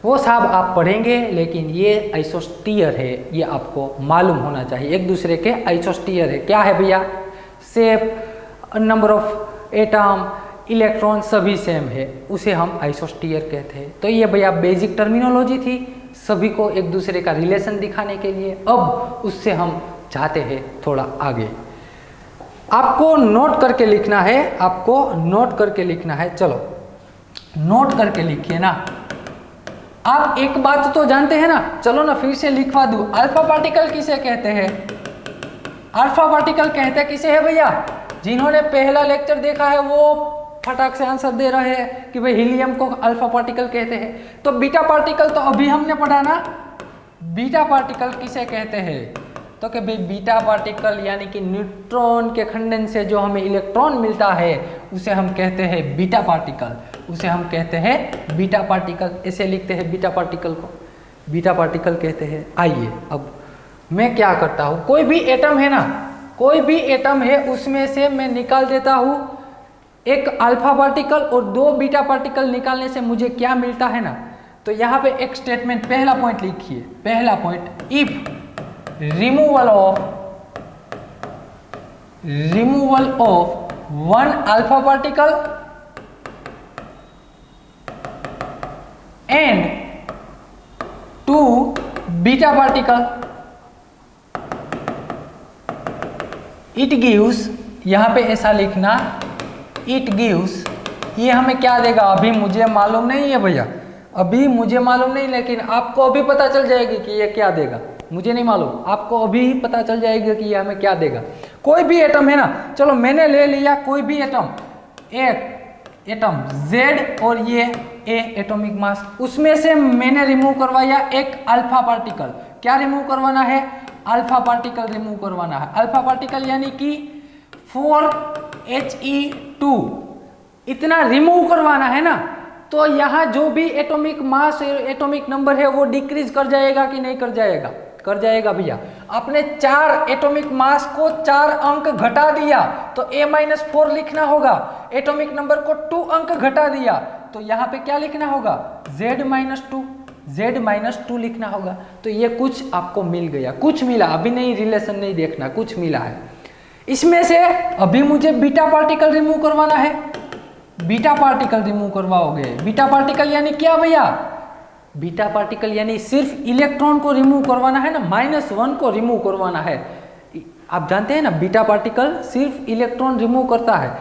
Speaker 1: वो सब आप पढ़ेंगे। लेकिन ये आइसोस्टीयर है, ये आपको मालूम होना चाहिए, एक दूसरे के आइसोस्टीयर है। क्या है भैया, shape, number of atom, electron सभी सेम है, उसे हम आइसोस्टीयर कहते हैं। तो ये भैया बेसिक टर्मिनोलॉजी थी, सभी को एक दूसरे का रिलेशन दिखाने के लिए। अब उससे हम जाते हैं थोड़ा आगे। आपको नोट करके लिखना है, आपको नोट करके लिखना है। चलो नोट करके लिखिए ना। आप एक बात तो जानते हैं ना, चलो ना फिर से लिखवा दूं। अल्फा पार्टिकल किसे कहते हैं, अल्फा पार्टिकल कहते किसे है भैया, जिन्होंने पहला लेक्चर देखा है वो फटाक से आंसर दे रहे हैं कि भाई हीलियम को अल्फा पार्टिकल कहते हैं। तो बीटा पार्टिकल तो अभी हमने पढ़ा ना, बीटा पार्टिकल किसे कहते हैं, तो कि भाई बीटा पार्टिकल यानी कि न्यूट्रॉन के खंडन से जो हमें इलेक्ट्रॉन मिलता है उसे हम कहते हैं बीटा पार्टिकल, उसे हम कहते हैं बीटा पार्टिकल। ऐसे लिखते हैं बीटा पार्टिकल को, बीटा पार्टिकल कहते हैं। आइए अब मैं क्या करता हूँ, कोई भी एटम है ना, कोई भी एटम है उसमें से मैं निकाल देता हूँ एक अल्फा पार्टिकल और 2 बीटा पार्टिकल निकालने से मुझे क्या मिलता है ना। तो यहाँ पे एक स्टेटमेंट, पहला पॉइंट लिखिए, पहला point, if removal of 1 alpha particle and 2 beta particle, it gives, यहां पे ऐसा लिखना, इट गिव्स, ये हमें क्या देगा अभी मुझे मालूम नहीं है भैया, अभी मुझे मालूम नहीं, लेकिन आपको अभी पता चल जाएगी कि ये क्या देगा। मुझे नहीं मालूम, आपको अभी ही पता चल जाएगा कि ये हमें क्या देगा। कोई भी एटम है ना, चलो मैंने ले लिया कोई भी एटम, एक एटम Z और ये A एटॉमिक मास, उसमें से मैंने रिमूव करवाया एक अल्फा पार्टिकल। क्या रिमूव करवाना है? अल्फा पार्टिकल रिमूव करवाना है। अल्फा पार्टिकल यानी कि 4He2 इतना रिमूव करवाना है ना। तो यहाँ जो भी एटॉमिक मास, एटॉमिक नंबर है वो डिक्रीज कर जाएगा कि नहीं कर जाएगा? कर जाएगा भैया। आपने 4 एटॉमिक मास को 4 अंक घटा दिया तो A-4 लिखना होगा। एटॉमिक नंबर को 2 अंक घटा दिया तो यहाँ पे क्या लिखना होगा? Z-2, Z-2 लिखना होगा। तो ये कुछ आपको मिल गया, कुछ मिला, अभी नहीं, रिलेशन नहीं देखना, कुछ मिला है। इसमें से अभी मुझे बीटा पार्टिकल रिमूव करवाना है, बीटा पार्टिकल रिमूव करवाओगे। बीटा पार्टिकल यानी क्या भैया? बीटा पार्टिकल यानी सिर्फ इलेक्ट्रॉन को रिमूव करवाना है ना, -1 को रिमूव करवाना है। आप जानते हैं ना बीटा पार्टिकल सिर्फ इलेक्ट्रॉन रिमूव करता है।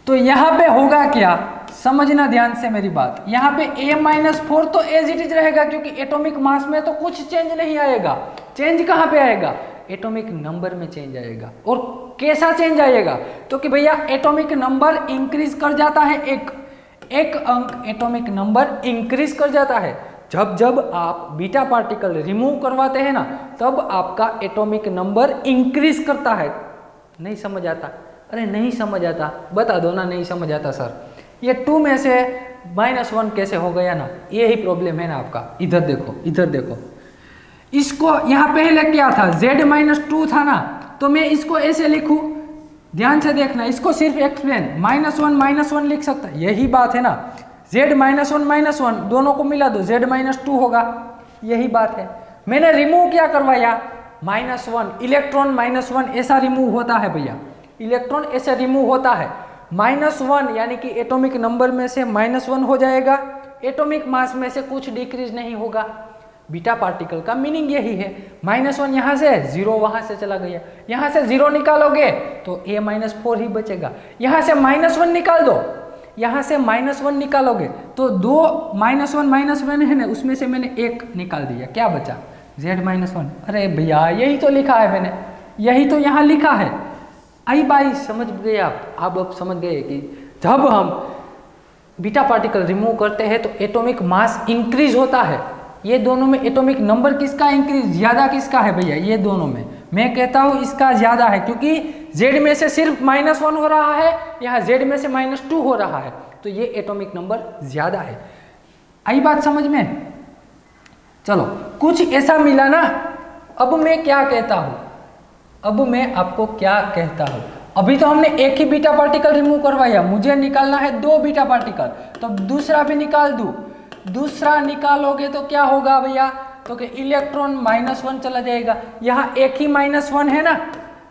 Speaker 1: तो यहाँ पे होगा क्या, समझना ध्यान से मेरी बात। यहाँ पे A-4 तो एज इट इज रहेगा क्योंकि एटॉमिक मास में तो कुछ चेंज नहीं आएगा। चेंज कहाँ पे आएगा? एटॉमिक नंबर में चेंज आएगा। और कैसा चेंज आएगा? तो कि भैया एटॉमिक नंबर इंक्रीज कर जाता है, एक अंक एटॉमिक नंबर इंक्रीज कर जाता है। जब जब आप बीटा पार्टिकल रिमूव करवाते हैं ना तब आपका एटॉमिक नंबर इंक्रीज करता है। नहीं समझ आता? अरे नहीं समझ आता, बता दो ना, नहीं समझ आता सर। ये 2 में से -1 कैसे हो गया ना, यही प्रॉब्लम है ना आपका। इधर देखो, इधर देखो, इसको यहाँ पहले क्या था? Z-2 था ना, तो मैं इसको ऐसे लिखूं, ध्यान से देखना, इसको सिर्फ एक्सप्लेन, -1 लिख सकता, यही बात है ना। Z-1 दोनों को मिला दो, Z-2 होगा, यही बात है। मैंने रिमूव क्या करवाया? -1, इलेक्ट्रॉन -1 ऐसा रिमूव होता है भैया, इलेक्ट्रॉन ऐसे रिमूव होता है। -1 यानी कि एटॉमिक नंबर में से -1 हो जाएगा, एटॉमिक मास में से कुछ डिक्रीज नहीं होगा। बीटा पार्टिकल का मीनिंग यही है। -1 यहाँ से, 0 वहाँ से चला गया, यहाँ से 0 निकालोगे तो A-4 ही बचेगा। यहाँ से -1 निकाल दो, यहाँ से -1 निकालोगे तो 2 -1 है ना, उसमें से मैंने 1 निकाल दिया, क्या बचा? Z-1। अरे भैया यही तो लिखा है मैंने, यही तो यहाँ लिखा है। आई बाई, समझ गए आप अब समझ गए कि जब हम बीटा पार्टिकल रिमूव करते हैं तो एटॉमिक मास इंक्रीज होता है। ये दोनों में एटॉमिक नंबर किसका इंक्रीज, ज्यादा किसका है भैया? ये दोनों में मैं कहता हूँ इसका ज्यादा है, क्योंकि Z में से सिर्फ -1 हो रहा है, यहाँ Z में से -2 हो रहा है, तो ये एटॉमिक नंबर ज्यादा है। आई बात समझ में? चलो कुछ ऐसा मिला ना। अब मैं क्या कहता हूँ, अब मैं आपको क्या कहता हूँ, अभी तो हमने एक ही बीटा पार्टिकल रिमूव करवाया, मुझे निकालना है 2 बीटा पार्टिकल, तो दूसरा भी निकाल दूं। दूसरा निकालोगे तो क्या होगा भैया? तो कि इलेक्ट्रॉन -1 चला जाएगा, यहाँ एक ही -1 है ना,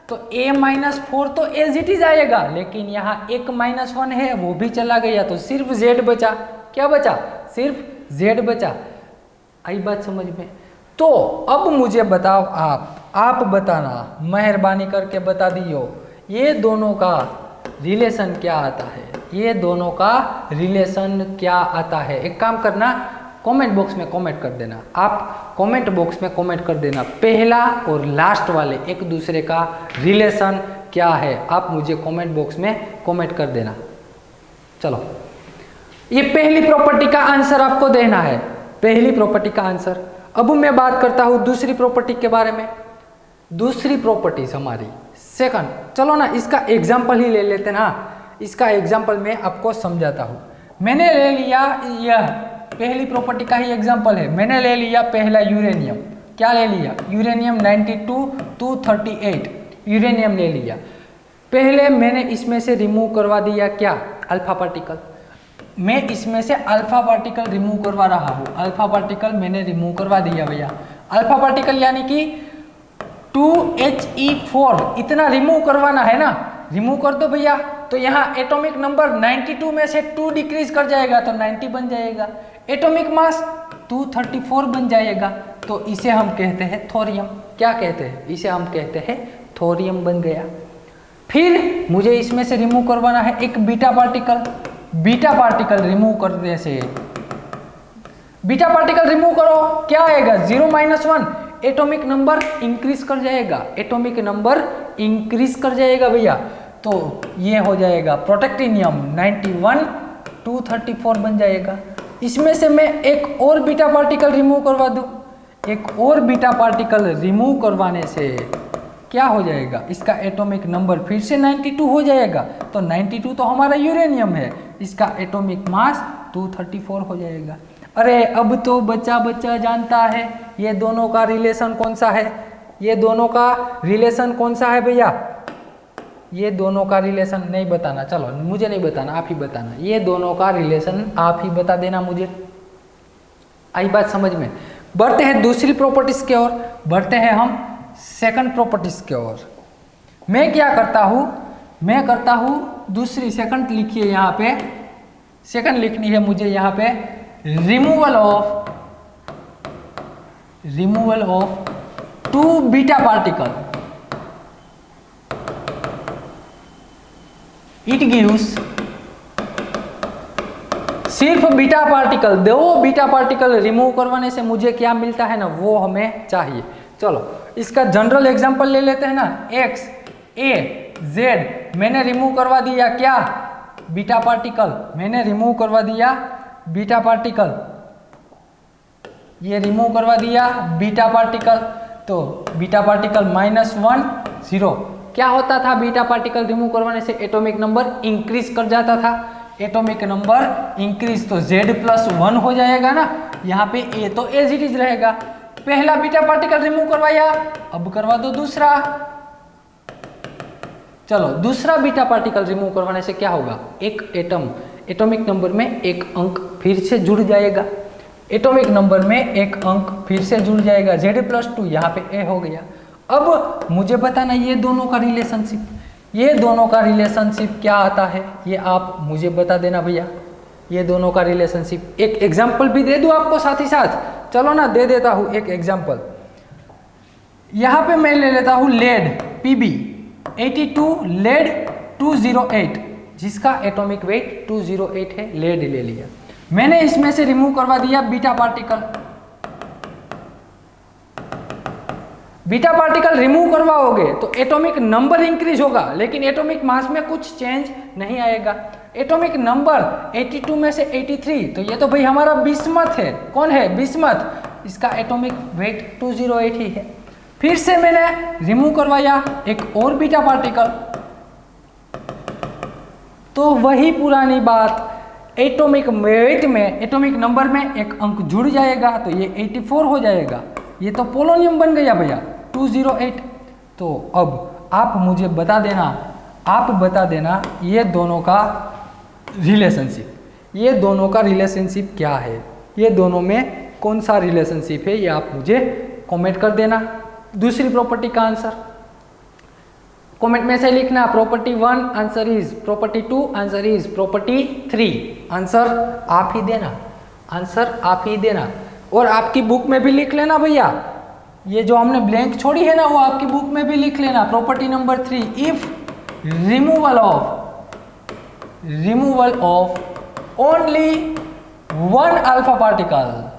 Speaker 1: तो A-4 तो एज इट इज आएगा, लेकिन यहाँ एक -1 है वो भी चला गया, तो सिर्फ Z बचा। क्या बचा? सिर्फ Z बचा। आई बात समझ में? तो अब मुझे बताओ, आप बताना, मेहरबानी करके बता दियो, ये दोनों का रिलेशन क्या आता है? ये दोनों का रिलेशन क्या आता है? एक काम करना, कमेंट बॉक्स में कमेंट कर देना, आप कमेंट बॉक्स में कमेंट कर देना, पहला और लास्ट वाले एक दूसरे का रिलेशन क्या है, आप मुझे कमेंट बॉक्स में कमेंट कर देना। चलो, ये पहली प्रॉपर्टी का आंसर आपको देना है, पहली प्रॉपर्टी का आंसर। अब मैं बात करता हूँ दूसरी प्रॉपर्टी के बारे में। दूसरी प्रॉपर्टीज हमारी सेकंड, चलो ना इसका एग्जाम्पल ही ले लेते ना। इसका एग्जाम्पल मैं आपको समझाता हूँ। मैंने ले लिया, यह पहली प्रॉपर्टी का ही एग्जाम्पल है। मैंने ले लिया पहला यूरेनियम, क्या ले लिया, यूरेनियम 92 238 यूरेनियम ले लिया। पहले मैंने इसमें से रिमूव करवा दिया क्या, अल्फा पार्टिकल। मैं इसमें से अल्फा पार्टिकल रिमूव करवा रहा हूँ। अल्फा पार्टिकल मैंने रिमूव करवा दिया भैया। अल्फा पार्टिकल यानी कि 2He4 इतना रिमूव करवाना है ना, रिमूव कर दो भैया। तो यहाँ एटॉमिक नंबर 92 में से 2 डिक्रीज कर जाएगा तो 90 बन जाएगा। एटॉमिक मास 234 बन जाएगा। तो इसे हम कहते हैं थोरियम। क्या कहते हैं, इसे हम कहते हैं थोरियम बन गया। फिर मुझे इसमें से रिमूव करवाना है एक beta particle. Beta particle remove करने से, बीटा पार्टिकल रिमूव करो, क्या आएगा 0 -1, एटॉमिक नंबर इंक्रीज कर जाएगा। एटॉमिक नंबर इंक्रीज कर जाएगा भैया। तो ये हो जाएगा प्रोटेक्टिनियम 91 234 बन जाएगा। इसमें से मैं एक और बीटा पार्टिकल रिमूव करवा दूं। एक और बीटा पार्टिकल रिमूव करवाने से क्या हो जाएगा, इसका एटॉमिक नंबर फिर से 92 हो जाएगा। तो 92 तो हमारा यूरेनियम है, इसका एटॉमिक मास 234 हो जाएगा। अरे अब तो बच्चा बच्चा जानता है ये दोनों का रिलेशन कौन सा है। ये दोनों का रिलेशन कौन सा है भैया, ये दोनों का रिलेशन नहीं बताना, चलो मुझे नहीं बताना, आप ही बताना। ये दोनों का रिलेशन आप ही बता देना मुझे। आई बात समझ में। बढ़ते हैं दूसरी प्रॉपर्टीज की ओर, बढ़ते हैं हम सेकंड प्रॉपर्टीज की ओर। मैं क्या करता हूँ, मैं करता हूँ दूसरी, सेकंड लिखिए यहाँ पे, सेकंड लिखनी है मुझे यहाँ पे, removal of 2 beta particle. It gives, सिर्फ beta particle, 2 beta particle remove करवाने से मुझे क्या मिलता है ना, वो हमें चाहिए। चलो इसका जनरल एग्जांपल ले लेते हैं ना। X, A, Z मैंने रिमूव करवा दिया क्या, बीटा पार्टिकल। मैंने रिमूव करवा दिया बीटा पार्टिकल, ये रिमूव करवा दिया बीटा पार्टिकल। तो बीटा पार्टिकल -1 0, क्या होता था, बीटा पार्टिकल रिमूव करवाने से एटॉमिक नंबर इंक्रीज कर जाता था। एटॉमिक नंबर इंक्रीज तो Z+1 हो जाएगा ना, यहाँ पे A तो एज इट इज रहेगा। पहला बीटा पार्टिकल रिमूव करवाया, अब करवा दो दूसरा। चलो दूसरा बीटा पार्टिकल रिमूव करवाने से क्या होगा, एक एटॉमिक नंबर में एक अंक फिर से जुड़ जाएगा। एटॉमिक नंबर में एक अंक फिर से जुड़ जाएगा, Z+2 यहाँ पे A हो गया। अब मुझे बताना ये दोनों का रिलेशनशिप, ये दोनों का रिलेशनशिप क्या आता है, ये आप मुझे बता देना भैया। ये दोनों का रिलेशनशिप, एक एग्जाम्पल भी दे दूं आपको साथ ही साथ, चलो ना दे देता हूं एक एग्जाम्पल। यहाँ पे मैं ले लेता हूं लेड Pb 82, लेड 208, जिसका एटॉमिक वेट 208 है, लेड ले लिया। मैंने इसमें से रिमूव करवा दिया beta particle. Beta particle remove करवाओगे तो एटॉमिक नंबर इंक्रीज होगा, लेकिन एटॉमिक मास में कुछ चेंज नहीं आएगा। एटॉमिक नंबर 82 में से 83, तो ये तो भाई हमारा बिस्मथ है। कौन है, बिस्मथ। इसका एटॉमिक वेट 208 ही है। फिर से मैंने रिमूव करवाया एक और बीटा पार्टिकल, तो वही पुरानी बात, एटॉमिक वेट में, एटॉमिक नंबर में एक अंक जुड़ जाएगा, तो ये 84 हो जाएगा। ये तो पोलोनियम बन गया भैया 208। तो अब आप मुझे बता देना, आप बता देना ये दोनों का रिलेशनशिप, ये दोनों का रिलेशनशिप क्या है, ये दोनों में कौन सा रिलेशनशिप है, ये आप मुझे कमेंट कर देना। दूसरी प्रॉपर्टी का आंसर कमेंट में से लिखना, property 1 answer is, property 2 answer is, property 3 answer आप ही देना, आंसर आप ही देना। और आपकी बुक में भी लिख लेना भैया, ये जो हमने ब्लैंक छोड़ी है ना, वो आपकी बुक में भी लिख लेना। Property number 3, if removal of only 1 alpha particle,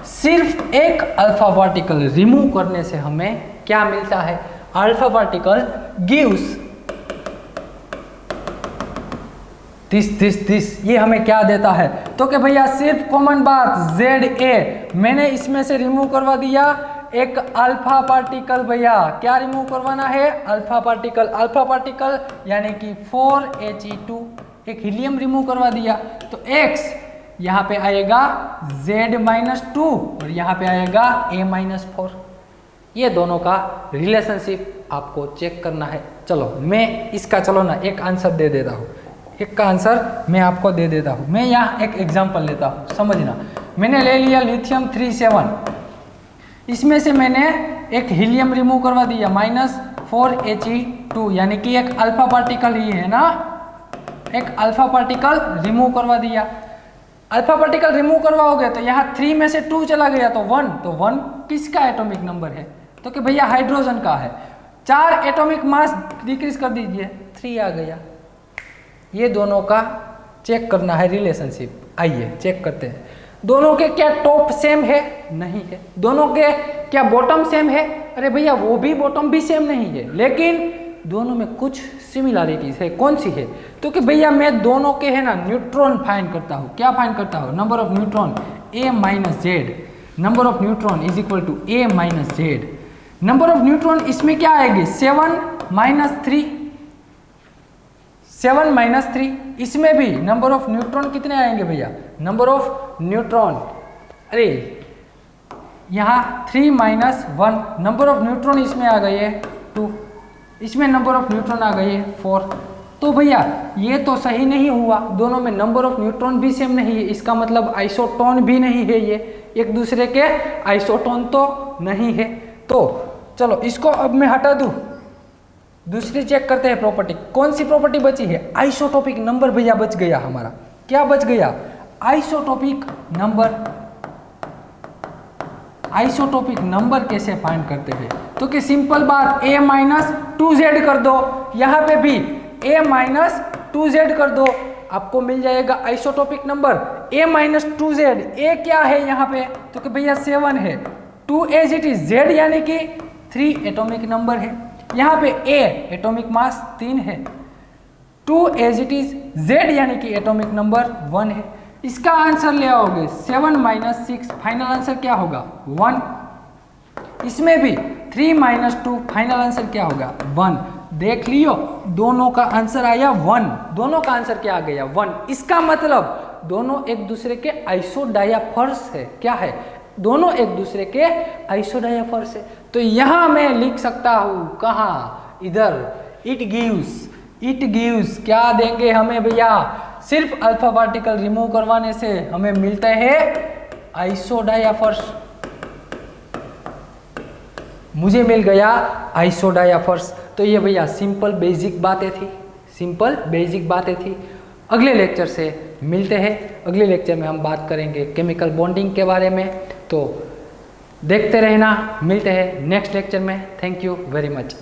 Speaker 1: सिर्फ एक अल्फा पार्टिकल रिमूव करने से हमें क्या मिलता है, अल्फा पार्टिकल गिव्स दिस, ये हमें क्या देता है, तो कि भैया सिर्फ कॉमन बात ZA, मैंने इसमें से रिमूव करवा दिया एक अल्फा पार्टिकल भैया क्या रिमूव करवाना है, अल्फा पार्टिकल। अल्फा पार्टिकल यानी कि 4He2 एक हीलियम रिमूव करवा दिया, तो X यहाँ पे आएगा Z-2 और यहाँ पे आएगा A-4। ये दोनों का रिलेशनशिप आपको चेक करना है। चलो मैं इसका चलो ना एक आंसर दे देता हूँ, एक का आंसर मैं आपको दे देता हूँ। मैं यहाँ एक एग्जांपल लेता हूँ, समझना। मैंने ले लिया लिथियम 37, इसमें से मैंने एक हीलियम रिमूव करवा दिया -4He2 यानी कि एक अल्फा पार्टिकल ही है ना, एक अल्फा पार्टिकल रिमूव करवा दिया। अल्फा पार्टिकल रिमूव करवाओगे तो यहाँ 3 में से 2 चला गया तो 1, तो 1 किसका एटॉमिक नंबर है, तो कि भैया हाइड्रोजन का है। 4 एटॉमिक मास डिक्रीज कर दीजिए, 3 आ गया। ये दोनों का चेक करना है रिलेशनशिप। आइए चेक करते हैं, दोनों के क्या टॉप सेम है, नहीं है। दोनों के क्या बॉटम सेम है, अरे भैया वो भी बॉटम भी सेम नहीं है, लेकिन दोनों में कुछ सिमिलैरिटीज है। कौन सी है, तो कि भैया मैं दोनों के है ना न्यूट्रॉन फाइंड करता हूँ। क्या फाइंड करता हूँ, number of neutron A-Z, number of neutron is equal to A-Z। Number of neutron इसमें क्या आएगी 7 - 3, इसमें भी नंबर ऑफ न्यूट्रॉन कितने आएंगे भैया, नंबर ऑफ न्यूट्रॉन, अरे यहाँ 3 - 1, नंबर ऑफ न्यूट्रॉन इसमें आ गए है 2, इसमें नंबर ऑफ न्यूट्रॉन आ गई है 4। तो भैया ये तो सही नहीं हुआ, दोनों में नंबर ऑफ न्यूट्रॉन भी सेम नहीं है, इसका मतलब आइसोटोन भी नहीं है, ये एक दूसरे के आइसोटोन तो नहीं है। तो चलो इसको अब मैं हटा दूँ, दूसरी चेक करते हैं प्रॉपर्टी। कौन सी प्रॉपर्टी बची है, आइसोटोपिक नंबर भैया बच गया हमारा। क्या बच गया, आइसोटोपिक नंबर। आइसोटोपिक नंबर कैसे फाइंड करते हैं, तो कि सिंपल बात A-2Z कर दो, यहाँ पे भी A-2Z कर दो, आपको मिल जाएगा आइसोटोपिक नंबर A-2Z। A क्या है यहाँ पे, तो कि भैया 7 है, 2 एज इट इज, Z यानी कि 3 एटॉमिक नंबर है, यहाँ पे A एटॉमिक मास 3 है, 2 एज इट इज, Z यानी कि एटॉमिक नंबर 1 है। इसका आंसर ले आओगे 7 - 6, फाइनल आंसर क्या होगा 1। इसमें भी 3 - 2, फाइनल आंसर क्या होगा 1। देख लियो दोनों का आंसर आया 1, दोनों का आंसर क्या आ गया 1। इसका मतलब दोनों एक दूसरे के आइसोडायाफर्स है। क्या है, दोनों एक दूसरे के आइसोडायाफर्स है। तो यहाँ मैं लिख सकता हूँ, कहाँ, इधर, इट गिव्स क्या देंगे हमें भैया, सिर्फ अल्फा पार्टिकल रिमूव करवाने से हमें मिलता है आइसोडायाफर्स। मुझे मिल गया आइसोडायाफर्स। तो ये भैया सिंपल बेसिक बातें थी, अगले लेक्चर से मिलते हैं। अगले लेक्चर में हम बात करेंगे केमिकल बॉन्डिंग के बारे में, तो देखते रहना। मिलते हैं नेक्स्ट लेक्चर में। Thank you very much.